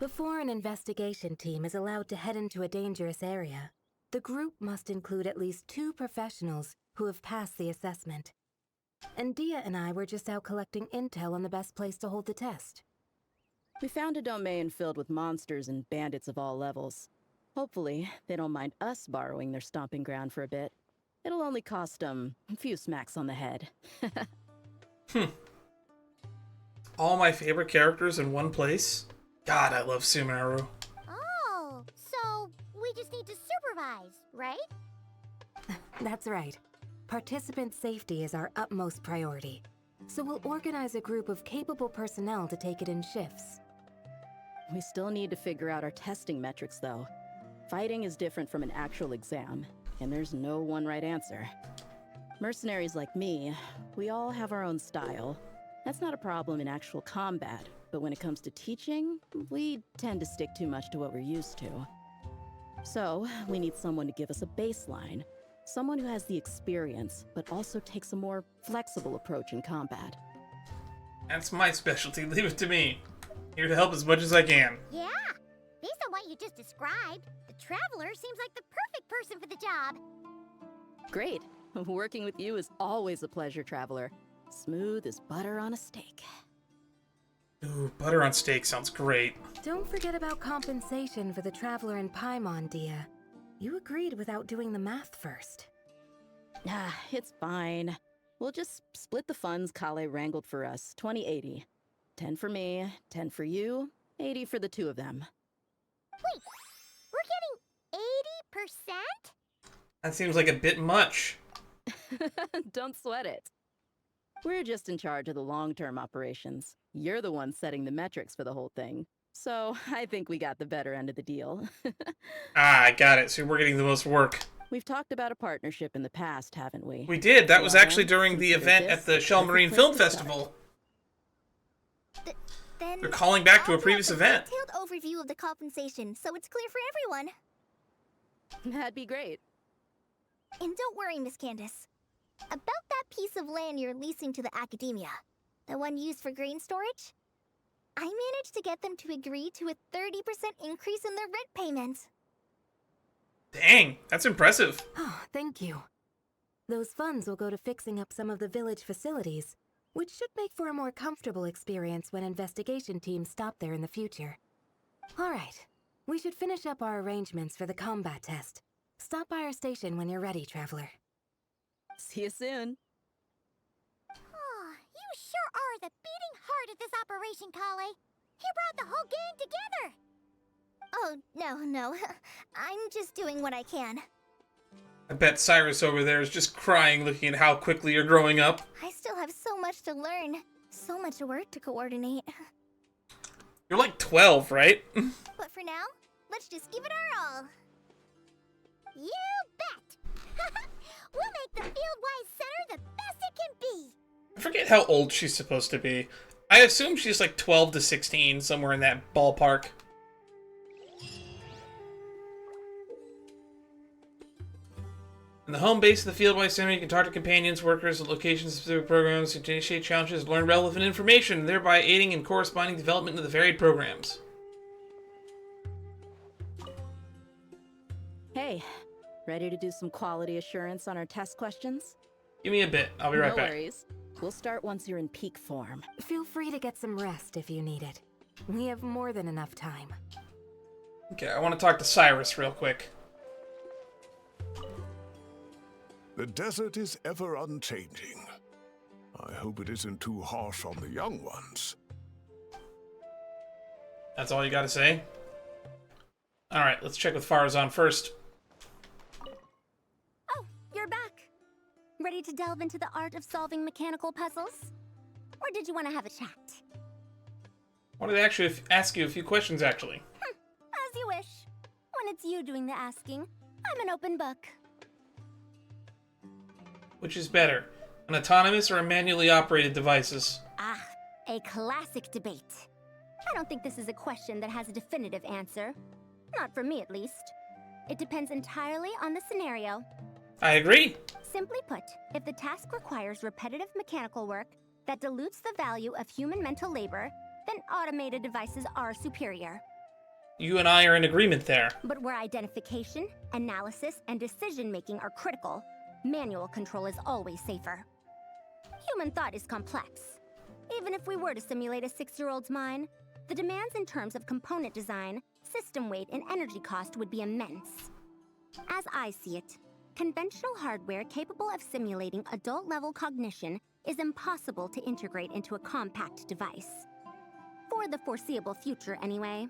Before an investigation team is allowed to head into a dangerous area, the group must include at least 2 professionals who have passed the assessment. And Dia and I were just out collecting intel on the best place to hold the test. We found a domain filled with monsters and bandits of all levels. Hopefully, they don't mind us borrowing their stomping ground for a bit. It'll only cost them a few smacks on the head. All my favorite characters in one place? God, I love Sumeru. Oh, so we just need to supervise, right? That's right. Participant safety is our utmost priority, so we'll organize a group of capable personnel to take it in shifts. We still need to figure out our testing metrics, though. Fighting is different from an actual exam, and there's no one right answer. Mercenaries like me, we all have our own style. That's not a problem in actual combat, but when it comes to teaching, we tend to stick too much to what we're used to. So, we need someone to give us a baseline. Someone who has the experience, but also takes a more flexible approach in combat. That's my specialty. Leave it to me. Here to help as much as I can. Yeah, based on what you just described, the Traveler seems like the perfect person for the job. Great. Working with you is always a pleasure, Traveler. Smooth as butter on a steak. Ooh, butter on steak sounds great. Don't forget about compensation for the Traveler and Paimon, Dia. You agreed without doing the math first. Ah, it's fine. We'll just split the funds Kale wrangled for us, 20-80. 10 for me, 10 for you, 80 for the 2 of them. Wait, we're getting 80%? That seems like a bit much. Don't sweat it. We're just in charge of the long-term operations. You're the one setting the metrics for the whole thing. So, I think we got the better end of the deal. I got it. So we're getting the most work. We've talked about a partnership in the past, haven't we? We did. That was actually during the event at the Shell Marine Film Festival. Then They're calling back to a previous event. Detailed overview of the compensation, so it's clear for everyone. That'd be great. And don't worry, Miss Candace. About that piece of land you're leasing to the Academia, the one used for grain storage, I managed to get them to agree to a 30% increase in their rent payments. Dang, that's impressive. Oh, thank you. Those funds will go to fixing up some of the village facilities, which should make for a more comfortable experience when investigation teams stop there in the future. All right, we should finish up our arrangements for the combat test. Stop by our station when you're ready, Traveler. See you soon. Oh, you sure are the beating heart of this operation, Kale. You brought the whole gang together. Oh, no. I'm just doing what I can. I bet Cyrus over there is just crying looking at how quickly you're growing up. I still have so much to learn. So much work to coordinate. You're like 12, right? But for now, let's just give it our all. You bet! We'll make the Fieldwise Center the best it can be! I forget how old she's supposed to be. I assume she's like 12 to 16, somewhere in that ballpark. In the home base of the Fieldwise Center, you can talk to companions, workers, and location-specific programs to initiate challenges, learn relevant information, thereby aiding in corresponding development of the varied programs. Hey, ready to do some quality assurance on our test questions? Give me a bit. I'll be right back. No worries. We'll start once you're in peak form. Feel free to get some rest if you need it. We have more than enough time. Okay, I want to talk to Cyrus real quick. The desert is ever unchanging. I hope it isn't too harsh on the young ones. That's all you gotta say? Alright, let's check with Farazan first. Ready to delve into the art of solving mechanical puzzles? Or did you want to have a chat? I wanted to actually ask you a few questions, actually. As you wish. When it's you doing the asking, I'm an open book. Which is better, an autonomous or a manually operated devices? Ah, a classic debate. I don't think this is a question that has a definitive answer. Not for me, at least. It depends entirely on the scenario. I agree. Simply put, if the task requires repetitive mechanical work that dilutes the value of human mental labor, then automated devices are superior. You and I are in agreement there. But where identification, analysis, and decision-making are critical, manual control is always safer. Human thought is complex. Even if we were to simulate a 6-year-old's mind, the demands in terms of component design, system weight, and energy cost would be immense. As I see it, conventional hardware capable of simulating adult-level cognition is impossible to integrate into a compact device. For the foreseeable future, anyway.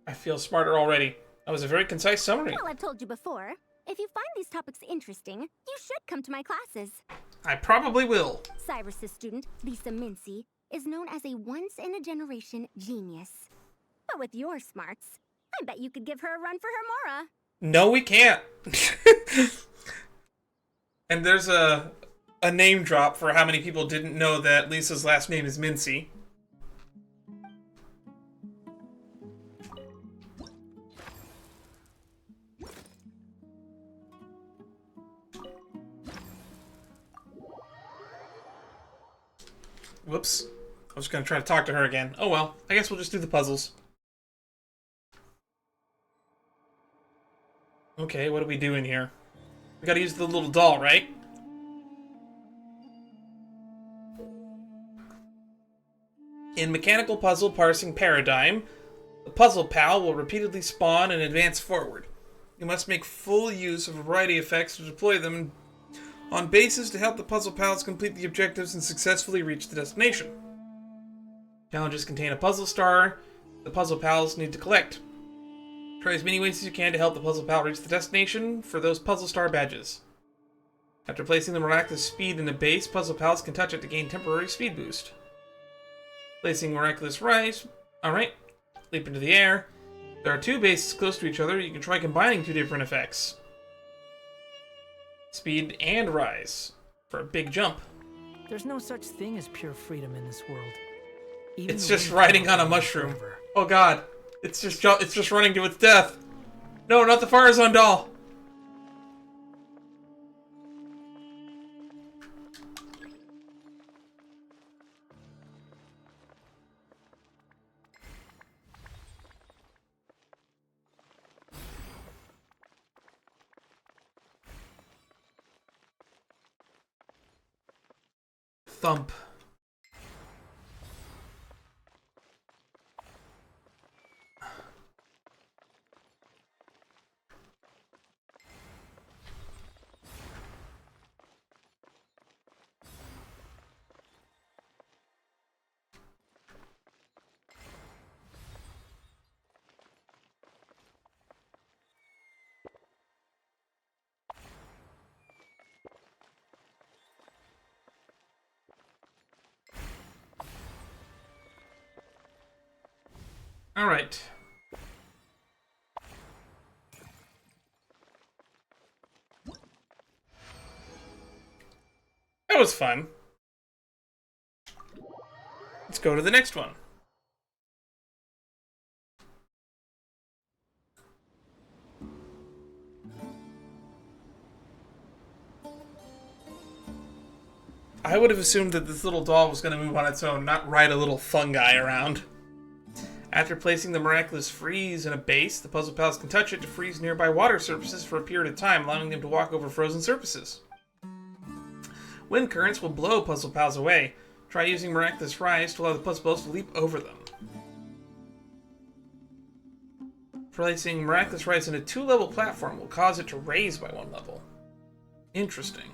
I feel smarter already. That was a very concise summary. Well, I've told you before, if you find these topics interesting, you should come to my classes. I probably will. Cyrus's student, Lisa Mincy, is known as a once-in-a-generation genius. But with your smarts, I bet you could give her a run for her Mora. No, we can't. And there's a name drop for how many people didn't know that Lisa's last name is Mincy. Whoops. I was going to try to talk to her again. Oh well, I guess we'll just do the puzzles. Okay, what are we doing here? We gotta use the little doll, right? In Mechanical Puzzle Parsing Paradigm, the Puzzle Pal will repeatedly spawn and advance forward. You must make full use of a variety of effects to deploy them on bases to help the Puzzle Pals complete the objectives and successfully reach the destination. Challenges contain a puzzle star the Puzzle Pals need to collect. Try as many ways as you can to help the Puzzle Pal reach the destination for those Puzzle Star badges. After placing the Miraculous Speed in a base, Puzzle Pals can touch it to gain temporary speed boost. Placing Miraculous Rise, alright, leap into the air. There are 2 bases close to each other, you can try combining 2 different effects. Speed and Rise, for a big jump. There's no such thing as pure freedom in this world. It's just riding on a mushroom. Oh god. It's just running to its death. No, not the Farazan doll. Thump. All right. That was fun. Let's go to the next one. I would have assumed that this little doll was going to move on its own, not ride a little fungi around. After placing the Miraculous Freeze in a base, the Puzzle Pals can touch it to freeze nearby water surfaces for a period of time, allowing them to walk over frozen surfaces. Wind currents will blow Puzzle Pals away. Try using Miraculous Rise to allow the Puzzle Pals to leap over them. Placing Miraculous Rise in a 2-level platform will cause it to raise by 1 level. Interesting.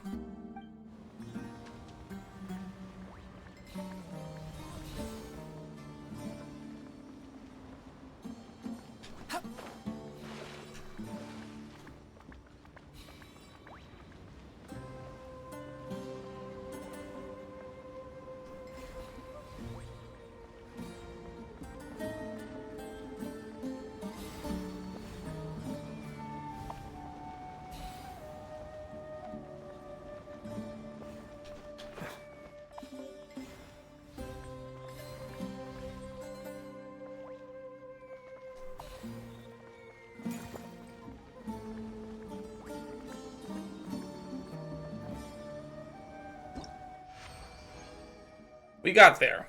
We got there.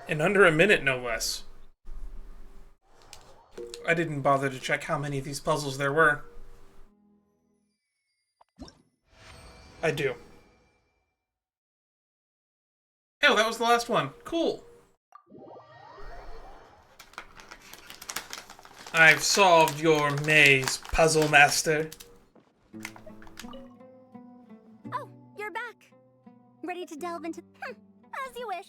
In under a minute, no less. I didn't bother to check how many of these puzzles there were. I do. Oh, that was the last one. Cool. I've solved your maze, Puzzle Master. Oh, you're back. Ready to delve into... as you wish.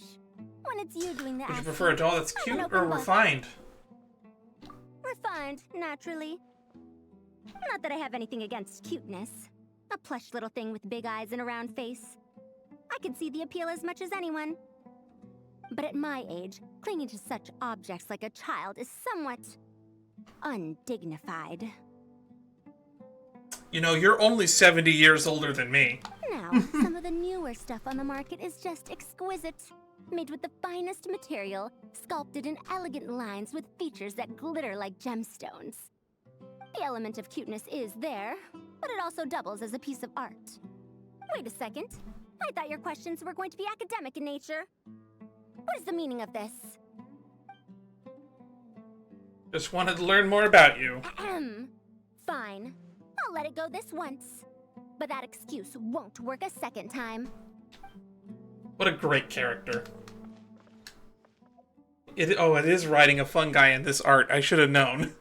When it's you doing the Would you asking, prefer a doll that's I'm cute an or open book. refined? Refined, naturally. Not that I have anything against cuteness. A plush little thing with big eyes and a round face. I can see the appeal as much as anyone. But at my age, clinging to such objects like a child is somewhat... undignified. You know, you're only 70 years older than me. Now, some of the newer stuff on the market is just exquisite. Made with the finest material, sculpted in elegant lines with features that glitter like gemstones. The element of cuteness is there, but it also doubles as a piece of art. Wait a second. I thought your questions were going to be academic in nature. What is the meaning of this? Just wanted to learn more about you. Ahem. Fine. I'll let it go this once. But that excuse won't work a second time. What a great character. It is riding a fungi in this art. I should have known.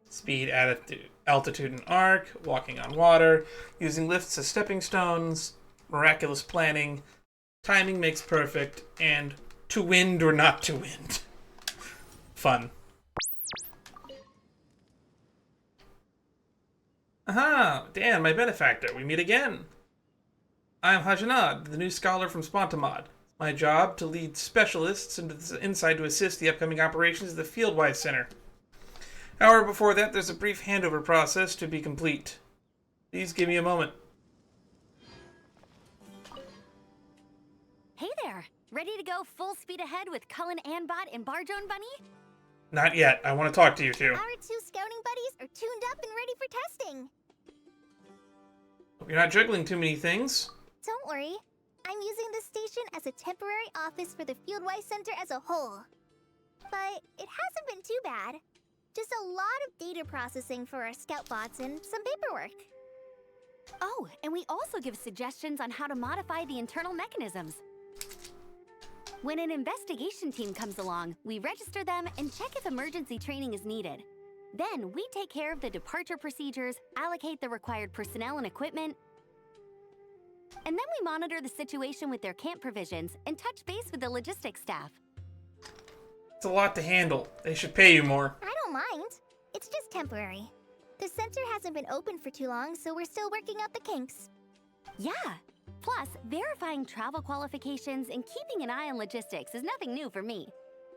Speed, altitude and arc, walking on water, using lifts as stepping stones, miraculous planning, timing makes perfect, and to wind or not to wind. Fun. Aha! Dan, my benefactor. We meet again. I'm Hajanad, the new scholar from Spontamod. My job to lead specialists inside to assist the upcoming operations of the Fieldwise Center. However, before that, there's a brief handover process to be complete. Please give me a moment. Hey there! Ready to go full speed ahead with Cullen Anbot and Bardrone Bunny? Not yet. I want to talk to you two. Our two scouting buddies are tuned up and ready for testing. Hope you're not juggling too many things. Don't worry. I'm using this station as a temporary office for the Fieldwise Center as a whole. But it hasn't been too bad. Just a lot of data processing for our scout bots and some paperwork. Oh, and we also give suggestions on how to modify the internal mechanisms. When an investigation team comes along, we register them and check if emergency training is needed. Then we take care of the departure procedures, allocate the required personnel and equipment, and then we monitor the situation with their camp provisions and touch base with the logistics staff. It's a lot to handle. They should pay you more. I don't mind. It's just temporary. The center hasn't been open for too long, so we're still working out the kinks. Yeah. Plus, verifying travel qualifications and keeping an eye on logistics is nothing new for me.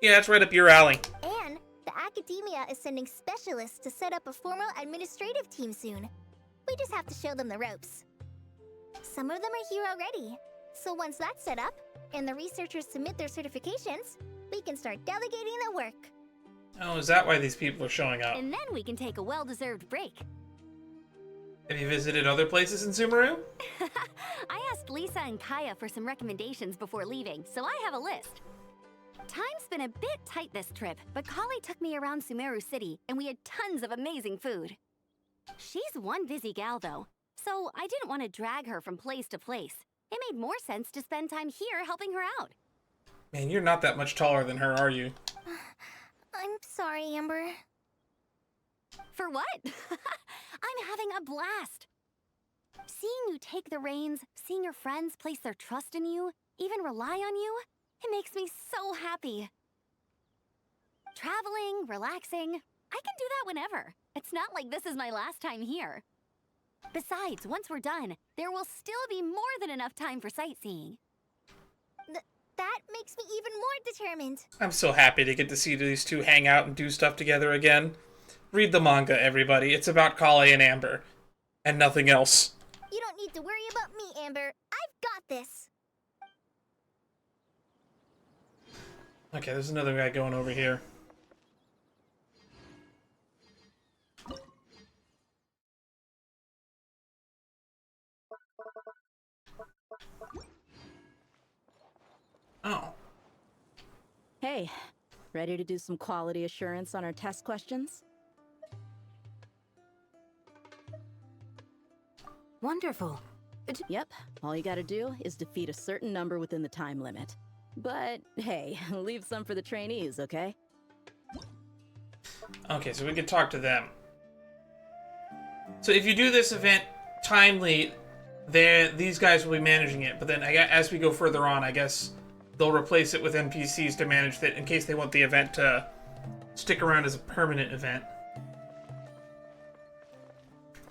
Yeah, that's right up your alley. And the academia is sending specialists to set up a formal administrative team soon. We just have to show them the ropes. Some of them are here already. So once that's set up, and the researchers submit their certifications, we can start delegating the work. Oh, is that why these people are showing up? And then we can take a well-deserved break. Have you visited other places in Sumeru? I asked Lisa and Kaya for some recommendations before leaving, so I have a list. Time's been a bit tight this trip, but Kali took me around Sumeru City, and we had tons of amazing food. She's one busy gal, though, so I didn't want to drag her from place to place. It made more sense to spend time here helping her out. Man, you're not that much taller than her, are you? I'm sorry, Amber. For what? I'm having a blast. Seeing you take the reins, seeing your friends place their trust in you, even rely on you, it makes me so happy. Traveling, relaxing, I can do that whenever. It's not like this is my last time here. Besides, once we're done, there will still be more than enough time for sightseeing. That makes me even more determined. I'm so happy to get to see these two hang out and do stuff together again. Read the manga, everybody. It's about Kale and Amber. And nothing else. You don't need to worry about me, Amber. I've got this. Okay, there's another guy going over here. Oh. Hey, ready to do some quality assurance on our test questions? Wonderful. Yep, all you gotta do is defeat a certain number within the time limit. But hey, leave some for the trainees, okay? Okay, so we can talk to them. So if you do this event timely, these guys will be managing it. But then as we go further on, I guess they'll replace it with NPCs to manage it in case they want the event to stick around as a permanent event.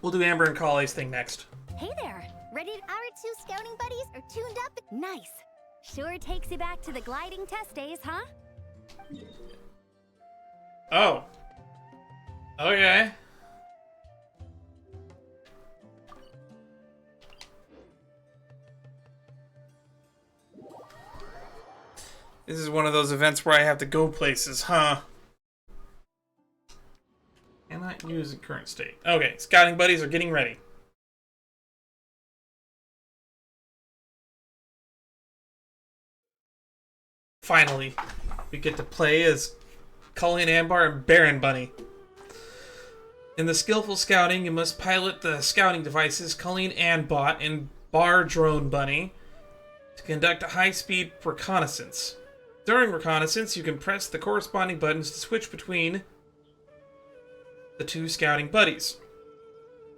We'll do Amber and Kale's thing next. Hey there! Ready? Our two scouting buddies are tuned up. Nice. Sure takes you back to the gliding test days, huh? Oh. Okay. This is one of those events where I have to go places, huh? Cannot use in current state. Okay, scouting buddies are getting ready. Finally, we get to play as Colleen Ambar and Baron Bunny. In the skillful scouting, you must pilot the scouting devices Colleen Ambot and Bar Drone Bunny to conduct a high-speed reconnaissance. During reconnaissance, you can press the corresponding buttons to switch between the two scouting buddies.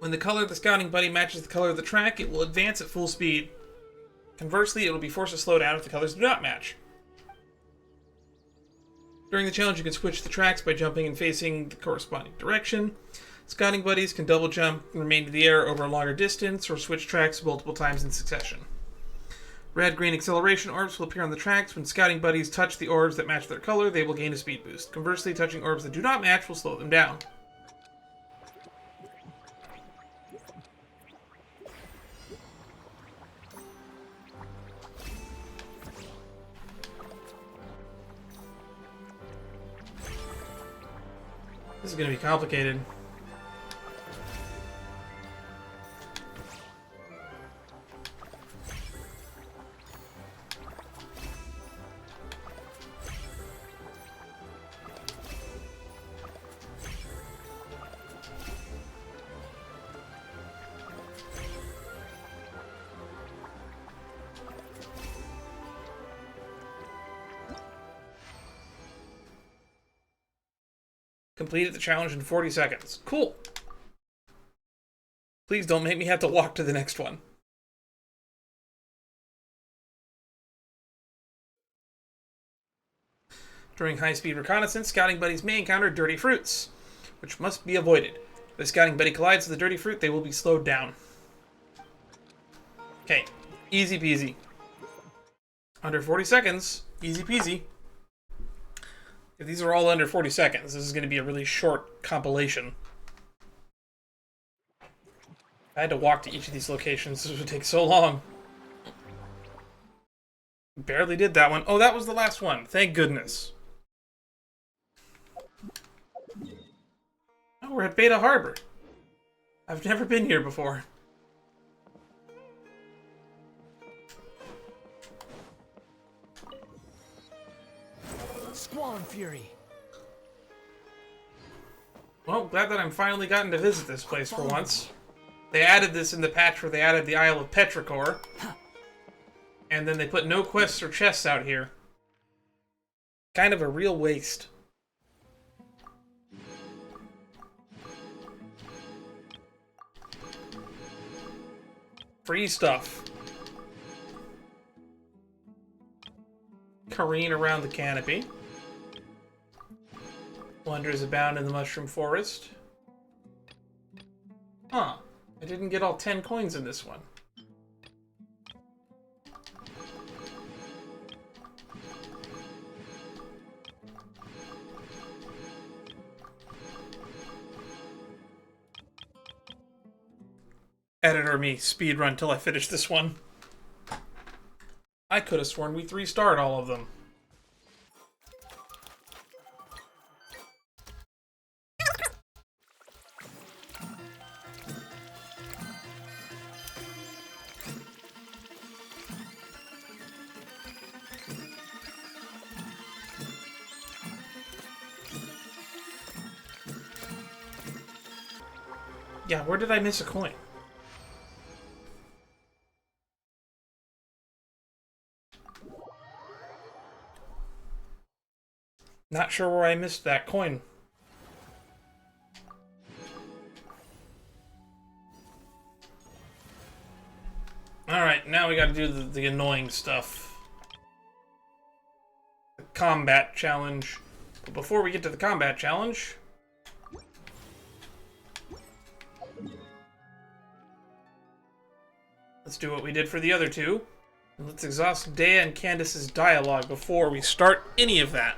When the color of the scouting buddy matches the color of the track, it will advance at full speed. Conversely, it will be forced to slow down if the colors do not match. During the challenge, you can switch the tracks by jumping and facing the corresponding direction. Scouting buddies can double jump and remain in the air over a longer distance, or switch tracks multiple times in succession. Red-green acceleration orbs will appear on the tracks. When scouting buddies touch the orbs that match their color, they will gain a speed boost. Conversely, touching orbs that do not match will slow them down. This is going to be complicated. Completed the challenge in 40 seconds. Cool. Please don't make me have to walk to the next one. During high-speed reconnaissance, scouting buddies may encounter dirty fruits, which must be avoided. If the scouting buddy collides with the dirty fruit, they will be slowed down. Okay, easy peasy. Under 40 seconds, easy peasy. If these are all under 40 seconds, this is going to be a really short compilation. I had to walk to each of these locations. This would take so long. Barely did that one. Oh, that was the last one. Thank goodness. Oh, we're at Beta Harbor. I've never been here before. Squall and Fury. Well, glad that I'm finally gotten to visit this place for once. They added this in the patch where they added the Isle of Petrichor. And then they put no quests or chests out here. Kind of a real waste. Free stuff. Careen around the canopy. Wonders abound in the mushroom forest. Huh. I didn't get all 10 coins in this one. Editor me, speedrun till I finish this one. I could have sworn we 3-starred all of them. Yeah, where did I miss a coin? Not sure where I missed that coin. Alright, now we gotta do the annoying stuff. The combat challenge. But before we get to the combat challenge... let's do what we did for the other two. And let's exhaust Dea and Candace's dialogue before we start any of that.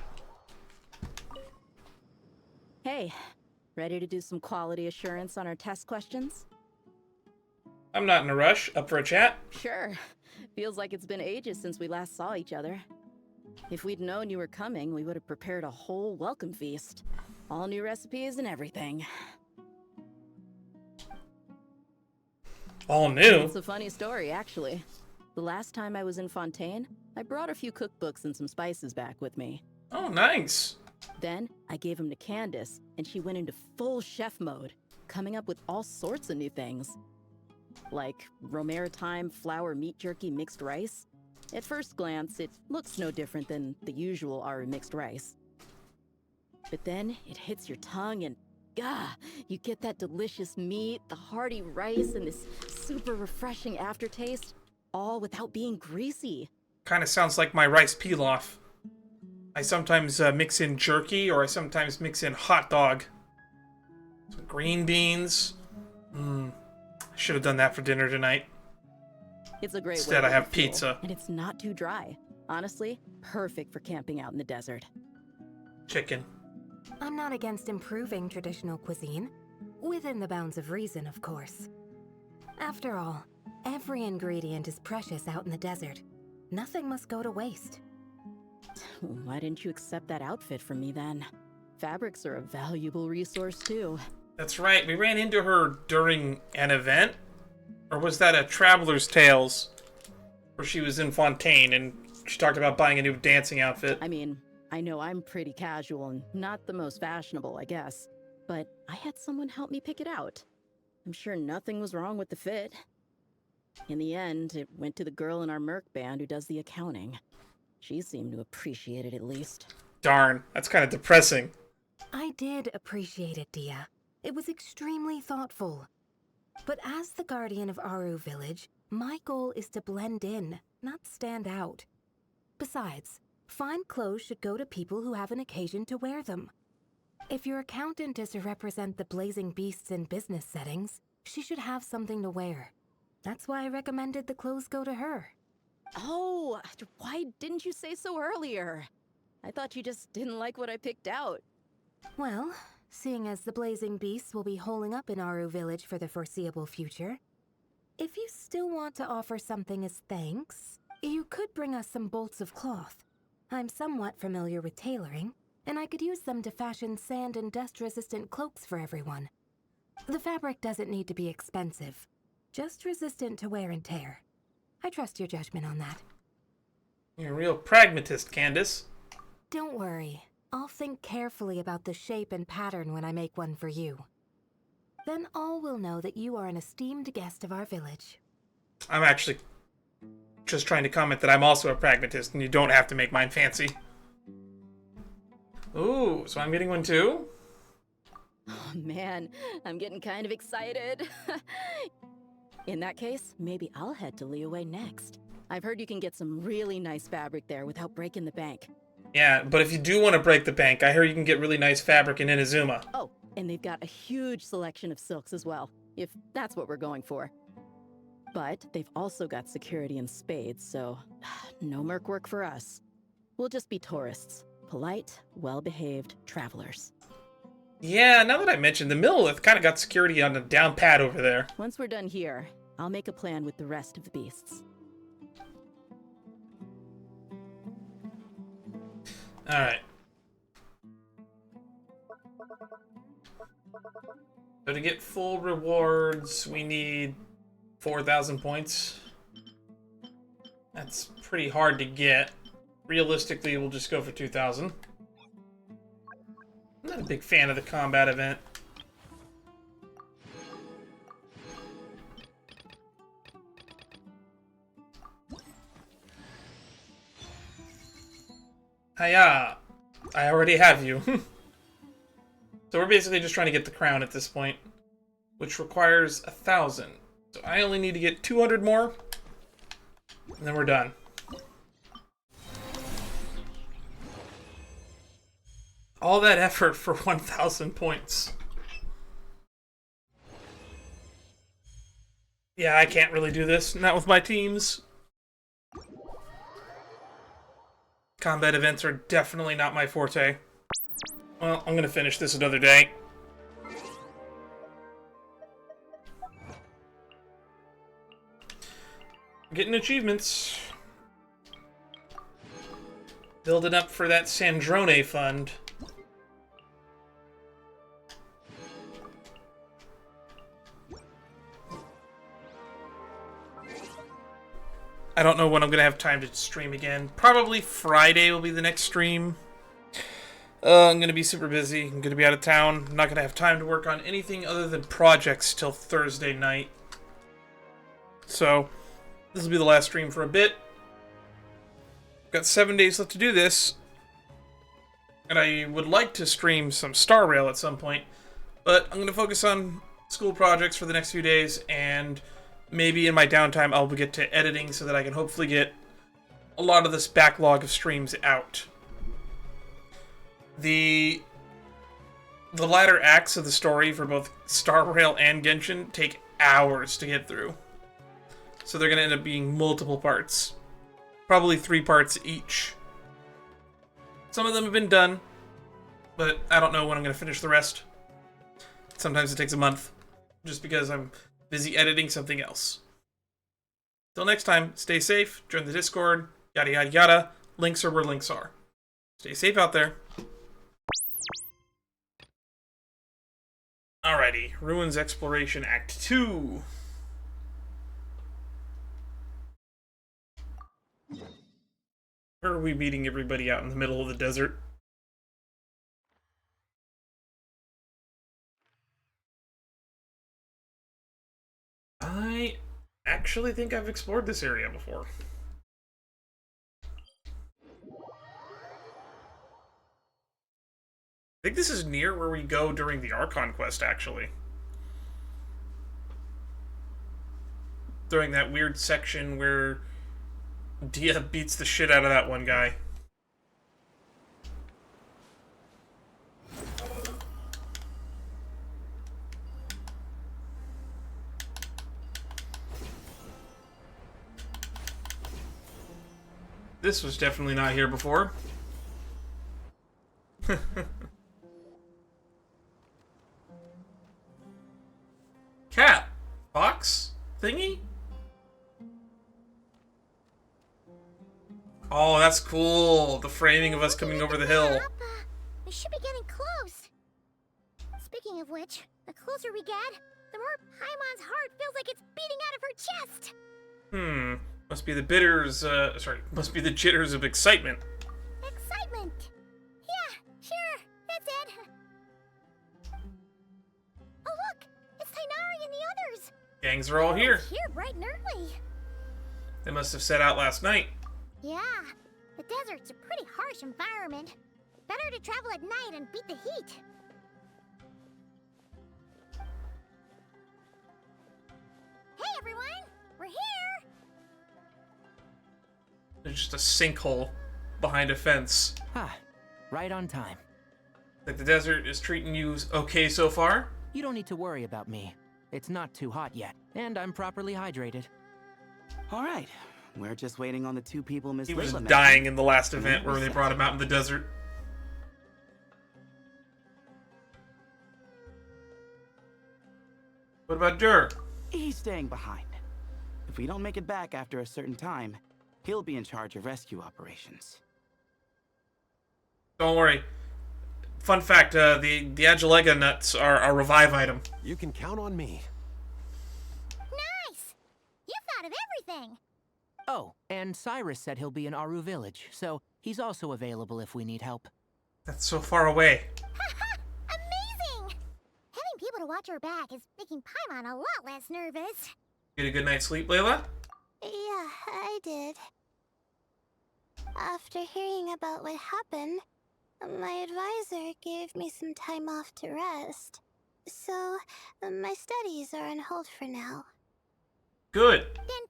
Hey, ready to do some quality assurance on our test questions? I'm not in a rush. Up for a chat? Sure. Feels like it's been ages since we last saw each other. If we'd known you were coming, we would have prepared a whole welcome feast. All new recipes and everything. All new? It's a funny story, actually. The last time I was in Fontaine, I brought a few cookbooks and some spices back with me. Oh, nice. Then, I gave them to Candace, and she went into full chef mode, coming up with all sorts of new things. Like Romaritime flour meat jerky mixed rice. At first glance, it looks no different than the usual Aru mixed rice. But then, it hits your tongue and, you get that delicious meat, the hearty rice, and this super refreshing aftertaste, all without being greasy. Kind of sounds like my rice pilaf. I sometimes mix in jerky, or I sometimes mix in hot dog. Some green beans. I should have done that for dinner tonight. It's a great Instead, way I have to fuel, pizza. And it's not too dry. Honestly, perfect for camping out in the desert. Chicken. I'm not against improving traditional cuisine. Within the bounds of reason, of course. After all, every ingredient is precious out in the desert. Nothing must go to waste. Why didn't you accept that outfit from me then? Fabrics are a valuable resource too. That's right, we ran into her during an event. Or was that a Traveler's Tales? Where she was in Fontaine and she talked about buying a new dancing outfit. I mean, I know I'm pretty casual and not the most fashionable, I guess. But I had someone help me pick it out. I'm sure nothing was wrong with the fit. In the end, it went to the girl in our Merc band who does the accounting. She seemed to appreciate it at least. Darn, that's kind of depressing. I did appreciate it, Dia. It was extremely thoughtful. But as the guardian of Aru Village, my goal is to blend in, not stand out. Besides, fine clothes should go to people who have an occasion to wear them. If your accountant is to represent the blazing beasts in business settings, she should have something to wear. That's why I recommended the clothes go to her. Oh, why didn't you say so earlier? I thought you just didn't like what I picked out. Well, seeing as the blazing beasts will be holing up in Aru Village for the foreseeable future, if you still want to offer something as thanks, you could bring us some bolts of cloth. I'm somewhat familiar with tailoring, and I could use them to fashion sand and dust-resistant cloaks for everyone. The fabric doesn't need to be expensive, just resistant to wear and tear. I trust your judgment on that. You're a real pragmatist, Candace. Don't worry. I'll think carefully about the shape and pattern when I make one for you. Then all will know that you are an esteemed guest of our village. I'm actually just trying to comment that I'm also a pragmatist, and you don't have to make mine fancy. Ooh, so I'm getting one too? Oh man, I'm getting kind of excited. In that case, maybe I'll head to Liyue next. I've heard you can get some really nice fabric there without breaking the bank. Yeah, but if you do want to break the bank, I hear you can get really nice fabric in Inazuma. Oh, and they've got a huge selection of silks as well, if that's what we're going for. But they've also got security in spades, so no merc work for us. We'll just be tourists. Polite, well-behaved travelers. Yeah, now that I mentioned, the Millith kind of got security on the down pat over there. Once we're done here, I'll make a plan with the rest of the beasts. Alright. So to get full rewards, we need 4,000 points. That's pretty hard to get. Realistically, we'll just go for 2,000. I'm not a big fan of the combat event. Hiya! I already have you. So we're basically just trying to get the crown at this point, which requires 1,000. So I only need to get 200 more, and then we're done. All that effort for 1,000 points. Yeah, I can't really do this. Not with my teams. Combat events are definitely not my forte. Well, I'm gonna finish this another day. Getting achievements. Building up for that Sandrone fund. I don't know when I'm gonna have time to stream again. Probably Friday will be the next stream. I'm gonna be super busy. I'm gonna be out of town. I'm not gonna have time to work on anything other than projects till Thursday night. So, this will be the last stream for a bit. Got 7 days left to do this. And I would like to stream some Star Rail at some point. But I'm gonna focus on school projects for the next few days, and maybe in my downtime I'll get to editing so that I can hopefully get a lot of this backlog of streams out. The latter acts of the story for both Star Rail and Genshin take hours to get through. So they're going to end up being multiple parts. Probably 3 parts each. Some of them have been done, but I don't know when I'm going to finish the rest. Sometimes it takes a month, just because I'm busy editing something else. Till next time, stay safe, join the Discord, yada yada yada. Links are where links are. Stay safe out there. Alrighty, Ruins Exploration Act 2. Where are we meeting everybody out in the middle of the desert? I actually think I've explored this area before. I think this is near where we go during the Archon quest, actually. During that weird section where Dia beats the shit out of that one guy. This was definitely not here before. Cat? Box? Thingy? Oh, that's cool. The framing of us coming over the hill. We should be getting close. Speaking of which, the closer we get, the more Paimon's heart feels like it's beating out of her chest. Must be the must be the jitters of excitement. Excitement. Yeah, sure, that's it. Oh look, it's Tainari and the others. Gangs are all here. Here bright and early. They must have set out last night. Yeah, the desert's a pretty harsh environment. Better to travel at night and beat the heat. Hey everyone, we're here! There's just a sinkhole behind a fence. Right on time. Like the desert is treating you okay so far? You don't need to worry about me. It's not too hot yet, and I'm properly hydrated. All right. We're just waiting on the 2 people Miss He was Layla dying in the last event where they brought him out in the desert. What about Dur? He's staying behind. If we don't make it back after a certain time, he'll be in charge of rescue operations. Don't worry. Fun fact, the Agilega nuts are a revive item. You can count on me. Nice! You thought of everything! Oh, and Cyrus said he'll be in Aru Village, so he's also available if we need help. That's so far away. Amazing! Having people to watch our back is making Paimon a lot less nervous. Get a good night's sleep, Layla? Yeah, I did. After hearing about what happened, my advisor gave me some time off to rest. So, my studies are on hold for now. Good. Then,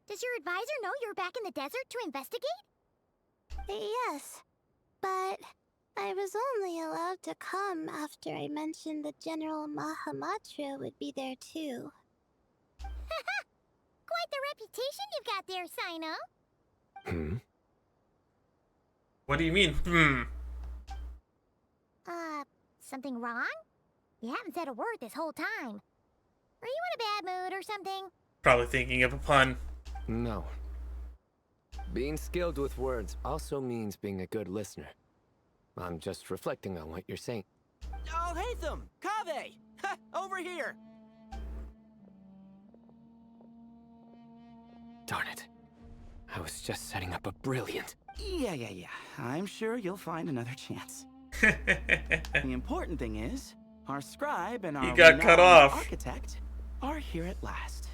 does your advisor know you're back in the desert to investigate? Yes, but I was only allowed to come after I mentioned that General Mahamatra would be there too. Quite the reputation you've got there, Sino. What do you mean, Something wrong? You haven't said a word this whole time. Are you in a bad mood or something? Probably thinking of a pun. No. Being skilled with words also means being a good listener. I'm just reflecting on what you're saying. Oh, Hatham! Kaveh! Over here! Darn it. I was just setting up a brilliant... Yeah. I'm sure you'll find another chance. The important thing is, our scribe and our got cut off. architect are here at last.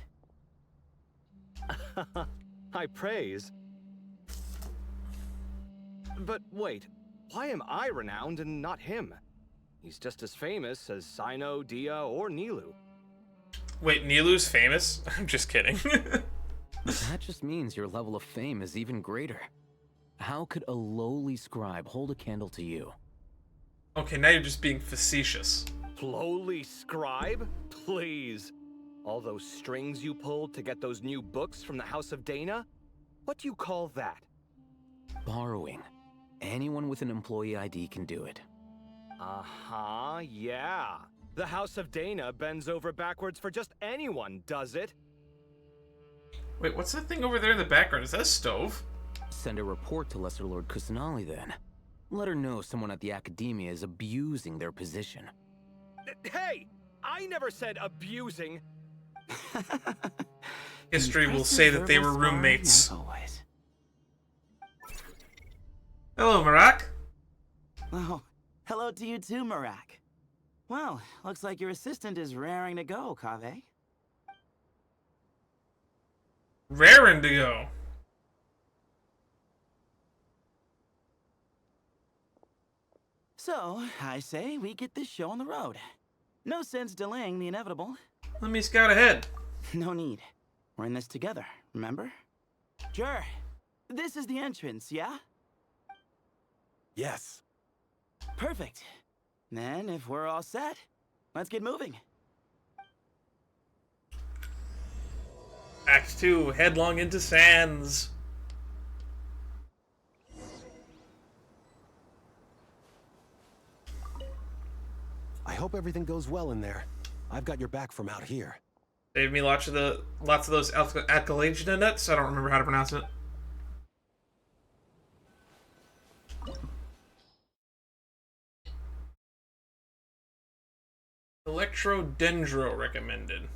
High praise. But wait, why am I renowned and not him? He's just as famous as Sino, Dia, or Nilu. Wait, Nilu's famous? I'm just kidding. That just means your level of fame is even greater. How could a lowly scribe hold a candle to you? Okay, now you're just being facetious. Lowly scribe? Please. All those strings you pulled to get those new books from the House of Dana? What do you call that? Borrowing. Anyone with an employee ID can do it. Uh-huh, yeah. The House of Dana bends over backwards for just anyone, does it? Wait, what's that thing over there in the background? Is that a stove? Send a report to Lesser Lord Kusanali then. Let her know someone at the Academia is abusing their position. Hey! I never said abusing! History will say that they were roommates. Hello, Marak. Oh, hello to you too, Marak. Well, looks like your assistant is raring to go, Kaveh. Raring to go. So, I say we get this show on the road. No sense delaying the inevitable. Let me scout ahead. No need. We're in this together, remember? Sure. This is the entrance, yeah? Yes. Perfect. Then, if we're all set, let's get moving. Act 2, Headlong into Sands. I hope everything goes well in there. I've got your back from out here. Saved me lots of those Acalagina nuts. I don't remember how to pronounce it. Electrodendro recommended.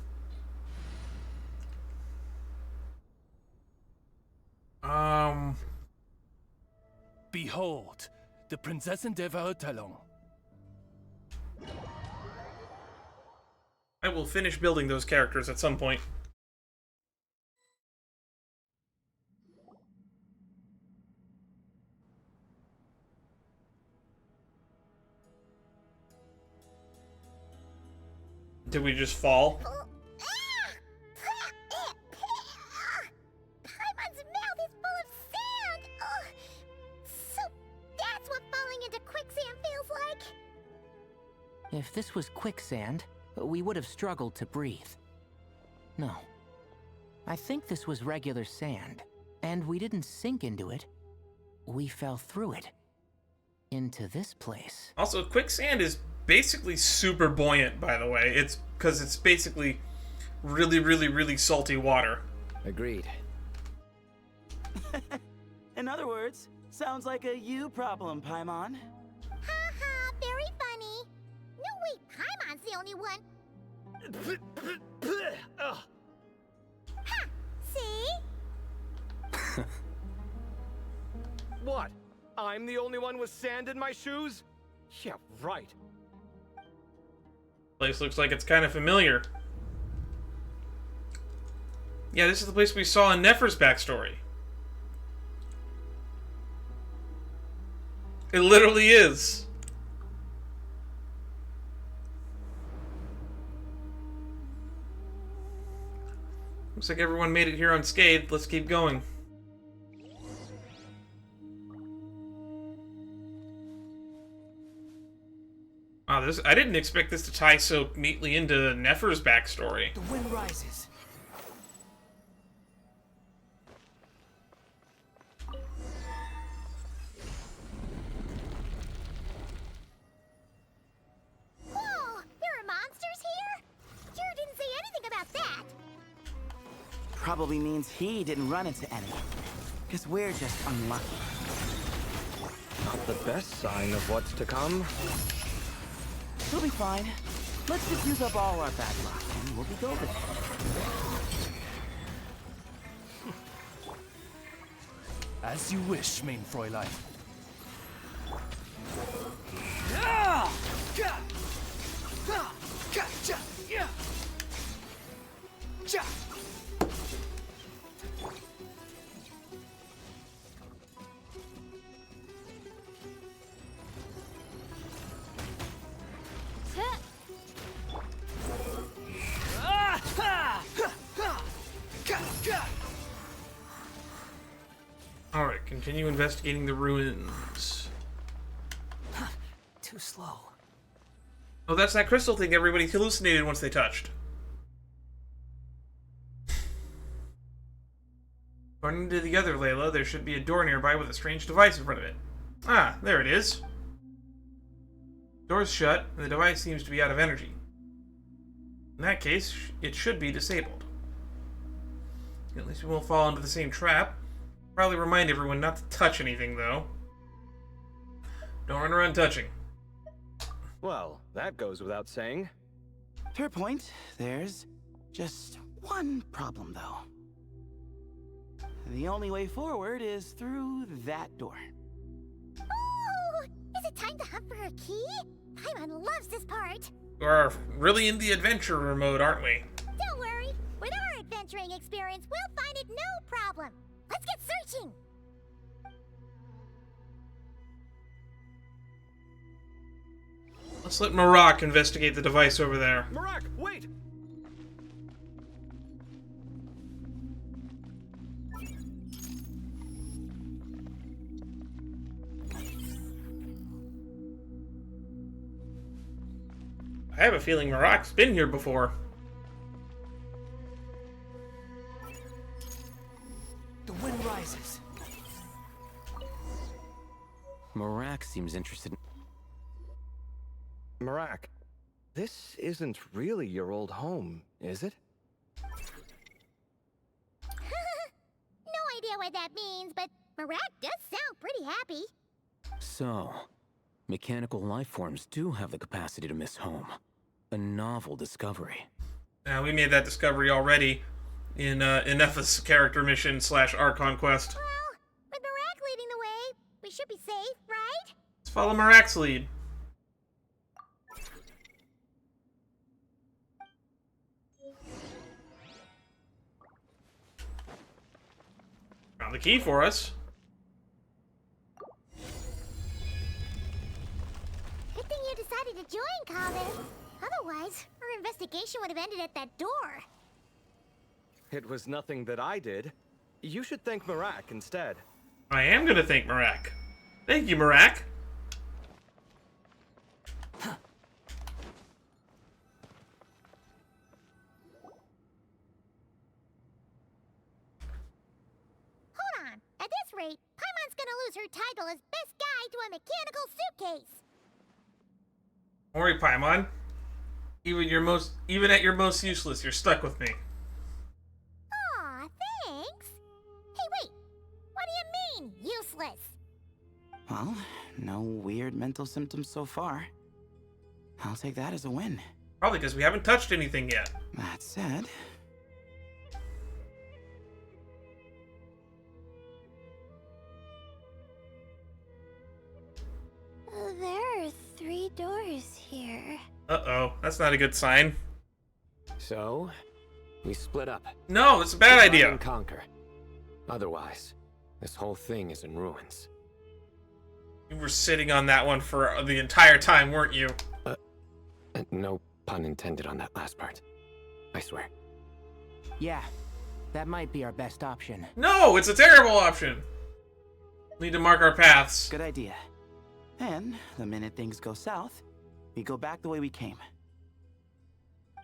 Behold, the Prinzessin der Verurteilung. I will finish building those characters at some point. Did we just fall? Paimon's mouth is full of sand! Ugh. So that's what falling into quicksand feels like? If this was quicksand, we would have struggled to breathe. No. I think this was regular sand, and we didn't sink into it. We fell through it. Into this place. Also, quicksand is basically super buoyant, by the way. It's because it's basically really, really, really salty water. Agreed. In other words, sounds like a you problem, Paimon. Ha, very funny. No, wait, Paimon's the only one. Ha! See? What? I'm the only one with sand in my shoes? Yeah, right. Place looks like it's kind of familiar. Yeah, this is the place we saw in Nefer's backstory. It literally is. Looks like everyone made it here unscathed. Let's keep going. Wow, I didn't expect this to tie so neatly into Nefer's backstory. The wind rises. Whoa! There are monsters here? Kira didn't say anything about that. Probably means he didn't run into any. Because we're just unlucky. Not the best sign of what's to come. We'll be fine. Let's just use up all our bad luck, and we'll be golden. As you wish, main Fräulein. Alright, continue investigating the ruins. Too slow. Oh, that's that crystal thing everybody hallucinated once they touched. According to the other Layla, there should be a door nearby with a strange device in front of it. Ah, there it is. Door's shut, and the device seems to be out of energy. In that case, it should be disabled. At least we won't fall into the same trap. Probably remind everyone not to touch anything, though. Don't run around touching. Well, that goes without saying. Fair point. There's just one problem, though. The only way forward is through that door. Ooh! Is it time to hunt for a key? Paimon loves this part. We're really in the adventurer mode, aren't we? Don't worry. With our adventuring experience, we'll find it no problem. Let's get searching! Let's let Marak investigate the device over there. Marak, wait! I have a feeling Marak's been here before. The wind rises. Marak seems interested in... Marak, this isn't really your old home, is it? No idea what that means, but Marak does sound pretty happy. So, mechanical life forms do have the capacity to miss home. A novel discovery. Now, we made that discovery already in Nefer's character mission / Archon quest. Well, with Marak leading the way, we should be safe, right? Let's follow Marak's lead. Found the key for us. Good thing you decided to join, Calvin. Otherwise, our investigation would have ended at that door. It was nothing that I did. You should thank Marak instead. I am gonna thank Marak. Thank you, Marak. Hold on. At this rate, Paimon's gonna lose her title as best guy to a mechanical suitcase. Don't worry, Paimon. Even at your most useless, you're stuck with me. Aw, thanks. Hey, wait. What do you mean, useless? Well, no weird mental symptoms so far. I'll take that as a win. Probably because we haven't touched anything yet. That said... There are 3 doors here. Uh-oh, that's not a good sign. So, we split up. No, it's a bad Divide idea. and conquer. Otherwise, this whole thing is in ruins. You were sitting on that one for the entire time, weren't you? No pun intended on that last part. I swear. Yeah, that might be our best option. No, it's a terrible option. We need to mark our paths. Good idea. And the minute things go south, we go back the way we came.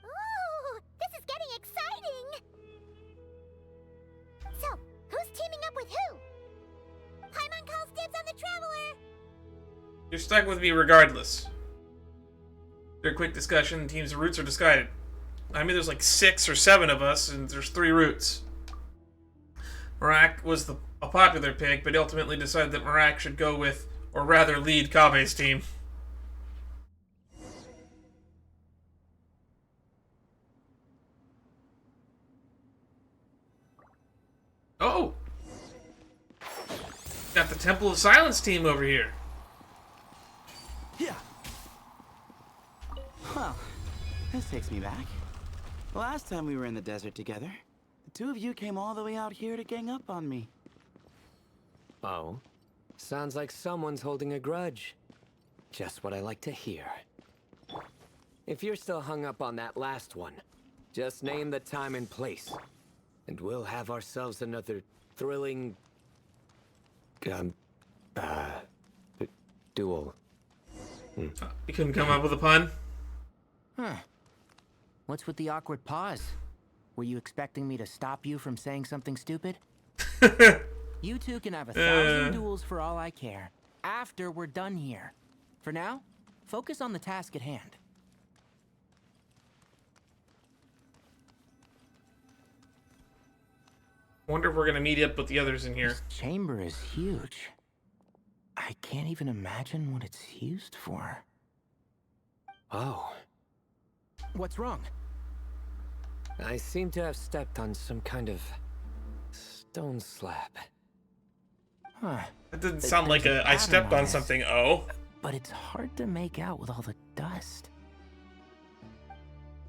Ooh, this is getting exciting! So, who's teaming up with who? Paimon calls dibs on the Traveler! You're stuck with me regardless. After a quick discussion, the team's routes are decided. I mean, there's like 6 or 7 of us, and there's 3 routes. Marak was a popular pick, but ultimately decided that Marak should go with, or rather lead, Kabe's team. Oh! Got the Temple of Silence team over here. Yeah. Well, this takes me back. The last time we were in the desert together, the 2 of you came all the way out here to gang up on me. Oh? Sounds like someone's holding a grudge. Just what I like to hear. If you're still hung up on that last one, just name the time and place. And we'll have ourselves another thrilling... duel. You couldn't come up with a pun? Huh. What's with the awkward pause? Were you expecting me to stop you from saying something stupid? You two can have 1,000 duels for all I care, after we're done here. For now, focus on the task at hand. Wonder if we're gonna meet up with the others in here. This chamber is huge. I can't even imagine what it's used for. Oh. What's wrong? I seem to have stepped on some kind of stone slab. Huh. That didn't sound like I stepped on something, oh. But it's hard to make out with all the dust.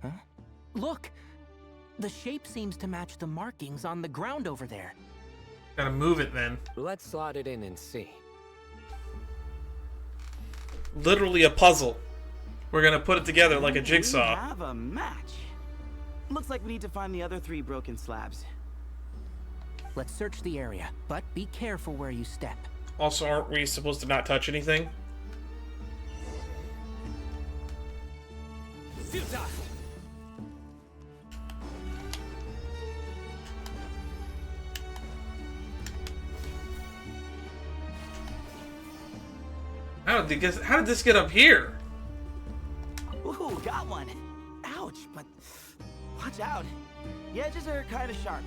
Huh? Look! The shape seems to match the markings on the ground over there. Gotta move it then. Let's slot it in and see. Literally a puzzle. We're gonna put it together like a jigsaw. We have a match. Looks like we need to find the other 3 broken slabs. Let's search the area, but be careful where you step. Also, aren't we supposed to not touch anything? How did this get up here? Ooh, got one. Ouch, but watch out. The edges are kind of sharp.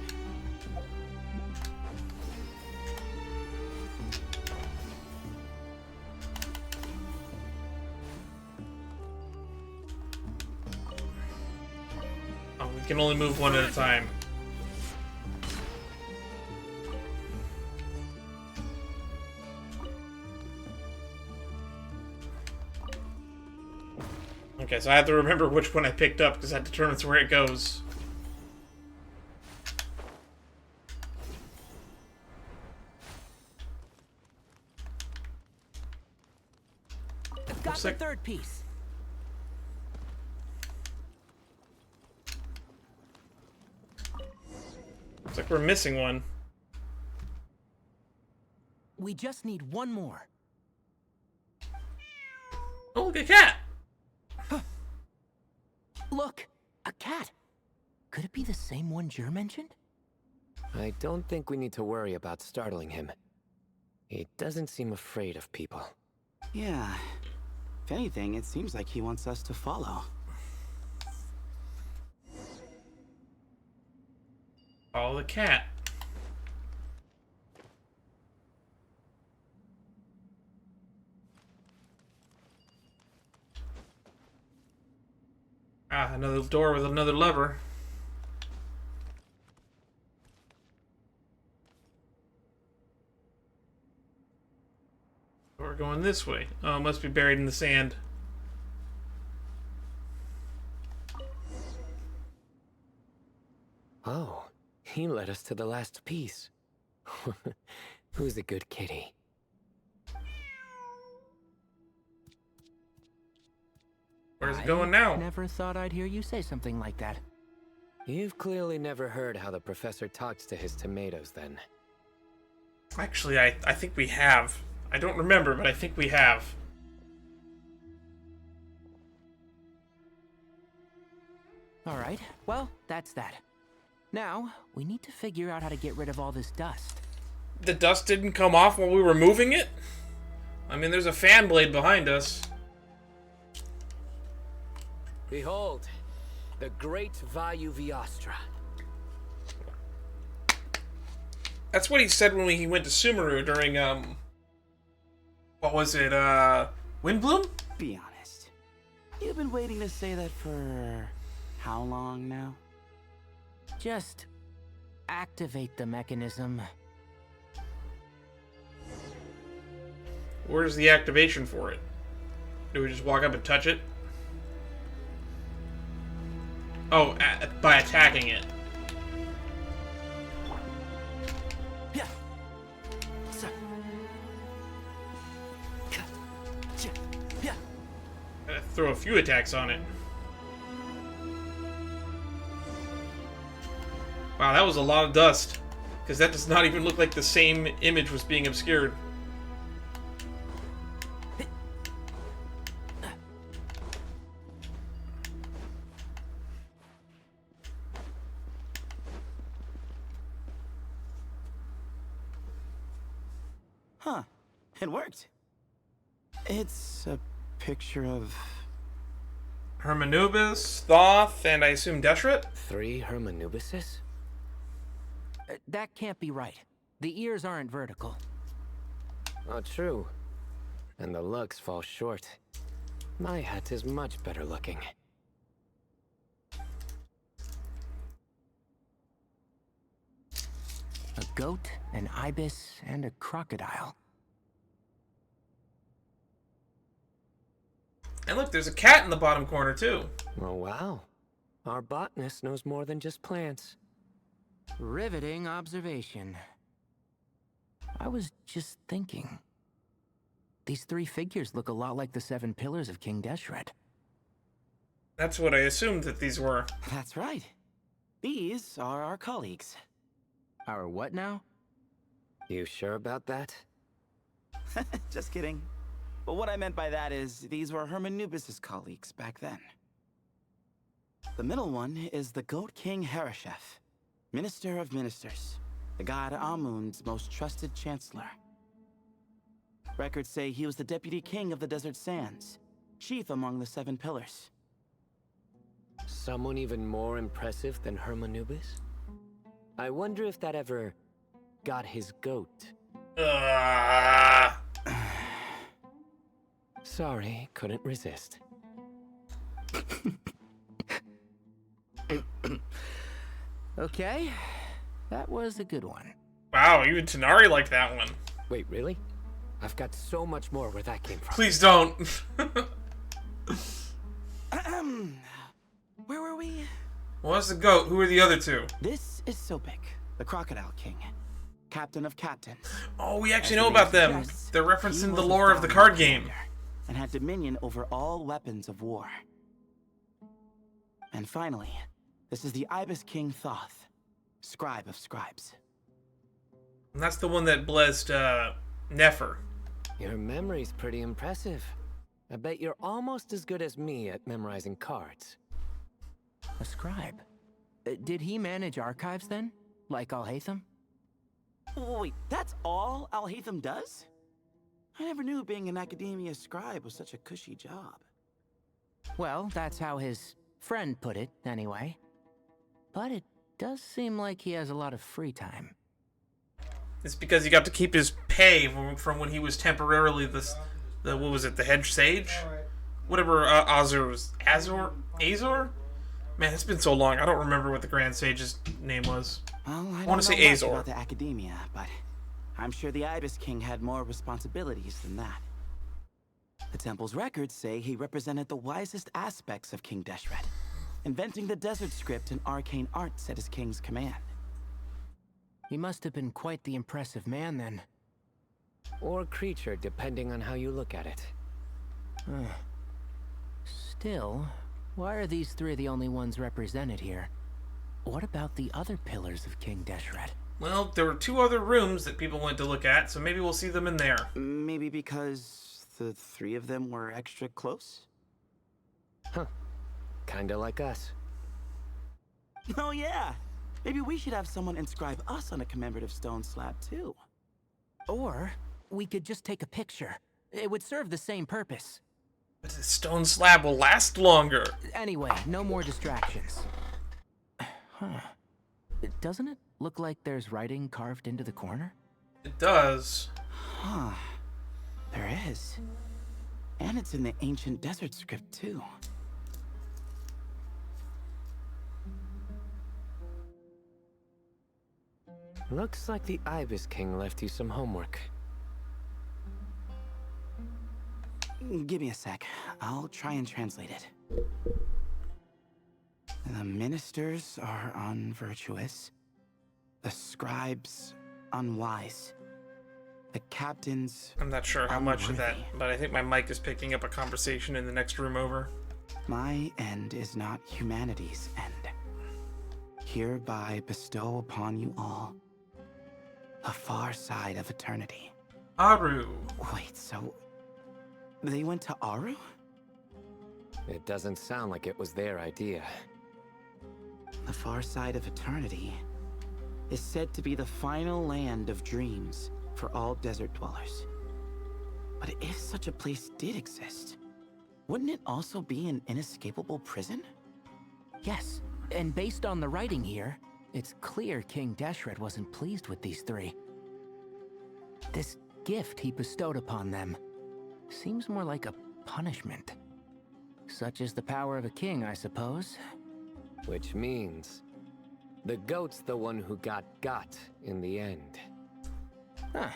Oh, we can only move one at a time. Okay, so I have to remember which one I picked up because that determines where it goes. Got the 3rd piece. Looks like we're missing one. We just need one more. Oh, look, a cat! Look, a cat. Could it be the same one Jer mentioned? I don't think we need to worry about startling him. He doesn't seem afraid of people. Yeah. If anything, it seems like he wants us to follow. Follow the cat. Ah, another door with another lever. We're going this way. Oh, it must be buried in the sand. Oh, he led us to the last piece. Who's a good kitty? Where's it going now? Never thought I'd hear you say something like that. You've clearly never heard how the professor talks to his tomatoes, then. Actually, I think we have. I don't remember, but I think we have. Alright, well, that's that. Now, we need to figure out how to get rid of all this dust. The dust didn't come off while we were moving it? I mean, there's a fan blade behind us. Behold, the great Vayu Vyastra. That's what he said when he went to Sumeru during, what was it, Windbloom? Be honest. You've been waiting to say that for how long now? Just activate the mechanism. Where's the activation for it? Do we just walk up and touch it? Oh, by attacking it. Yeah. Throw a few attacks on it. Wow, that was a lot of dust. Because that does not even look like the same image was being obscured. Huh. It worked. It's a picture of... Hermanubis, Thoth, and I assume Deshret? 3 Hermanubises? That can't be right. The ears aren't vertical. Oh, true. And the looks fall short. My hat is much better looking. A goat, an ibis, and a crocodile. And look, there's a cat in the bottom corner, too. Oh, wow. Our botanist knows more than just plants. Riveting observation. I was just thinking. These 3 figures look a lot like the 7 pillars of King Deshret. That's what I assumed that these were. That's right. These are our colleagues. Our what now? You sure about that? Just kidding. But what I meant by that is, these were Hermanubis' colleagues back then. The middle one is the Goat King Hereshef, Minister of Ministers, the god Amun's most trusted chancellor. Records say he was the deputy king of the Desert Sands, chief among the 7 pillars. Someone even more impressive than Hermanubis? I wonder if that ever got his goat. Sorry, couldn't resist. Okay, that was a good one. Wow, even Tanari liked that one. Wait, really? I've got so much more where that came from. Please don't. Where were we? What's the goat? Who are the other 2? This is Sopik, the Crocodile King, captain of captains. Oh, we actually know about them. They're referencing the lore of the card game. And had dominion over all weapons of war. And finally, this is the Ibis King Thoth, scribe of scribes. And that's the one that blessed Nefer. Your memory's pretty impressive. I bet you're almost as good as me at memorizing cards. A scribe? Did he manage archives then? Like Alhaitham? Wait, that's all Alhaitham does? I never knew being an academia scribe was such a cushy job. Well, that's how his friend put it, anyway. But it does seem like he has a lot of free time. It's because he got to keep his pay from when he was temporarily the what was it, the head sage? Whatever Azor was. Azor? Man, it's been so long. I don't remember what the Grand Sage's name was. Well, I want to say don't know much Azor. about the academia, but I'm sure the Ibis King had more responsibilities than that. The temple's records say he represented the wisest aspects of King Deshret, inventing the desert script and arcane arts at his king's command. He must have been quite the impressive man then. Or creature, depending on how you look at it. Still, why are these three the only ones represented here? What about the other pillars of King Deshret? Well, there were 2 other rooms that people went to look at, so maybe we'll see them in there. Maybe because the 3 of them were extra close? Huh. Kinda like us. Oh yeah! Maybe we should have someone inscribe us on a commemorative stone slab too. Or we could just take a picture. It would serve the same purpose. But the stone slab will last longer. Anyway, no more distractions. Huh. Doesn't it look like there's writing carved into the corner? It does. Huh. There is. And it's in the ancient desert script too. Looks like the Ibis King left you some homework. Give me a sec. I'll try and translate it. The ministers are unvirtuous. The scribes unwise. The captains I'm not sure how much of that, but I think my mic is picking up a conversation in the next room over. My end is not humanity's end. Hereby bestow upon you all a far side of eternity. Aru. Wait, so they went to Aru? It doesn't sound like it was their idea. The far side of eternity is said to be the final land of dreams for all desert dwellers. But if such a place did exist, wouldn't it also be an inescapable prison? Yes, and based on the writing here, it's clear King Deshret wasn't pleased with these 3. This gift he bestowed upon them seems more like a punishment. Such is the power of a king, I suppose. Which means the goat's the one who got in the end. Huh.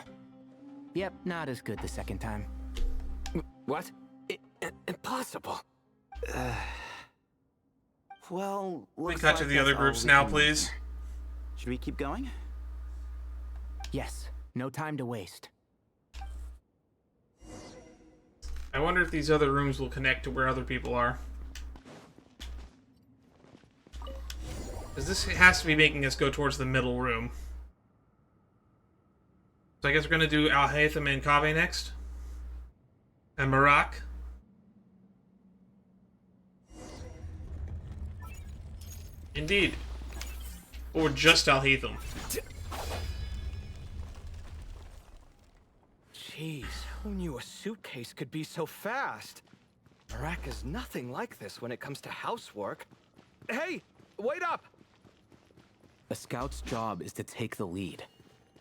Yep, not as good the second time. What? Impossible. Well, we cut to the other groups now, please. Should we keep going? Yes, no time to waste. I wonder if these other rooms will connect to where other people are. Because this has to be making us go towards the middle room. So I guess we're going to do Al-Haytham and Kaveh next. And Marak. Indeed. Or just Al-Haytham. Jeez, who knew a suitcase could be so fast? Marak is nothing like this when it comes to housework. Hey, wait up! A scout's job is to take the lead.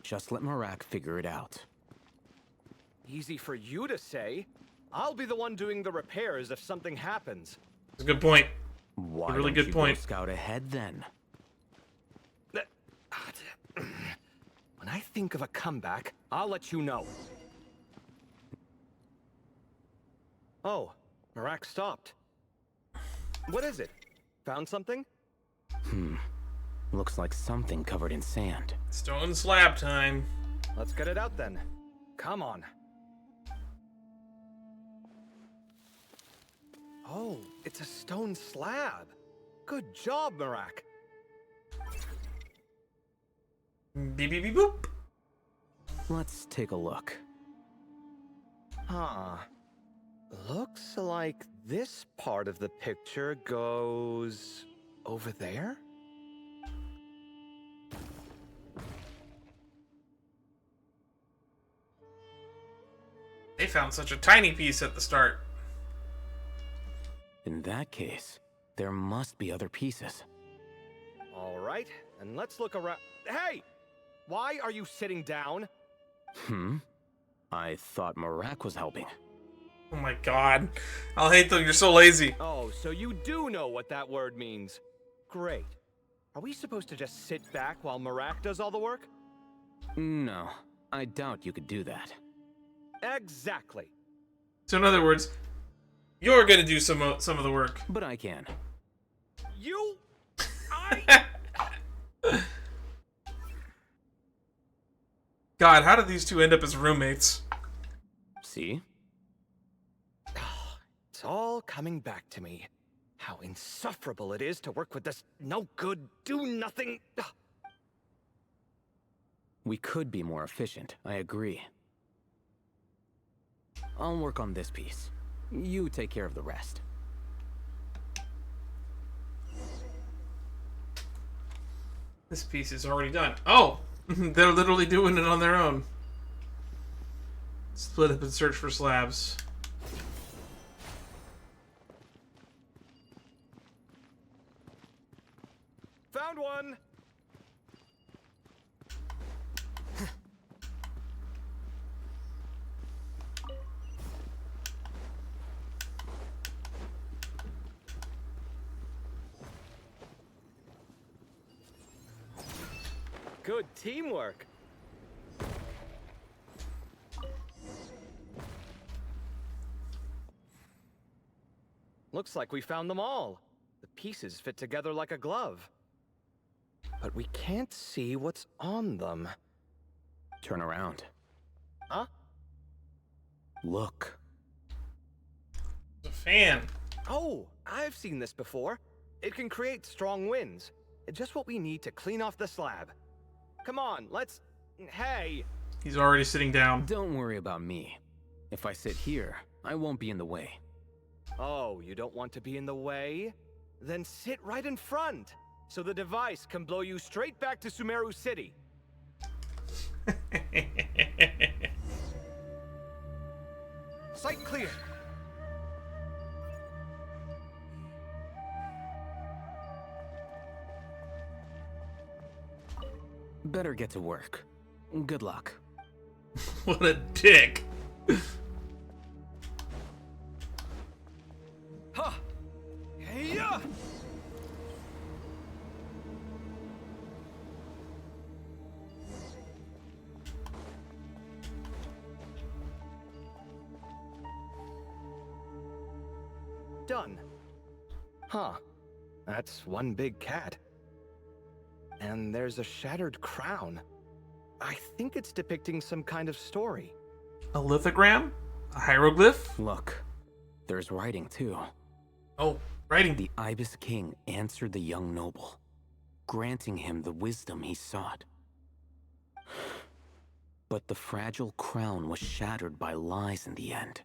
Just let Marak figure it out. Easy for you to say. I'll be the one doing the repairs if something happens. That's a good point. Why a really don't good you point. Go scout ahead then? When I think of a comeback, I'll let you know. Oh, Marak stopped. What is it? Found something? Looks like something covered in sand. Stone slab time. Let's get it out then. Come on. Oh, it's a stone slab. Good job, Marak. Beep beep beep boop. Let's take a look. Huh. Looks like this part of the picture goes over there? They found such a tiny piece at the start. In that case, there must be other pieces. All right, and let's look around. Hey! Why are you sitting down? I thought Marak was helping. Oh my god. I'll hate them, you're so lazy. Oh, so you do know what that word means. Great. Are we supposed to just sit back while Marak does all the work? No, I doubt you could do that. Exactly. So in other words, you're gonna do some of the work. But I can. You? God, how did these two end up as roommates? See? It's all coming back to me. How insufferable it is to work with this no-good, do-nothing... We could be more efficient, I agree. I'll work on this piece. You take care of the rest. This piece is already done. Oh! They're literally doing it on their own. Split up and search for slabs. Found one! Good teamwork. Looks like we found them all. The pieces fit together like a glove. But we can't see what's on them. Turn around. Huh? Look. It's a fan. Oh, I've seen this before. It can create strong winds. Just what we need to clean off the slab. Come on, let's... Hey! He's already sitting down. Don't worry about me. If I sit here, I won't be in the way. Oh, you don't want to be in the way? Then sit right in front, so the device can blow you straight back to Sumeru City. Sight clear. Better get to work. Good luck. What a dick. Huh. Hey-ya! Done. Huh. That's one big cat. And there's a shattered crown. I think it's depicting some kind of story. A lithogram? A hieroglyph? Look, there's writing too. Oh, writing. The Ibis King answered the young noble, granting him the wisdom he sought. But the fragile crown was shattered by lies in the end.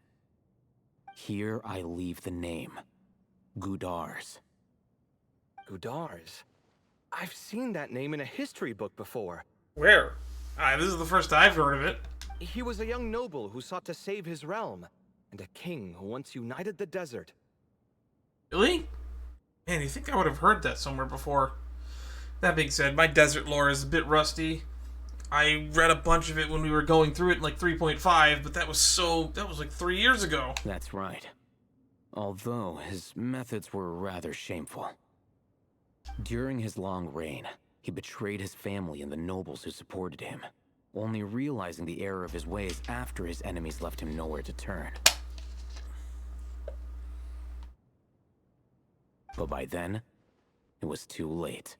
Here I leave the name, Gudar's. Gudar's? I've seen that name in a history book before. Where? This is the first I've heard of it. He was a young noble who sought to save his realm, and a king who once united the desert. Really? Man, you think I would have heard that somewhere before? That being said, my desert lore is a bit rusty. I read a bunch of it when we were going through it in like 3.5, but that was like 3 years ago. That's right. Although his methods were rather shameful. During his long reign, he betrayed his family and the nobles who supported him, only realizing the error of his ways after his enemies left him nowhere to turn. But by then, it was too late.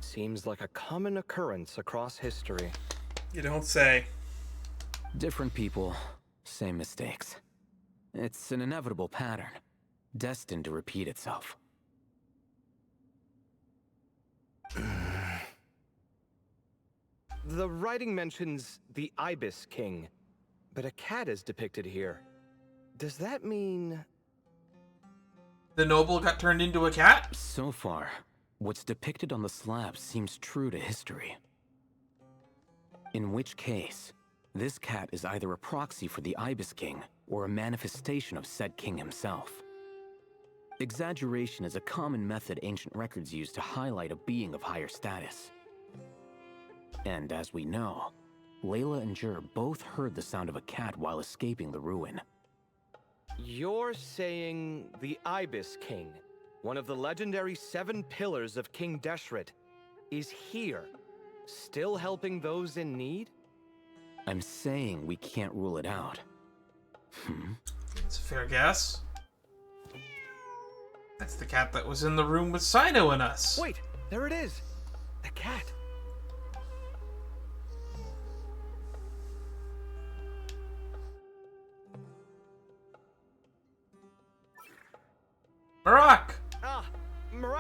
Seems like a common occurrence across history. You don't say. Different people, same mistakes. It's an inevitable pattern, destined to repeat itself. The writing mentions the Ibis King, but a cat is depicted here. Does that mean... The noble got turned into a cat? So far, what's depicted on the slab seems true to history. In which case, this cat is either a proxy for the Ibis King or a manifestation of said king himself. Exaggeration is a common method ancient records use to highlight a being of higher status. And as we know, Layla and Jur both heard the sound of a cat while escaping the ruin. You're saying the Ibis King, one of the legendary 7 pillars of King Deshret, is here, still helping those in need? I'm saying we can't rule it out. It's a fair guess. That's the cat that was in the room with Sino and us. Wait, there it is! The cat!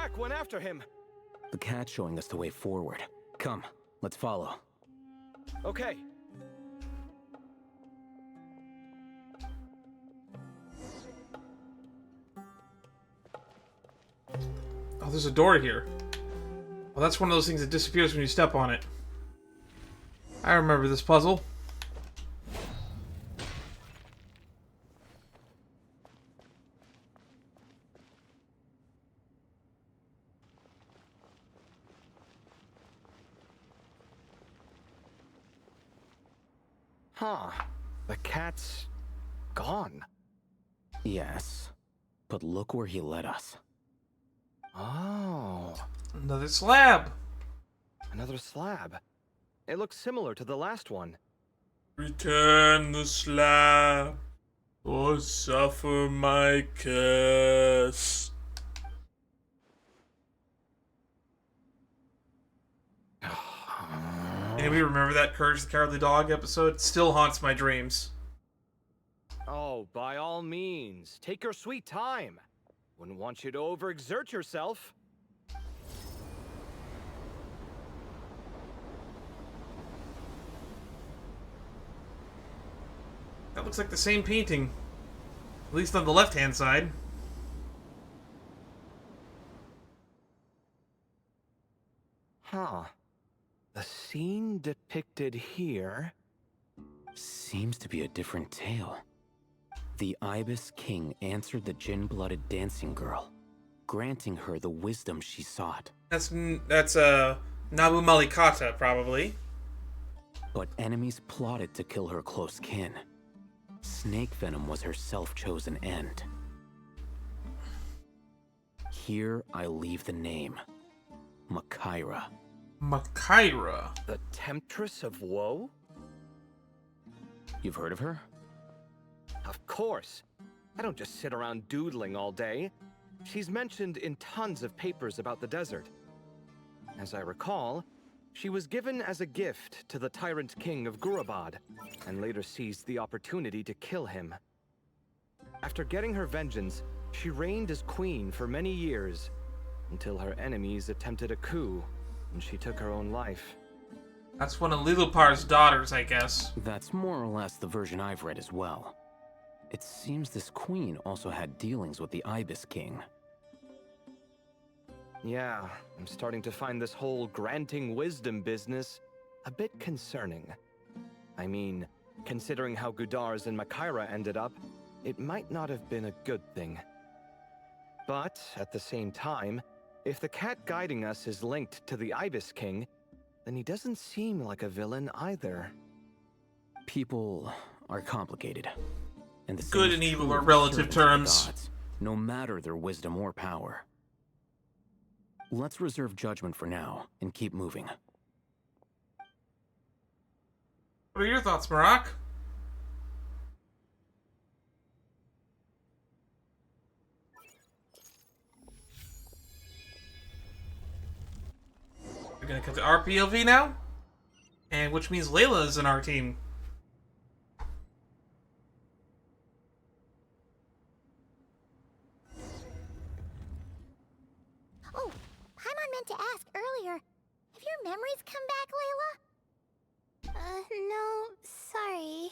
track went after him. The cat's showing us the way forward. Come, let's follow. Okay. Oh, there's a door here. Well, that's one of those things that disappears when you step on it. I remember this puzzle. Huh. The cat's gone. Yes, but look where he led us. Oh. Another slab. Another slab. It looks similar to the last one. Return the slab, or suffer my curse. Anybody remember that Courage the Cowardly Dog episode? It still haunts my dreams. Oh, by all means, take your sweet time. Wouldn't want you to overexert yourself. That looks like the same painting. At least on the left-hand side. Huh. The scene depicted here seems to be a different tale. The Ibis King answered the gin-blooded dancing girl, granting her the wisdom she sought. That's Nabu Malikata, probably. But enemies plotted to kill her close kin. Snake venom was her self-chosen end. Here I leave the name. Makaira. Makaira? The Temptress of Woe? You've heard of her? Of course. I don't just sit around doodling all day. She's mentioned in tons of papers about the desert. As I recall, she was given as a gift to the tyrant king of Gurabad, and later seized the opportunity to kill him. After getting her vengeance, she reigned as queen for many years, until her enemies attempted a coup, and she took her own life. That's one of Lilupar's daughters, I guess. That's more or less the version I've read as well. It seems this queen also had dealings with the Ibis King. Yeah, I'm starting to find this whole granting wisdom business a bit concerning. I mean, considering how Gudar's and Makaira ended up, it might not have been a good thing. But, at the same time, if the cat guiding us is linked to the Ibis King, then he doesn't seem like a villain either. People are complicated. And the good and evil are relative terms. Gods, no matter their wisdom or power. Let's reserve judgment for now and keep moving. What are your thoughts, Marak? We're gonna cut to our POV now, and which means Layla is in our team. Oh, Paimon meant to ask earlier. Have your memories come back, Layla? No, sorry.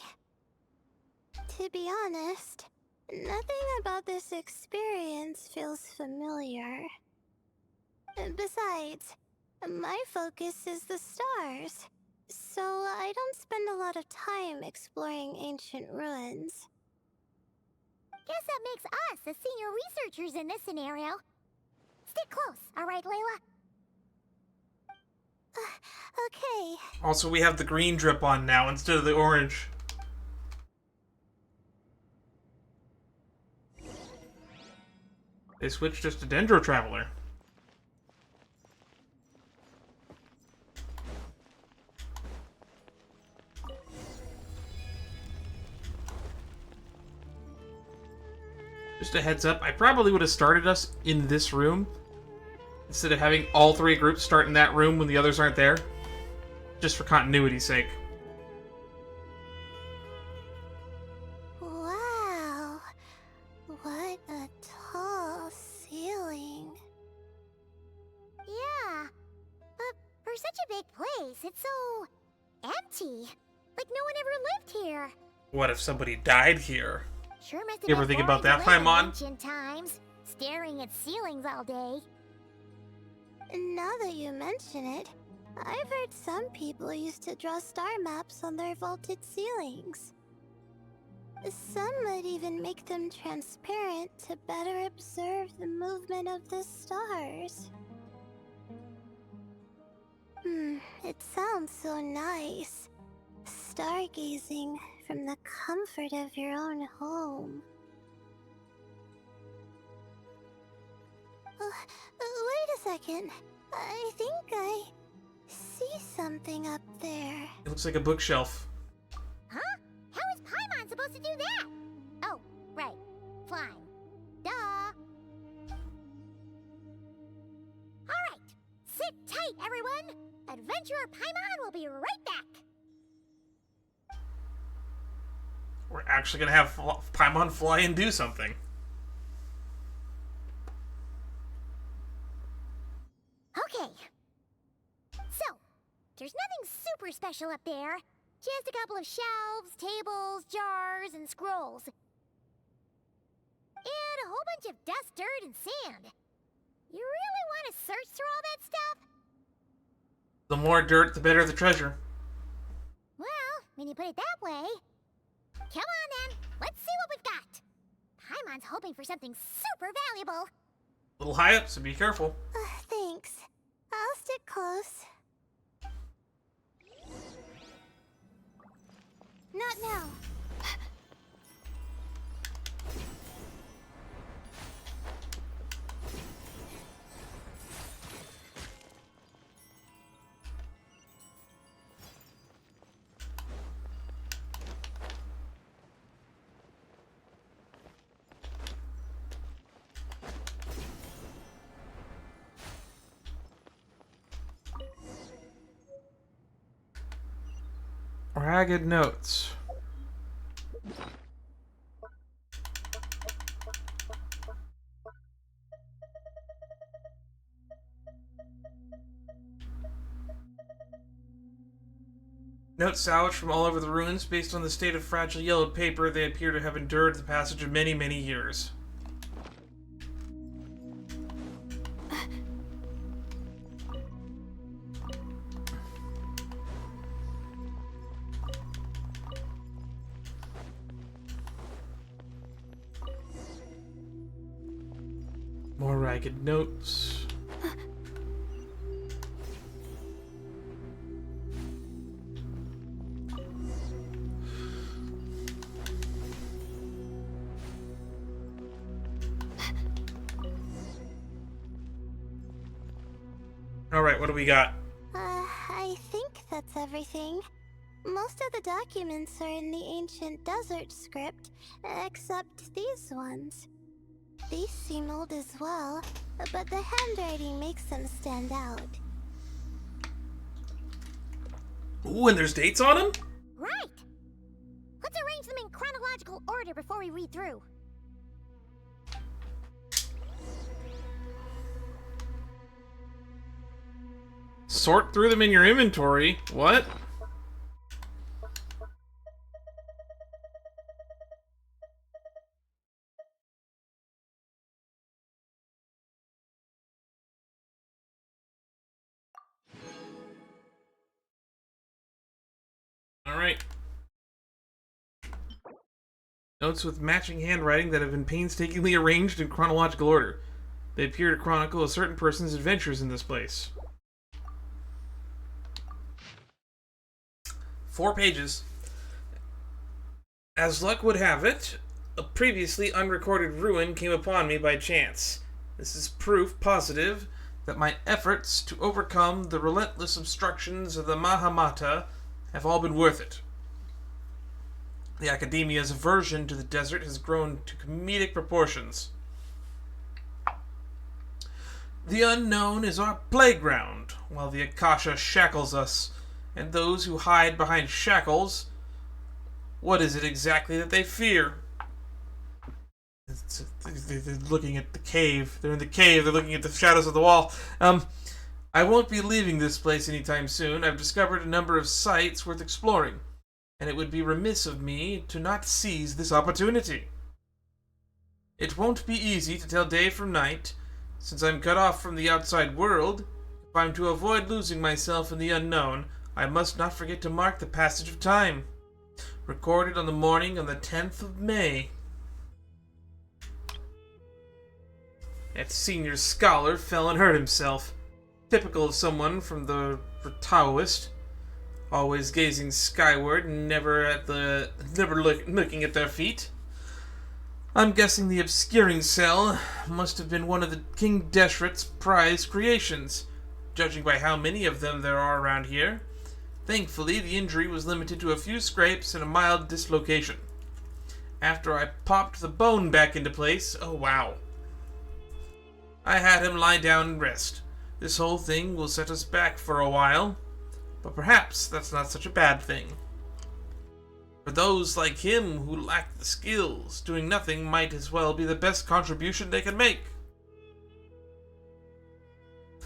To be honest, nothing about this experience feels familiar. Besides, my focus is the stars, so I don't spend a lot of time exploring ancient ruins. Guess that makes us the senior researchers in this scenario. Stick close, alright, Layla? Okay. Also, we have the green drip on now instead of the orange. They switched us to Dendro Traveler. Just a heads up, I probably would have started us in this room instead of having all three groups start in that room when the others aren't there. Just for continuity's sake. Wow. What a tall ceiling. such a big place. It's so empty. Like no one ever lived here. What if somebody died here? Sure must have You ever been think about boring that, to live in Paimon? ancient times, staring at ceilings all day. Now that you mention it, I've heard some people used to draw star maps on their vaulted ceilings. Some might even make them transparent to better observe the movement of the stars. It sounds so nice. Stargazing from the comfort of your own home. Wait a second. I think I see something up there. It looks like a bookshelf. Huh? How is Paimon supposed to do that? Oh, right. Flying. Duh. Alright. Sit tight, everyone. Adventurer Paimon will be right back. We're actually gonna have Paimon fly and do something. Okay. So, there's nothing super special up there. Just a couple of shelves, tables, jars, and scrolls. And a whole bunch of dust, dirt, and sand. You really want to search through all that stuff? The more dirt, the better the treasure. Well, when you put it that way... Come on then, let's see what we've got. Paimon's hoping for something super valuable. A little high up, so be careful. Thanks. I'll stick close. Not now. Ragged notes. Notes salvaged from all over the ruins. Based on the state of fragile yellowed paper, they appear to have endured the passage of many, many years. More ragged notes. Alright, what do we got? I think that's everything. Most of the documents are in the ancient desert script, except these ones. These seem old as well, but the handwriting makes them stand out. Ooh, and there's dates on them? Right! Let's arrange them in chronological order before we read through. Sort through them in your inventory. What? Alright. Notes with matching handwriting that have been painstakingly arranged in chronological order. They appear to chronicle a certain person's adventures in this place. 4 pages. As luck would have it, a previously unrecorded ruin came upon me by chance. This is proof positive that my efforts to overcome the relentless obstructions of the Mahamata have all been worth it. The Academia's aversion to the desert has grown to comedic proportions. The unknown is our playground, while the Akasha shackles us, and those who hide behind shackles, what is it exactly that they fear? They're looking at the cave. They're in the cave. They're looking at the shadows of the wall. I won't be leaving this place anytime soon. I've discovered a number of sites worth exploring, and it would be remiss of me to not seize this opportunity. It won't be easy to tell day from night, since I'm cut off from the outside world. If I'm to avoid losing myself in the unknown, I must not forget to mark the passage of time. Recorded on the morning of the 10th of May. That senior scholar fell and hurt himself. Typical of someone from the Taoist, always gazing skyward and never looking at their feet. I'm guessing the obscuring cell must have been one of the King Deshret's prized creations, judging by how many of them there are around here. Thankfully, the injury was limited to a few scrapes and a mild dislocation. After I popped the bone back into place, oh wow, I had him lie down and rest. This whole thing will set us back for a while, but perhaps that's not such a bad thing. For those like him who lack the skills, doing nothing might as well be the best contribution they can make.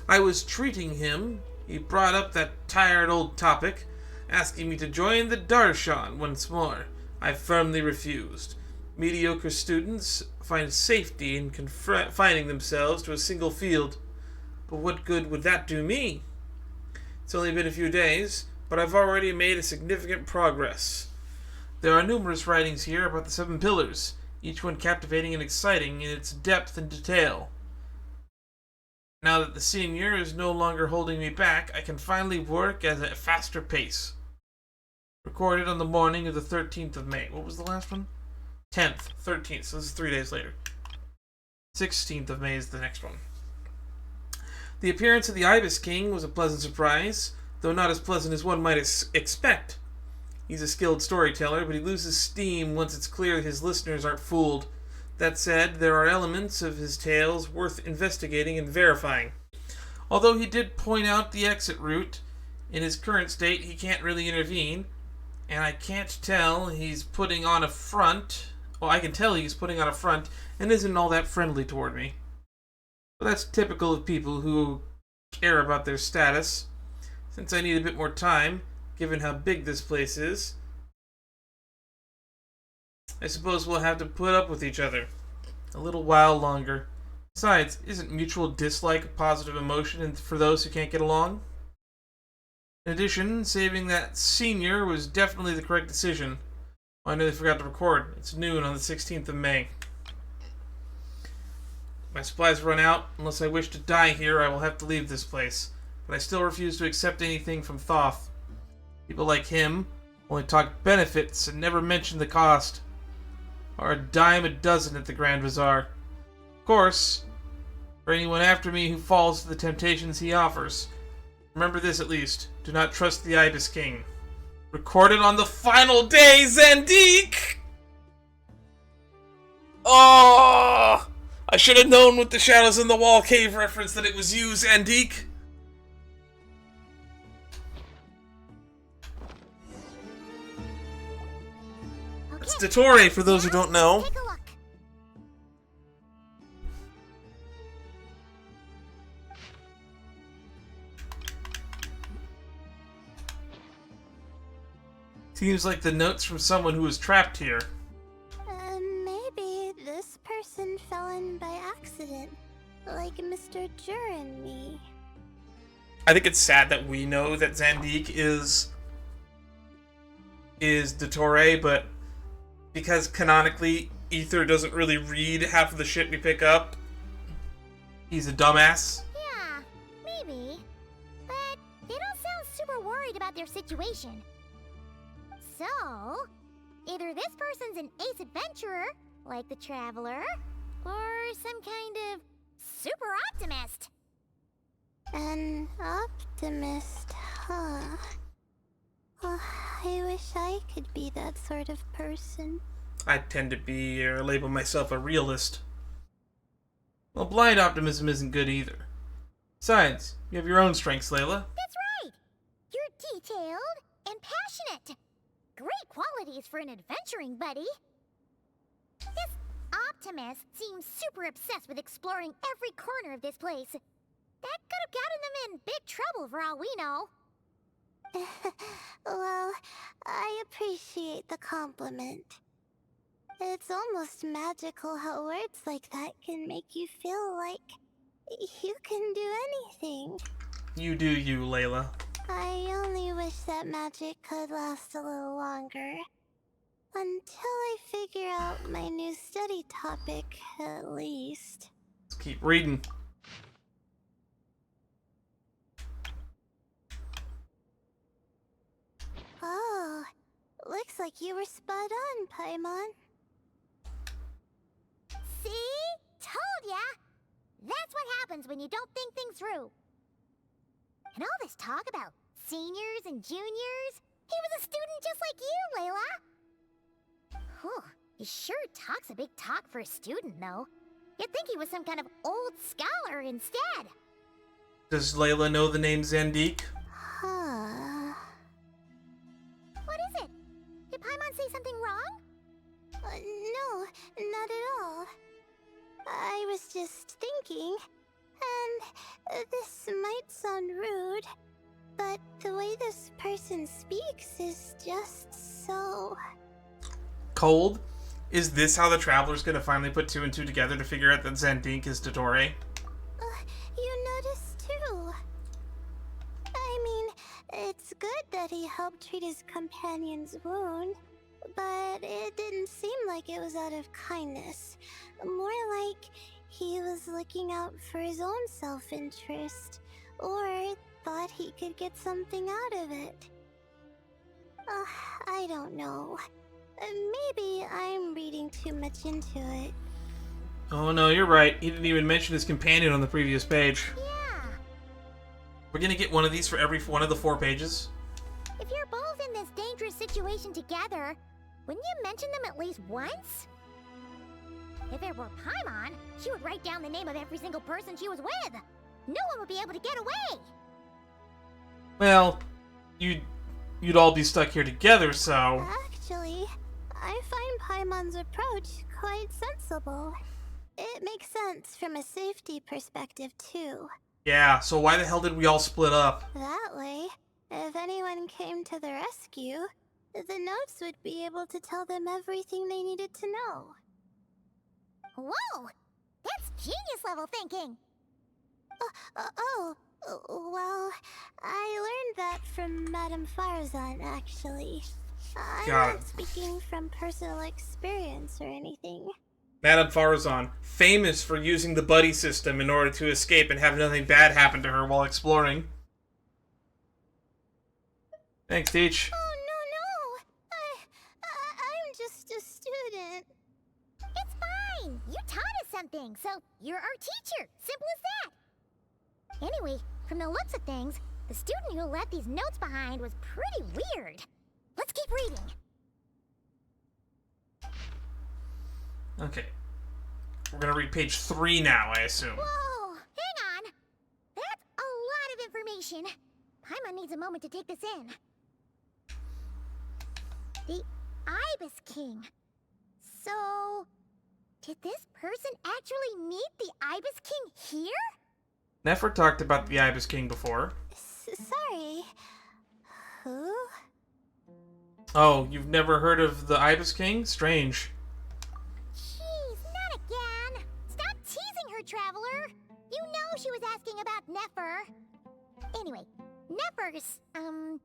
I was treating him. He brought up that tired old topic, asking me to join the Darshan once more. I firmly refused. Mediocre students find safety in confining themselves to a single field. But what good would that do me? It's only been a few days, but I've already made a significant progress. There are numerous writings here about the 7 pillars, each one captivating and exciting in its depth and detail. Now that the senior is no longer holding me back, I can finally work at a faster pace. Recorded on the morning of the 13th of May. What was the last one? 10th, 13th, so this is 3 days later. 16th of May is the next one. The appearance of the Ibis King was a pleasant surprise, though not as pleasant as one might expect. He's a skilled storyteller, but he loses steam once it's clear his listeners aren't fooled. That said, there are elements of his tales worth investigating and verifying. Although he did point out the exit route, in his current state he can't really intervene, and I can't tell he's putting on a front. Well, I can tell he's putting on a front and isn't all that friendly toward me. But that's typical of people who care about their status. Since I need a bit more time, given how big this place is, I suppose we'll have to put up with each other a little while longer. Besides, isn't mutual dislike a positive emotion for those who can't get along? In addition, saving that senior was definitely the correct decision. Oh, I nearly forgot to record. It's noon on the 16th of May. My supplies run out. Unless I wish to die here, I will have to leave this place. But I still refuse to accept anything from Thoth. People like him only talk benefits and never mention the cost. Or a dime a dozen at the Grand Bazaar. Of course, for anyone after me who falls to the temptations he offers, remember this at least. Do not trust the Ibis King. Recorded on the final day, Zandik! Oh! I should have known with the Shadows in the Wall cave reference that it was you, Zandik. It's Dottore, for those who don't know. Seems like the notes from someone who was trapped here. Maybe this person fell in by accident, like Mr. Jur and me. I think it's sad that we know that Zandik is Dottore, but because canonically Ether doesn't really read half of the shit we pick up, he's a dumbass. Yeah, maybe. But they don't sound super worried about their situation. So, either this person's an ace adventurer, like the Traveler, or some kind of super optimist. An optimist, huh? Oh, I wish I could be that sort of person. I tend to be, or label myself, a realist. Well, blind optimism isn't good either. Besides, you have your own strengths, Layla. That's right! You're detailed and passionate. Great qualities for an adventuring buddy. This optimist seems super obsessed with exploring every corner of this place. That could have gotten them in big trouble for all we know. Well, I appreciate the compliment. It's almost magical how words like that can make you feel like you can do anything. You do you, Layla. I only wish that magic could last a little longer. Until I figure out my new study topic, at least. Let's keep reading. Oh, looks like you were spot on, Paimon. See? Told ya! That's what happens when you don't think things through. And all this talk about seniors and juniors, he was a student just like you, Layla. Whew, he sure talks a big talk for a student, though. You'd think he was some kind of old scholar instead. Does Layla know the name Zandik? Huh. What is it? Did Paimon say something wrong? No, not at all. I was just thinking, and this might sound rude, but the way this person speaks is just so... Cold? Is this how the Traveler's gonna finally put two and two together to figure out that Zandik is Totore? You noticed too. I mean, it's good that he helped treat his companion's wound, but it didn't seem like it was out of kindness. More like he was looking out for his own self-interest, or thought he could get something out of it. I don't know. Maybe I'm reading too much into it. Oh no, you're right. He didn't even mention his companion on the previous page. Yeah. We're gonna get one of these for every one of the 4 pages. If you're both in this dangerous situation together, wouldn't you mention them at least once? If it were Paimon, she would write down the name of every single person she was with. No one would be able to get away. Well, you'd all be stuck here together, so... Actually, I find Paimon's approach quite sensible. It makes sense from a safety perspective, too. Yeah, so why the hell did we all split up? That way, if anyone came to the rescue, the notes would be able to tell them everything they needed to know. Whoa! That's genius-level thinking! Well, I learned that from Madame Farzan, actually. I'm Got not it. speaking from personal experience or anything. Madame Farzan, famous for using the buddy system in order to escape and have nothing bad happen to her while exploring. Thanks, Teach. Oh, no! I'm just a student. It's fine! You taught us something, so you're our teacher. Simple as that. Anyway, from the looks of things, the student who left these notes behind was pretty weird. Let's keep reading. Okay. We're gonna read page 3 now, I assume. Whoa! Hang on! That's a lot of information. Paimon needs a moment to take this in. The Ibis King. So... did this person actually meet the Ibis King here? Nefer talked about the Ibis King before. Sorry. Who? Oh, you've never heard of the Ibis King? Strange. Jeez, not again. Stop teasing her, Traveler. You know she was asking about Nefer. Anyway, Nefer's, a friend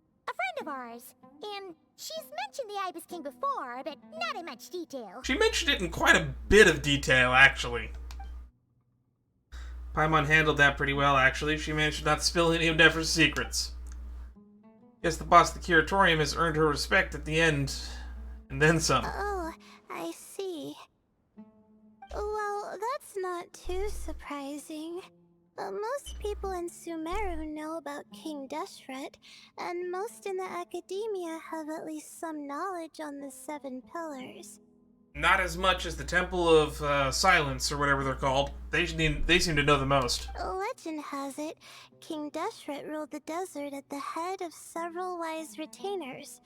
of ours. And she's mentioned the Ibis King before, but not in much detail. She mentioned it in quite a bit of detail, actually. Paimon handled that pretty well, actually. She managed to not spill any of Nefer's secrets. Guess the boss of the Curatorium has earned her respect at the end. And then some. Oh, I see. Well, that's not too surprising. Most people in Sumeru know about King Deshret, and most in the academia have at least some knowledge on the 7 pillars. Not as much as the Temple of Silence, or whatever they're called. They seem to know the most. Legend has it, King Deshret ruled the desert at the head of several wise retainers,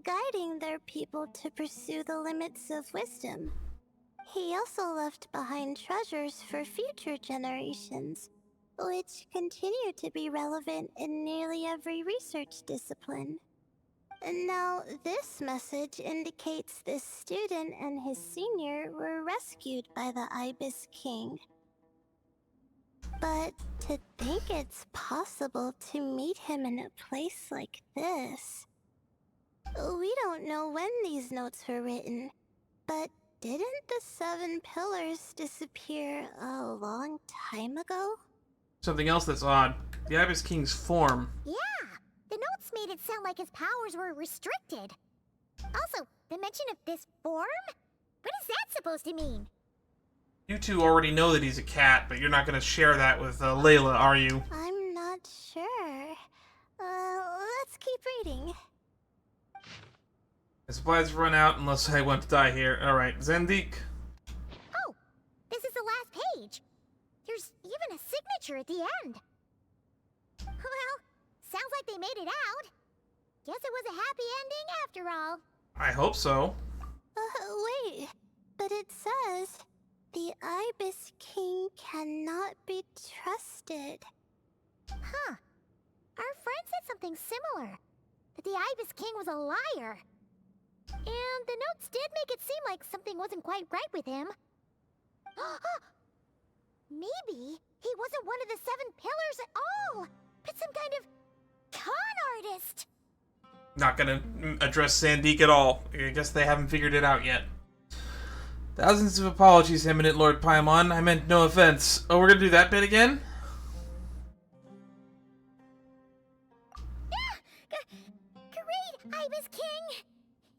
guiding their people to pursue the limits of wisdom. He also left behind treasures for future generations, which continue to be relevant in nearly every research discipline. And now, this message indicates this student and his senior were rescued by the Ibis King. But to think it's possible to meet him in a place like this... We don't know when these notes were written, but didn't the 7 pillars disappear a long time ago? Something else that's odd. The Ibis King's form. Yeah, the notes made it sound like his powers were restricted. Also, the mention of this form? What is that supposed to mean? You two already know that he's a cat, but you're not going to share that with Layla, are you? I'm not sure. Let's keep reading. The supplies run out unless I want to die here. Alright, Zandik. Oh, this is the last page. There's even a signature at the end. Well, sounds like they made it out. Guess it was a happy ending after all. I hope so. Wait. But it says, the Ibis King cannot be trusted. Huh. Our friend said something similar. That the Ibis King was a liar. And the notes did make it seem like something wasn't quite right with him. Maybe he wasn't one of the 7 pillars at all, but some kind of con artist. Not gonna address Zandik at all. I guess they haven't figured it out yet. Thousands of apologies, Eminent Lord Paimon. I meant no offense. Oh, we're gonna do that bit again? Great, Ibis King!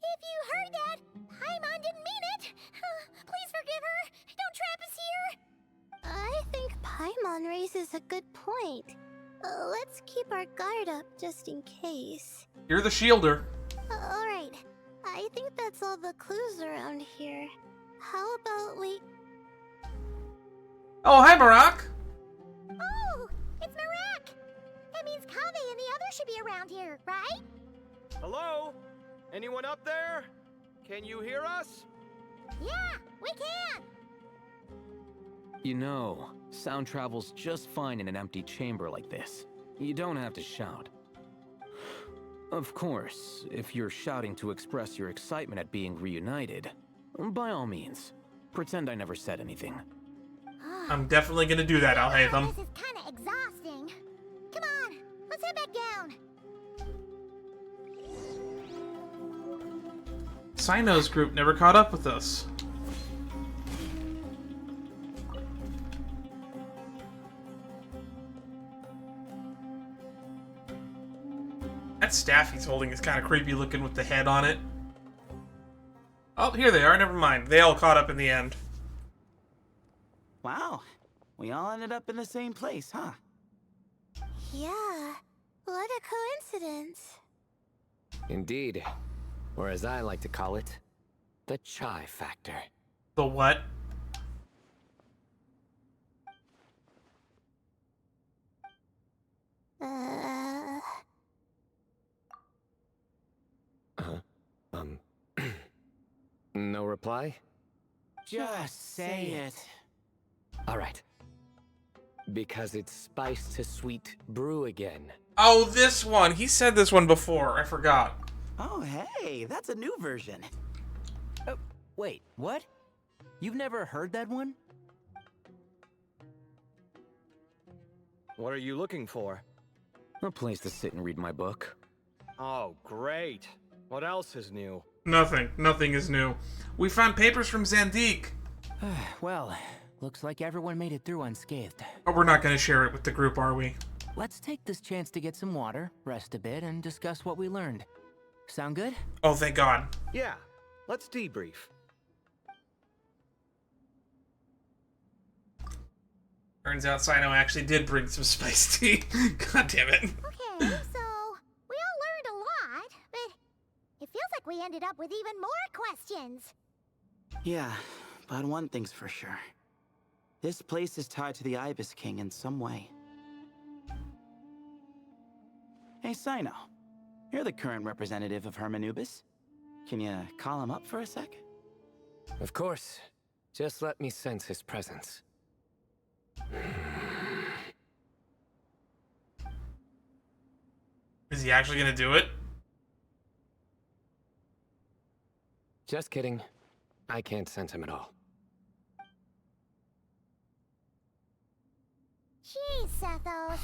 If you heard that, Paimon didn't mean it. Please forgive her. Don't trap us here. I think Paimon raises a good point. Let's keep our guard up just in case. You're the shielder. Alright, I think that's all the clues around here. How about we... Oh, hi, Marak! Oh, it's Marak! That means Kaveh and the others should be around here, right? Hello? Anyone up there? Can you hear us? Yeah, we can! You know, sound travels just fine in an empty chamber like this. You don't have to shout. Of course, if you're shouting to express your excitement at being reunited, by all means, pretend I never said anything. I'm definitely gonna do that, Al-Haytham. This is kinda exhausting. Come on, let's head back down. Sino's group never caught up with us. That staff he's holding is kind of creepy looking with the head on it. Oh, here they are. Never mind. They all caught up in the end. Wow. We all ended up in the same place, huh? Yeah, what a coincidence. Indeed. Or as I like to call it, the chai factor. The what? No reply? Just say it. Alright. Because it's spiced to sweet brew again. Oh, this one! He said this one before. I forgot. Oh, hey, that's a new version. Oh, wait, what? You've never heard that one? What are you looking for? A place to sit and read my book. Oh, great. What else is new? Nothing. Nothing is new. We found papers from Zandik. Well, looks like everyone made it through unscathed. But we're not going to share it with the group, are we? Let's take this chance to get some water, rest a bit, and discuss what we learned. Sound good? Oh, thank God. Yeah, let's debrief. Turns out Sino actually did bring some spiced tea. God damn it. Okay, so we all learned a lot, but it feels like we ended up with even more questions. Yeah, but one thing's for sure. This place is tied to the Ibis King in some way. Hey, Sino. You're the current representative of Hermanubis. Can you call him up for a sec? Of course. Just let me sense his presence. he actually gonna do it? Just kidding. I can't sense him at all. Jeez, Sethos.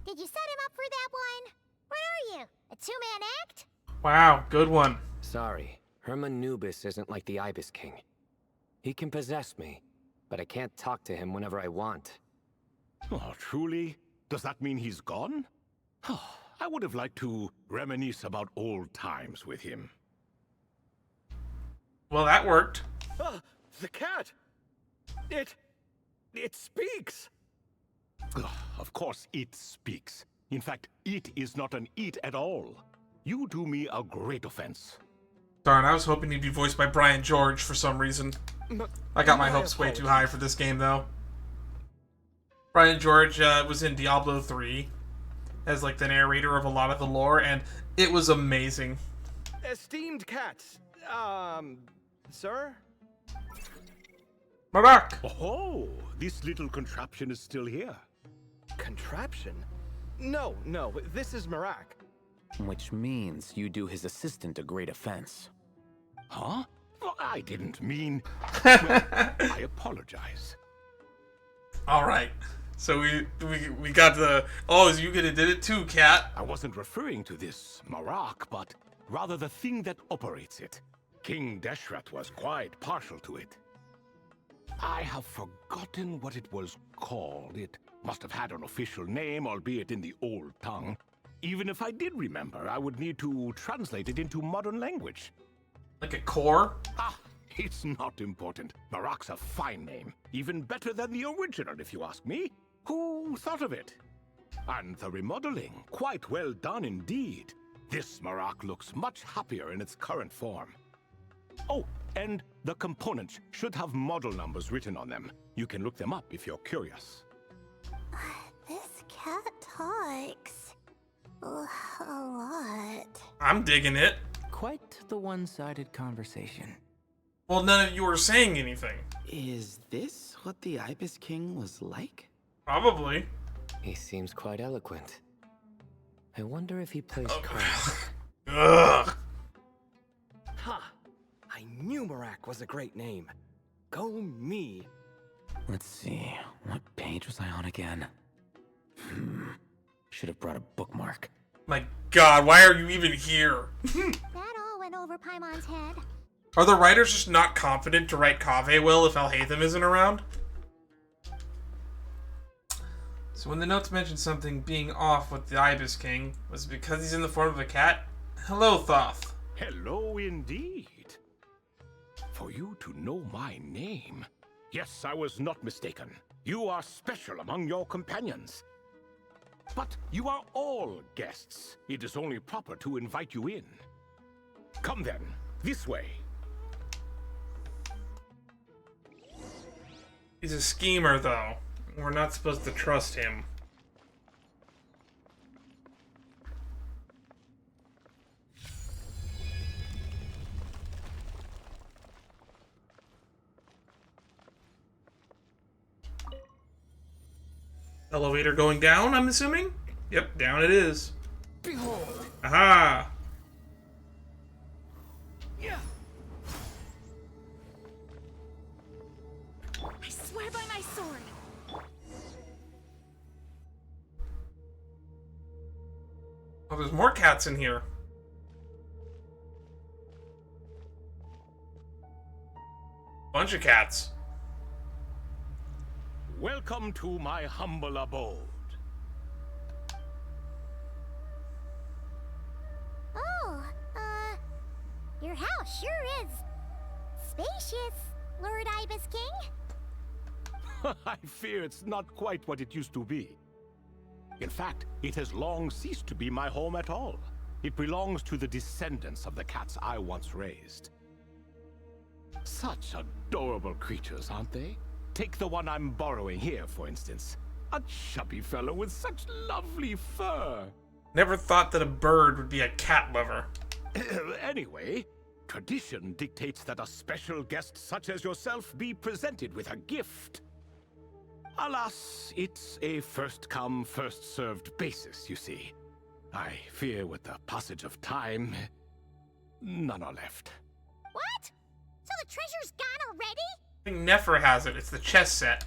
Did you set him up for that one? What are you, a two-man act? Wow, good one. Sorry, Herman Nubis isn't like the Ibis King. He can possess me, but I can't talk to him whenever I want. Oh, truly? Does that mean he's gone? I would have liked to reminisce about old times with him. Well, that worked. The cat! It speaks! Of course it speaks. In fact, it is not an it at all. You do me a great offense. Darn, I was hoping he'd be voiced by Brian George for some reason. I got my hopes way too high for this game, though. Brian George was in Diablo 3 as, like, the narrator of a lot of the lore, and it was amazing. Esteemed cats, sir? Marak! Oh, this little contraption is still here. Contraption? No, this is Marak. Which means you do his assistant a great offense. Huh? Well, I didn't mean... Well, I apologize. Alright. So we got the... Oh, you could have did it too, cat. I wasn't referring to this Marak, but rather the thing that operates it. King Deshret was quite partial to it. I have forgotten what it was called. It must have had an official name, albeit in the old tongue. Even if I did remember, I would need to translate it into modern language. Like a core? It's not important. Marak's a fine name. Even better than the original, if you ask me. Who thought of it? And the remodeling, quite well done indeed. This Marak looks much happier in its current form. Oh, and the components should have model numbers written on them. You can look them up if you're curious. This cat talks a lot. I'm digging it. Quite the one-sided conversation. Well, none of you were saying anything. Is this what the Ibis King was like? Probably. He seems quite eloquent. I wonder if he plays cards. Ugh. Ha! I knew Marak was a great name. Go me. Let's see, what page was I on again? Should have brought a bookmark. My god, why are you even here? That all went over Paimon's head. Are the writers just not confident to write Kaveh well if Alhaitham isn't around? So when the notes mentioned something being off with the Ibis King, was it because he's in the form of a cat? Hello, Thoth. Hello indeed. For you to know my name. Yes, I was not mistaken. You are special among your companions. But you are all guests. It is only proper to invite you in. Come then, this way. He's a schemer, though. We're not supposed to trust him. Elevator going down, I'm assuming? Yep, down it is. Behold! Aha! Yeah. I swear by my sword. Oh, there's more cats in here. Bunch of cats. Welcome to my humble abode. Oh, your house sure is spacious, Lord Ibis King. I fear it's not quite what it used to be. In fact, it has long ceased to be my home at all. It belongs to the descendants of the cats I once raised. Such adorable creatures, aren't they? Take the one I'm borrowing here, for instance. A chubby fellow with such lovely fur. Never thought that a bird would be a cat lover. Anyway, tradition dictates that a special guest such as yourself be presented with a gift. Alas, it's a first-come, first-served basis, you see. I fear with the passage of time, none are left. What? So the treasure's gone already? I think Nefer has it. It's the chess set.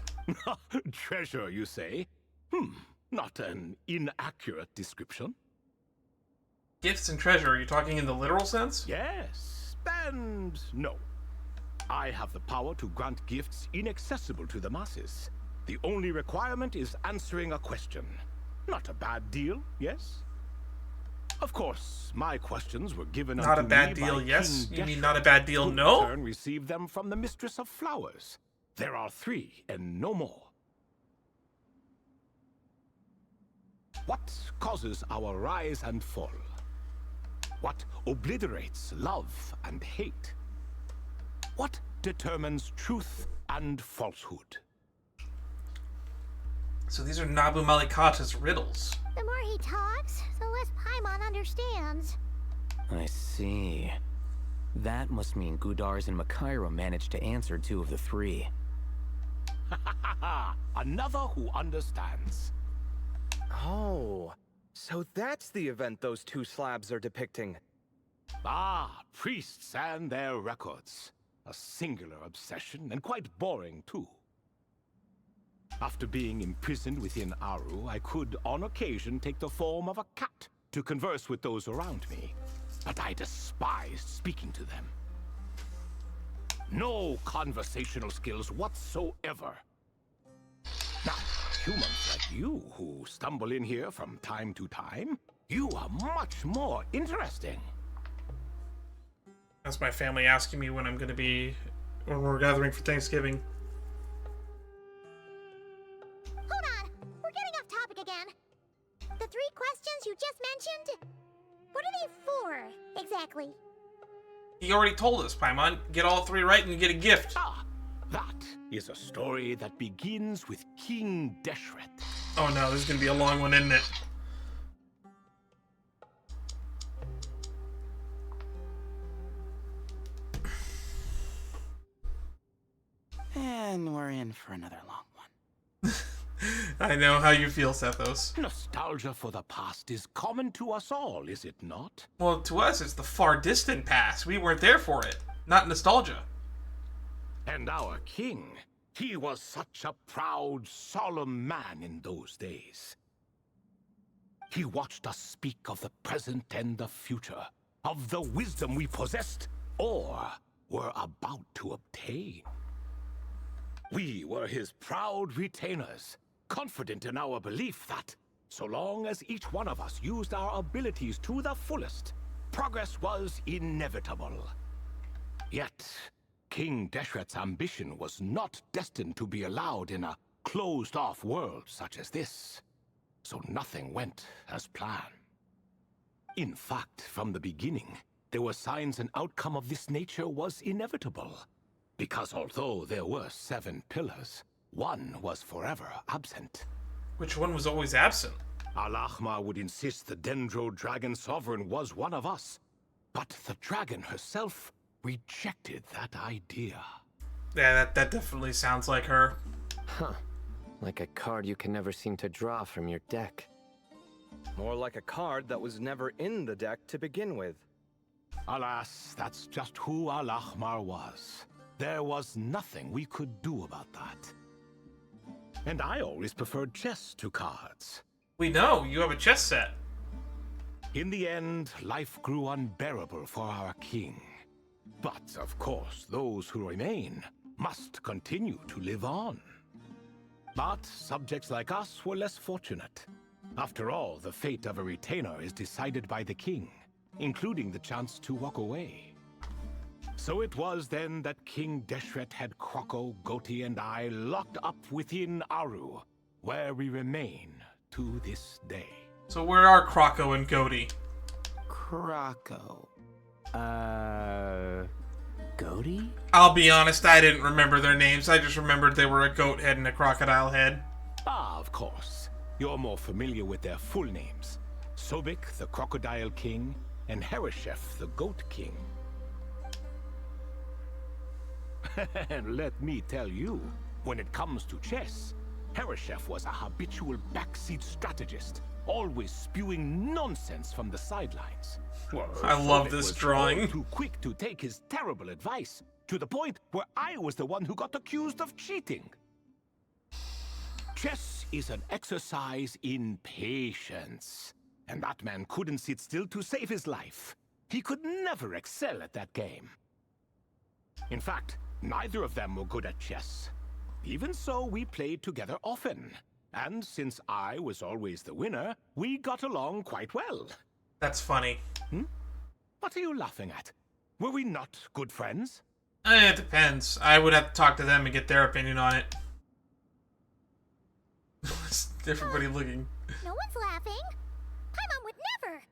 Treasure, you say? Not an inaccurate description. Gifts and treasure, are you talking in the literal sense? Yes, and no. I have the power to grant gifts inaccessible to the masses. The only requirement is answering a question. Not a bad deal, yes? Of course, my questions were given Not a unto bad me deal, by yes? King You mean Deshret, not a bad deal, who no? in turn received them from the Mistress of Flowers. There are 3 and no more. What causes our rise and fall? What obliterates love and hate? What determines truth and falsehood? So these are Nabu Malikata's riddles. The more he talks, the less Paimon understands. I see. That must mean Gudars and Makaira managed to answer 2 of the 3. Another who understands. Oh, so that's the event those 2 slabs are depicting. Ah, priests and their records. A singular obsession, and quite boring too. After being imprisoned within Aru, I could, on occasion, take the form of a cat to converse with those around me. But I despised speaking to them. No conversational skills whatsoever. Now, humans like you who stumble in here from time to time, you are much more interesting. That's my family asking me when when we're gathering for Thanksgiving. Hold on, we're getting off topic again. The 3 questions you just mentioned, what are they for, exactly? He already told us, Paimon. Get all 3 right and you get a gift. Ah, that is a story that begins with King Deshret. Oh no, this is gonna be a long one, isn't it? And we're in for another long one. I know how you feel, Sethos. Nostalgia for the past is common to us all, is it not? Well, to us, it's the far distant past. We weren't there for it. Not nostalgia. And our king, he was such a proud, solemn man in those days. He watched us speak of the present and the future, of the wisdom we possessed, or were about to obtain. We were his proud retainers, confident in our belief that, so long as each one of us used our abilities to the fullest, progress was inevitable. Yet, King Deshret's ambition was not destined to be allowed in a closed-off world such as this, so nothing went as planned. In fact, from the beginning, there were signs an outcome of this nature was inevitable. Because although there were 7 pillars, one was forever absent. Which one was always absent? Al-Ahmar would insist the Dendro Dragon Sovereign was one of us, but the dragon herself rejected that idea. Yeah, that definitely sounds like her. Huh. Like a card you can never seem to draw from your deck. More like a card that was never in the deck to begin with. Alas, that's just who Al-Ahmar was. There was nothing we could do about that. And I always preferred chess to cards. We know, you have a chess set. In the end, life grew unbearable for our king. But, of course, those who remain must continue to live on. But subjects like us were less fortunate. After all, the fate of a retainer is decided by the king, including the chance to walk away. So it was then that King Deshret had Kroko, Goti, and I locked up within Aru, where we remain to this day. So where are Kroko and Goti? Kroko. Goti? I'll be honest, I didn't remember their names. I just remembered they were a goat head and a crocodile head. Ah, of course. You're more familiar with their full names. Sobek, the Crocodile King, and Hereshef, the Goat King. And let me tell you, when it comes to chess, Hereshef was a habitual backseat strategist, always spewing nonsense from the sidelines. I love Solid this was drawing. all too quick to take his terrible advice, to the point where I was the one who got accused of cheating. Chess is an exercise in patience, and that man couldn't sit still to save his life. He could never excel at that game. In fact, neither of them were good at chess. Even so, we played together often. And since I was always the winner, we got along quite well. That's funny. What are you laughing at? Were we not good friends? It depends. I would have to talk to them and get their opinion on it. Everybody looking. No one's laughing. Paimon would never.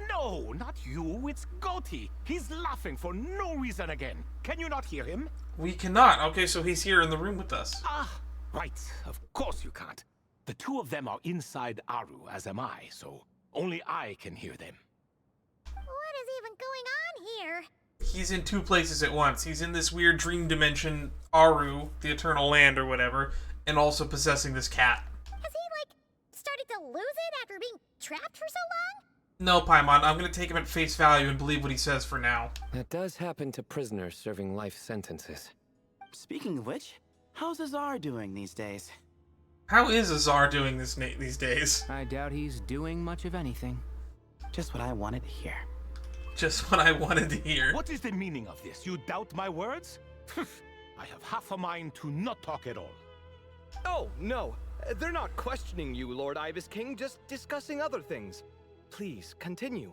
No, not you. It's Goatee. He's laughing for no reason again. Can you not hear him? We cannot. Okay, so he's here in the room with us. Ah, right. Of course you can't. The two of them are inside Aru, as am I, so only I can hear them. What is even going on here? He's in two places at once. He's in this weird dream dimension, Aru, the Eternal Land or whatever, and also possessing this cat. Has he, started to lose it after being trapped for so long? No, Paimon, I'm going to take him at face value and believe what he says for now. That does happen to prisoners serving life sentences. Speaking of which, how's Azar doing these days? How is Azar doing these days? I doubt he's doing much of anything. Just what I wanted to hear. Just what I wanted to hear. What is the meaning of this? You doubt my words? I have half a mind to not talk at all. Oh, no. They're not questioning you, Lord Ibis King, just discussing other things. Please, continue.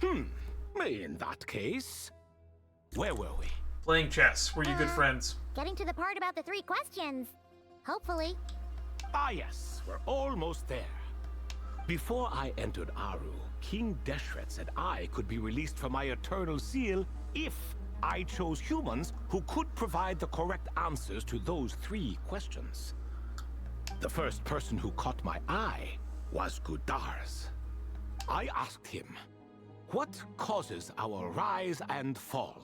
In that case, where were we? Playing chess. Were you good friends? Getting to the part about the 3 questions. Hopefully. Ah, yes. We're almost there. Before I entered Aru, King Deshret said I could be released from my eternal seal if I chose humans who could provide the correct answers to those 3 questions. The first person who caught my eye was Gudars. I asked him, what causes our rise and fall?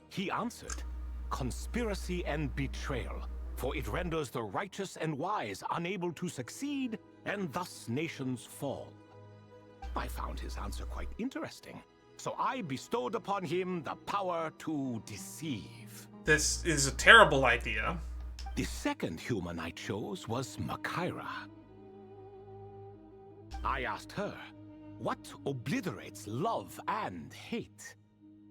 He answered, conspiracy and betrayal, for it renders the righteous and wise unable to succeed, and thus nations fall. I found his answer quite interesting, so I bestowed upon him the power to deceive. This is a terrible idea. The second human I chose was Makaira. I asked her, what obliterates love and hate?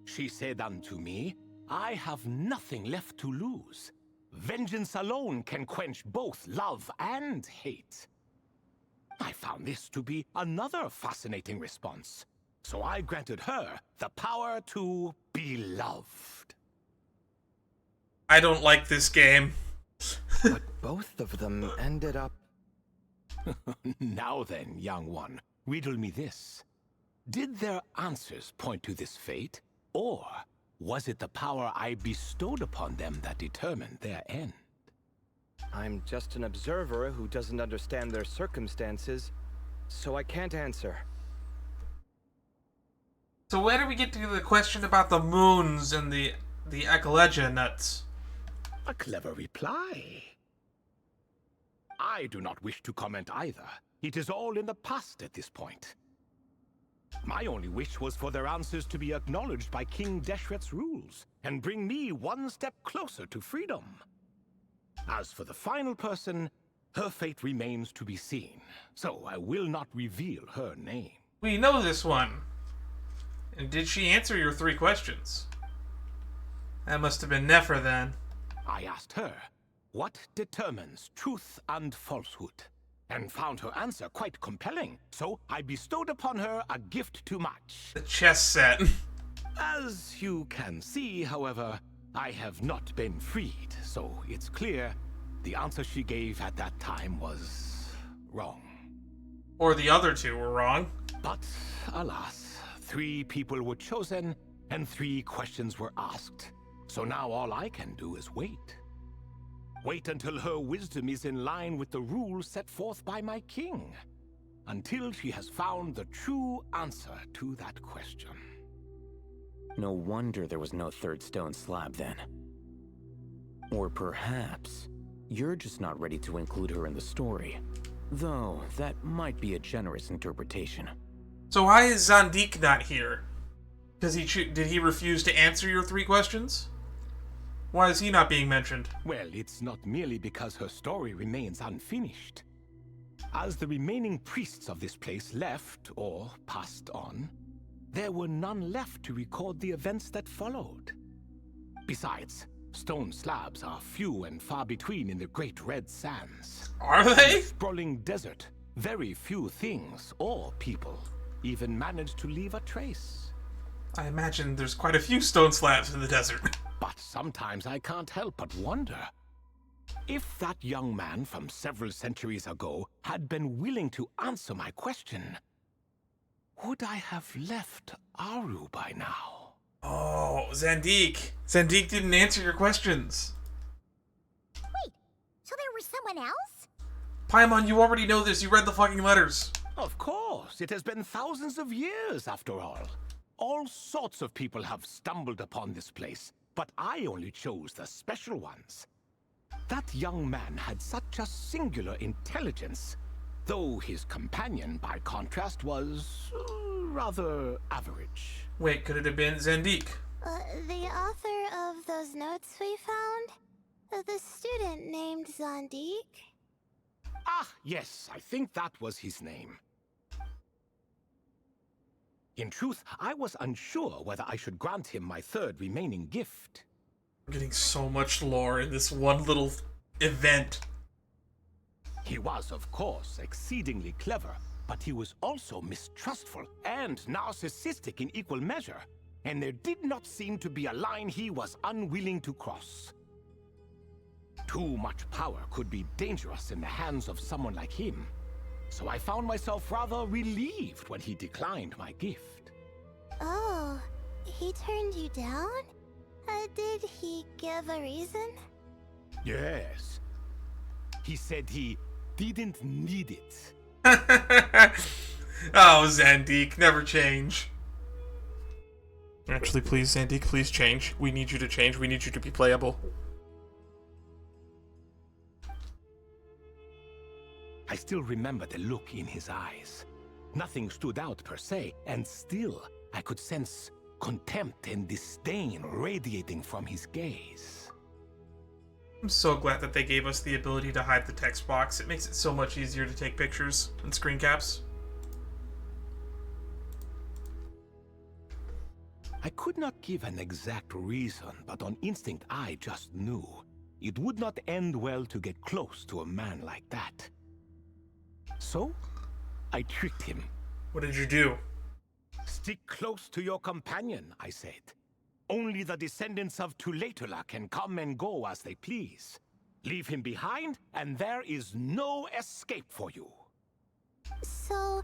She said unto me, I have nothing left to lose. Vengeance alone can quench both love and hate. I found this to be another fascinating response, so I granted her the power to be loved. I don't like this game. But both of them ended up... Now then, young one, riddle me this. Did their answers point to this fate, or was it the power I bestowed upon them that determined their end? I'm just an observer who doesn't understand their circumstances, so I can't answer. So where do we get to the question about the moons and the ecologia nuts? A clever reply. I do not wish to comment either. It is all in the past at this point. My only wish was for their answers to be acknowledged by King Deshret's rules, and bring me one step closer to freedom. As for the final person, her fate remains to be seen, so I will not reveal her name. We know this one. And did she answer your 3 questions? That must have been Nefer then. I asked her, what determines truth and falsehood? And found her answer quite compelling, so I bestowed upon her a gift to match. The chess set. As you can see, however, I have not been freed, so it's clear the answer she gave at that time was wrong. Or the other 2 were wrong. But, alas, 3 people were chosen, and 3 questions were asked. So now all I can do is wait. Wait until her wisdom is in line with the rules set forth by my king. Until she has found the true answer to that question. No wonder there was no 3rd stone slab then. Or perhaps you're just not ready to include her in the story. Though, that might be a generous interpretation. So why is Zandik not here? Did he refuse to answer your 3 questions? Why is he not being mentioned? Well, it's not merely because her story remains unfinished. As the remaining priests of this place left, or passed on, there were none left to record the events that followed. Besides, stone slabs are few and far between in the Great Red Sands. Are they? In the sprawling desert, very few things or people even manage to leave a trace. I imagine there's quite a few stone slabs in the desert. But sometimes I can't help but wonder. If that young man from several centuries ago had been willing to answer my question, would I have left Aru by now? Oh, Zandik. Zandik didn't answer your questions. Wait, so there was someone else? Paimon, you already know this. You read the fucking letters. Of course. It has been thousands of years, after all. All sorts of people have stumbled upon this place, but I only chose the special ones. That young man had such a singular intelligence, though his companion, by contrast, was rather average. Wait, could it have been Zandik? The author of those notes we found? The student named Zandik? Ah, yes, I think that was his name. In truth, I was unsure whether I should grant him my 3rd remaining gift. We're getting so much lore in this one little event. He was, of course, exceedingly clever, but he was also mistrustful and narcissistic in equal measure, and there did not seem to be a line he was unwilling to cross. Too much power could be dangerous in the hands of someone like him, so I found myself rather relieved when he declined my gift. Oh, he turned you down? Did he give a reason? Yes. He said he didn't need it. Oh, Zandik, never change. Actually, please, Zandik, please change. We need you to change. We need you to be playable. I still remember the look in his eyes. Nothing stood out per se, and still I could sense contempt and disdain radiating from his gaze. I'm so glad that they gave us the ability to hide the text box. It makes it so much easier to take pictures and screen caps. I could not give an exact reason, but on instinct I just knew. It would not end well to get close to a man like that. So, I tricked him. What did you do? Stick close to your companion, I said. Only the descendants of Tuletula can come and go as they please. Leave him behind, and there is no escape for you. So,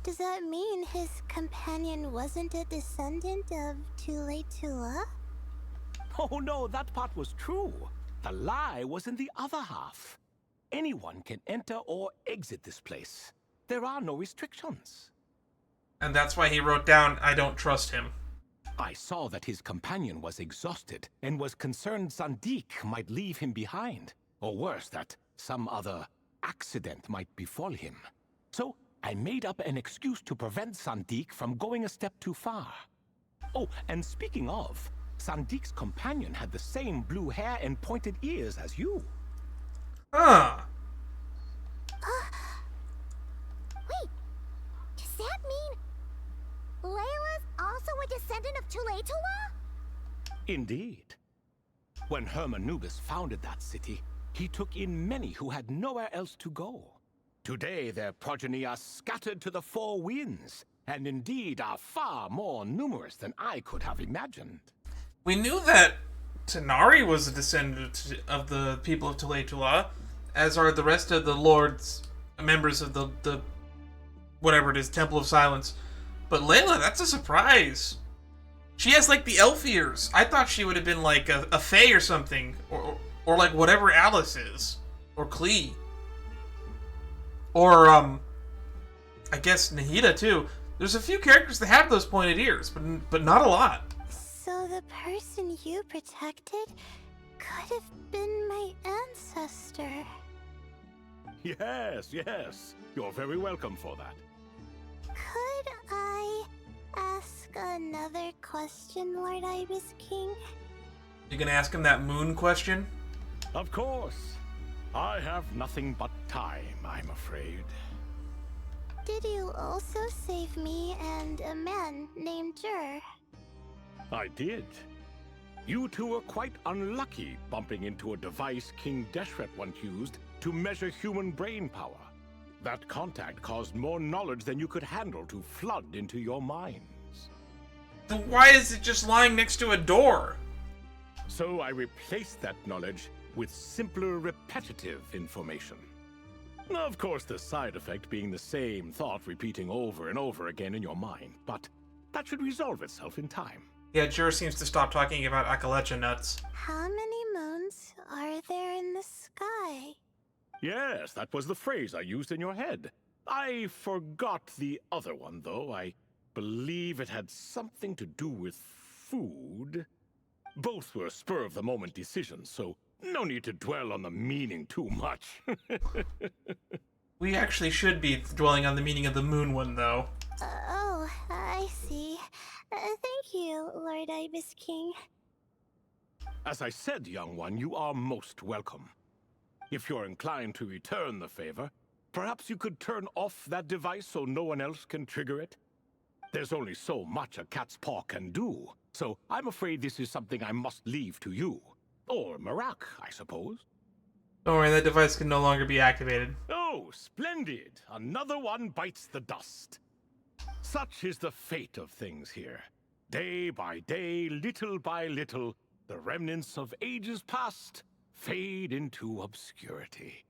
does that mean his companion wasn't a descendant of Tuletula? Oh no, that part was true. The lie was in the other half. Anyone can enter or exit this place. There are no restrictions. And that's why he wrote down, I don't trust him. I saw that his companion was exhausted and was concerned Zandik might leave him behind. Or worse, that some other accident might befall him. So I made up an excuse to prevent Zandik from going a step too far. Oh, and speaking of, Zandik's companion had the same blue hair and pointed ears as you. Huh. Wait, does that mean Layla's also a descendant of Tuletula? Indeed. When Hermanubis founded that city, he took in many who had nowhere else to go. Today their progeny are scattered to the 4 winds, and indeed are far more numerous than I could have imagined. We knew that Tanari was a descendant of the people of Tuletula, as are the rest of the lords, members of the whatever it is, Temple of Silence. But Layla, that's a surprise. She has like the elf ears. I thought she would have been like a fae or something, or like whatever Alice is, or Klee, or I guess Nahida too. There's a few characters that have those pointed ears, but not a lot. So the person you protected could have been my ancestor. Yes, yes. You're very welcome for that. Could I ask another question, Lord Ibis King? You gonna ask him that moon question? Of course. I have nothing but time, I'm afraid. Did you also save me and a man named Jur? I did. You two were quite unlucky bumping into a device King Deshret once used to measure human brain power. That contact caused more knowledge than you could handle to flood into your minds. Then why is it just lying next to a door? So I replaced that knowledge with simpler, repetitive information. Of course, the side effect being the same thought repeating over and over again in your mind, but that should resolve itself in time. Yeah, Jur seems to stop talking about Akalecha nuts. How many moons are there in the sky? Yes, that was the phrase I used in your head. I forgot the other one, though. I believe it had something to do with food. Both were spur-of-the-moment decisions, so no need to dwell on the meaning too much. We actually should be dwelling on the meaning of the moon one, though. Oh, I see. Thank you, Lord Ibis King. As I said, young one, you are most welcome. If you're inclined to return the favor, perhaps you could turn off that device so no one else can trigger it? There's only so much a cat's paw can do, so I'm afraid this is something I must leave to you. Or Marak, I suppose. Don't worry, that device can no longer be activated. Oh, splendid! Another one bites the dust. Such is the fate of things here. Day by day, little by little, the remnants of ages past fade into obscurity.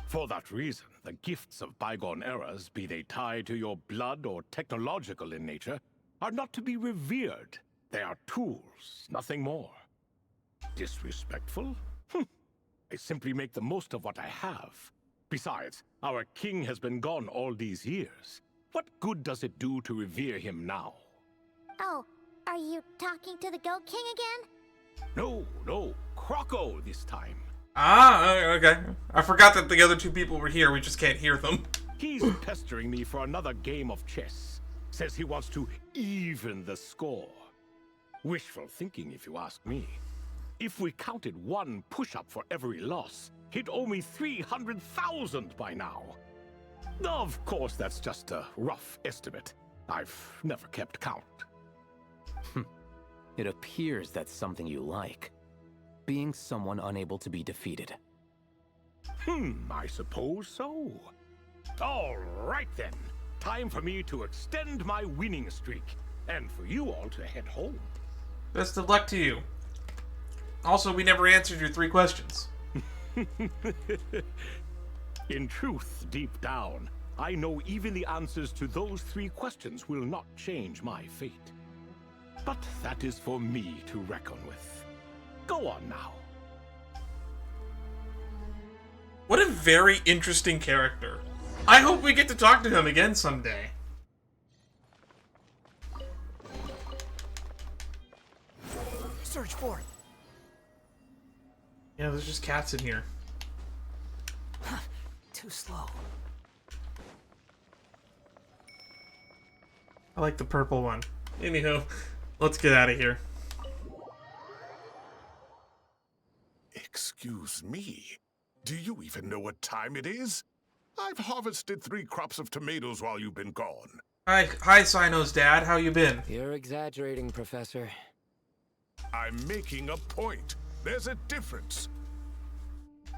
For that reason, the gifts of bygone eras, be they tied to your blood or technological in nature, are not to be revered. They are tools, nothing more. Disrespectful? I simply make the most of what I have. Besides, our king has been gone all these years. What good does it do to revere him now? Oh, are you talking to the Goat King again? No, Croco this time. Ah, okay. I forgot that the other two people were here, we just can't hear them. He's pestering me for another game of chess. Says he wants to even the score. Wishful thinking, if you ask me. If we counted one push-up for every loss, he'd owe me 300,000 by now. Of course, that's just a rough estimate. I've never kept count. It appears that's something you like. Being someone unable to be defeated. I suppose so. All right then. Time for me to extend my winning streak, and for you all to head home. Best of luck to you. Also, we never answered your 3 questions. In truth, deep down, I know even the answers to those 3 questions will not change my fate. But that is for me to reckon with. Go on now. What a very interesting character. I hope we get to talk to him again someday. Search for it. Yeah, there's just cats in here. Too slow. I like the purple one. Anywho, let's get out of here. Excuse me. Do you even know what time it is? I've harvested 3 crops of tomatoes while you've been gone. Hi, Sino's dad. How you been? You're exaggerating, Professor. I'm making a point. There's a difference.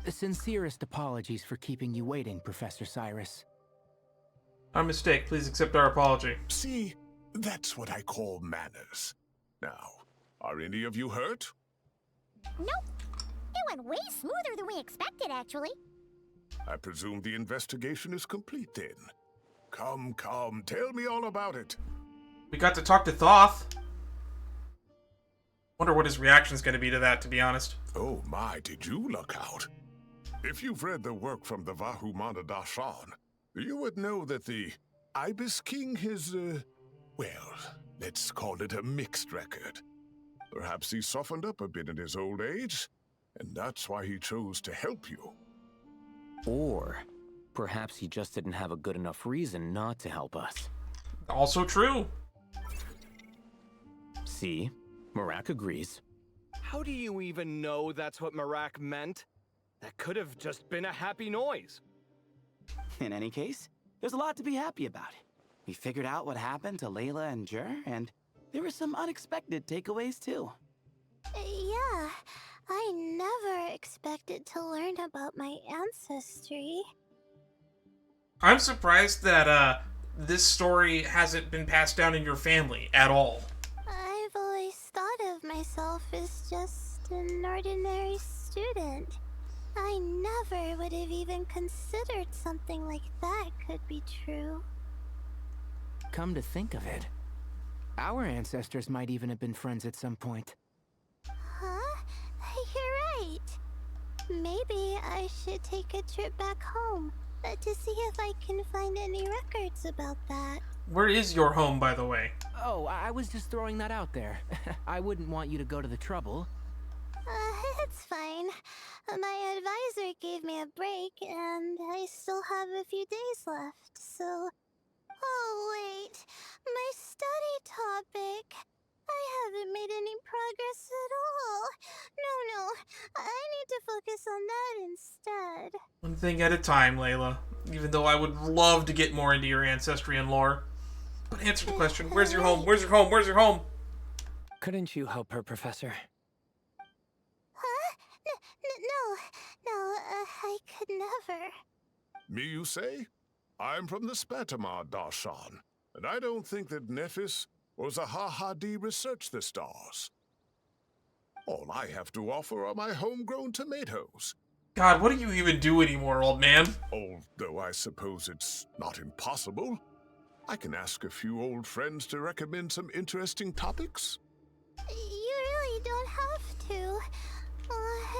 The sincerest apologies for keeping you waiting, Professor Cyrus. Our mistake. Please accept our apology. See, that's what I call manners. Now, are any of you hurt? Nope. It went way smoother than we expected, actually. I presume the investigation is complete then. Come, tell me all about it. We got to talk to Thoth. Wonder what his reaction's going to be to that, to be honest. Oh my, did you look out? If you've read the work from the Vahumana Dashan, you would know that the Ibis King has, well, let's call it a mixed record. Perhaps he softened up a bit in his old age, and that's why he chose to help you. Or perhaps he just didn't have a good enough reason not to help us. Also true. See? Marak agrees. How do you even know that's what Marak meant? That could have just been a happy noise. In any case, there's a lot to be happy about. We figured out what happened to Layla and Jur, and there were some unexpected takeaways too. Yeah, I never expected to learn about my ancestry. I'm surprised that this story hasn't been passed down in your family at all. I've always thought of myself as just an ordinary student. I never would have even considered something like that could be true. Come to think of it, our ancestors might even have been friends at some point. Huh? You're right. Maybe I should take a trip back home to see if I can find any records about that. Where is your home, by the way? Oh, I was just throwing that out there. I wouldn't want you to go to the trouble. It's fine. My advisor gave me a break, and I still have a few days left, so... Oh, wait. My study topic. I haven't made any progress at all. No. I need to focus on that instead. One thing at a time, Layla. Even though I would love to get more into your ancestry and lore. But answer the question, where's your home? Where's your home? Where's your home? Couldn't you help her, Professor? Huh? No, I could never. Me, you say? I'm from the Spatamar Darshan, and I don't think that Nephis or Zahahadi researched the stars. All I have to offer are my homegrown tomatoes. God, what do you even do anymore, old man? Although I suppose it's not impossible. I can ask a few old friends to recommend some interesting topics. You really don't have to.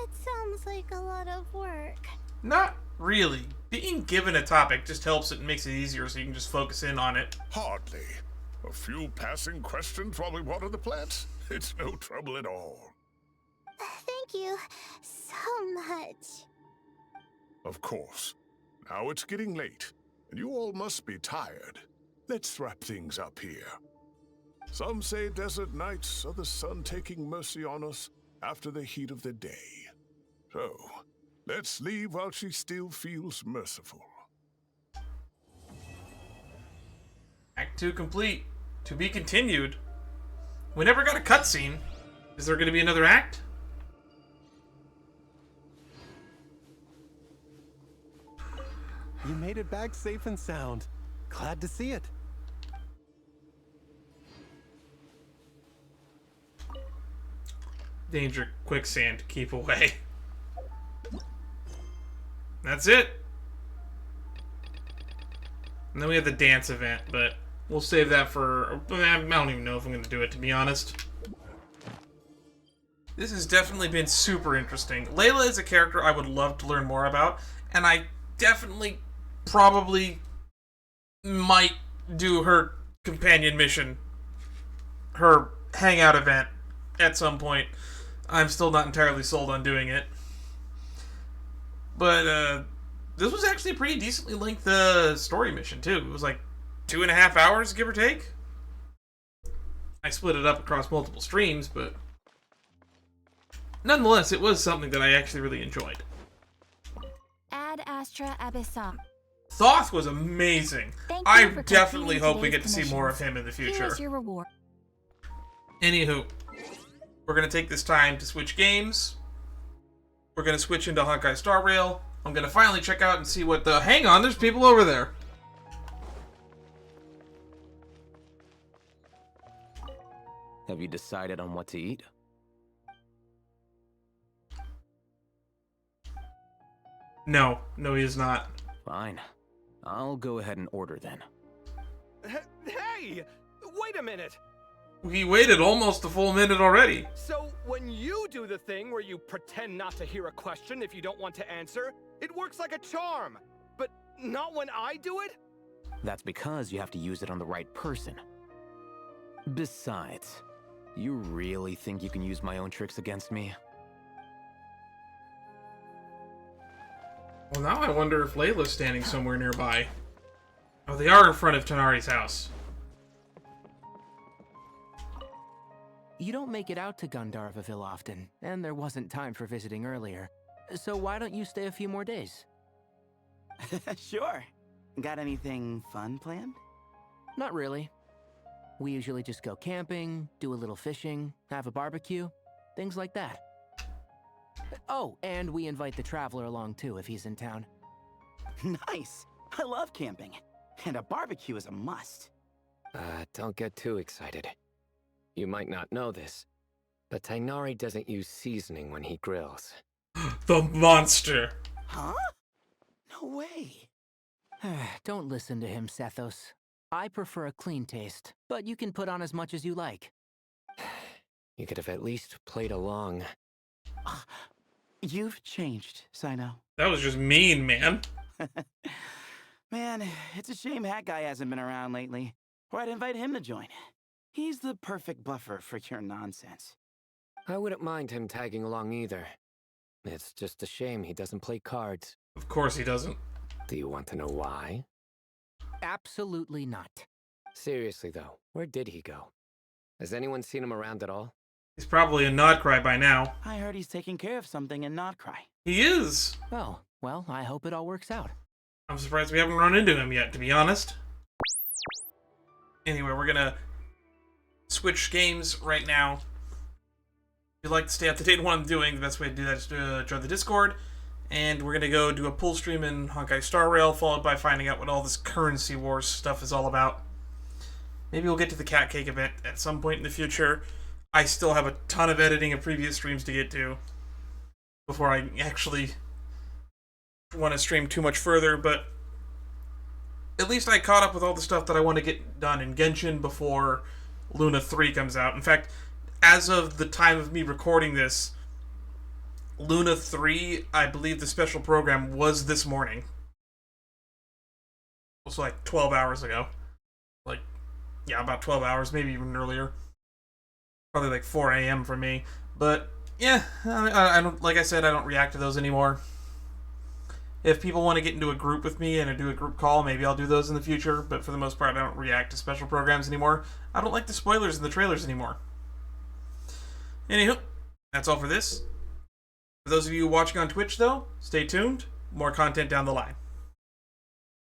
It sounds like a lot of work. Not really. Being given a topic just helps it and makes it easier so you can just focus in on it. Hardly. A few passing questions while we water the plants? It's no trouble at all. Thank you so much. Of course. Now it's getting late, and you all must be tired. Let's wrap things up here. Some say desert nights are the sun taking mercy on us after the heat of the day. So, let's leave while she still feels merciful. Act 2 complete. To be continued. We never got a cutscene. Is there going to be another act? You made it back safe and sound. Glad to see it. Danger, quicksand, keep away. That's it. And then we have the dance event, but we'll save that for... I don't even know if I'm going to do it, to be honest. This has definitely been super interesting. Layla is a character I would love to learn more about, and I definitely, probably, might do her companion mission, her hangout event, at some point. I'm still not entirely sold on doing it. But, this was actually a pretty decently length story mission, too. It was like 2.5 hours, give or take. I split it up across multiple streams, but... nonetheless, it was something that I actually really enjoyed. Ad Astra Abyssum. Thoth was amazing. Thank you I for definitely completing hope we get to today's see more of commissions. him in the Here future. is your reward. Anywho, we're going to take this time to switch games. We're going to switch into Honkai Star Rail. I'm going to finally check out and see what the... hang on, there's people over there. Have you decided on what to eat? No, he is not. Fine. I'll go ahead and order then. Hey! Wait a minute! We waited almost a full minute already. So, when you do the thing where you pretend not to hear a question if you don't want to answer, it works like a charm. But not when I do it? That's because you have to use it on the right person. Besides, you really think you can use my own tricks against me? Well, now I wonder if Layla's standing somewhere nearby. Oh, they are in front of Tanari's house. You don't make it out to Gandharvaville often, and there wasn't time for visiting earlier. So why don't you stay a few more days? Sure. Got anything fun planned? Not really. We usually just go camping, do a little fishing, have a barbecue, things like that. Oh, and we invite the Traveler along too if he's in town. Nice! I love camping. And a barbecue is a must. Don't get too excited. You might not know this, but Tighnari doesn't use seasoning when he grills. The monster! Huh? No way. Don't listen to him, Sethos. I prefer a clean taste, but you can put on as much as you like. You could have at least played along. You've changed, Sino. That was just mean, man. Man, it's a shame Hat Guy hasn't been around lately. Or I'd invite him to join. He's the perfect buffer for your nonsense. I wouldn't mind him tagging along either. It's just a shame he doesn't play cards. Of course he doesn't. Do you want to know why? Absolutely not. Seriously though, where did he go? Has anyone seen him around at all? He's probably in Nodcry by now. I heard he's taking care of something in Nodcry. He is! Oh, well, I hope it all works out. I'm surprised we haven't run into him yet, to be honest. Anyway, we're gonna switch games right now. If you'd like to stay up to date on what I'm doing, the best way to do that is to join the Discord. And we're gonna go do a pull stream in Honkai Star Rail, followed by finding out what all this currency wars stuff is all about. Maybe we'll get to the Cat Cake event at some point in the future. I still have a ton of editing of previous streams to get to before I actually want to stream too much further, but at least I caught up with all the stuff that I want to get done in Genshin before Luna 3 comes out. In fact, as of the time of me recording this, Luna 3, I believe the special program was this morning. It was like 12 hours ago. Like, yeah, about 12 hours, maybe even earlier. Probably like 4 a.m. for me. But, yeah, I don't, like I said, I don't react to those anymore. If people want to get into a group with me and do a group call, maybe I'll do those in the future. But for the most part, I don't react to special programs anymore. I don't like the spoilers in the trailers anymore. Anywho, that's all for this. For those of you watching on Twitch, though, stay tuned. More content down the line.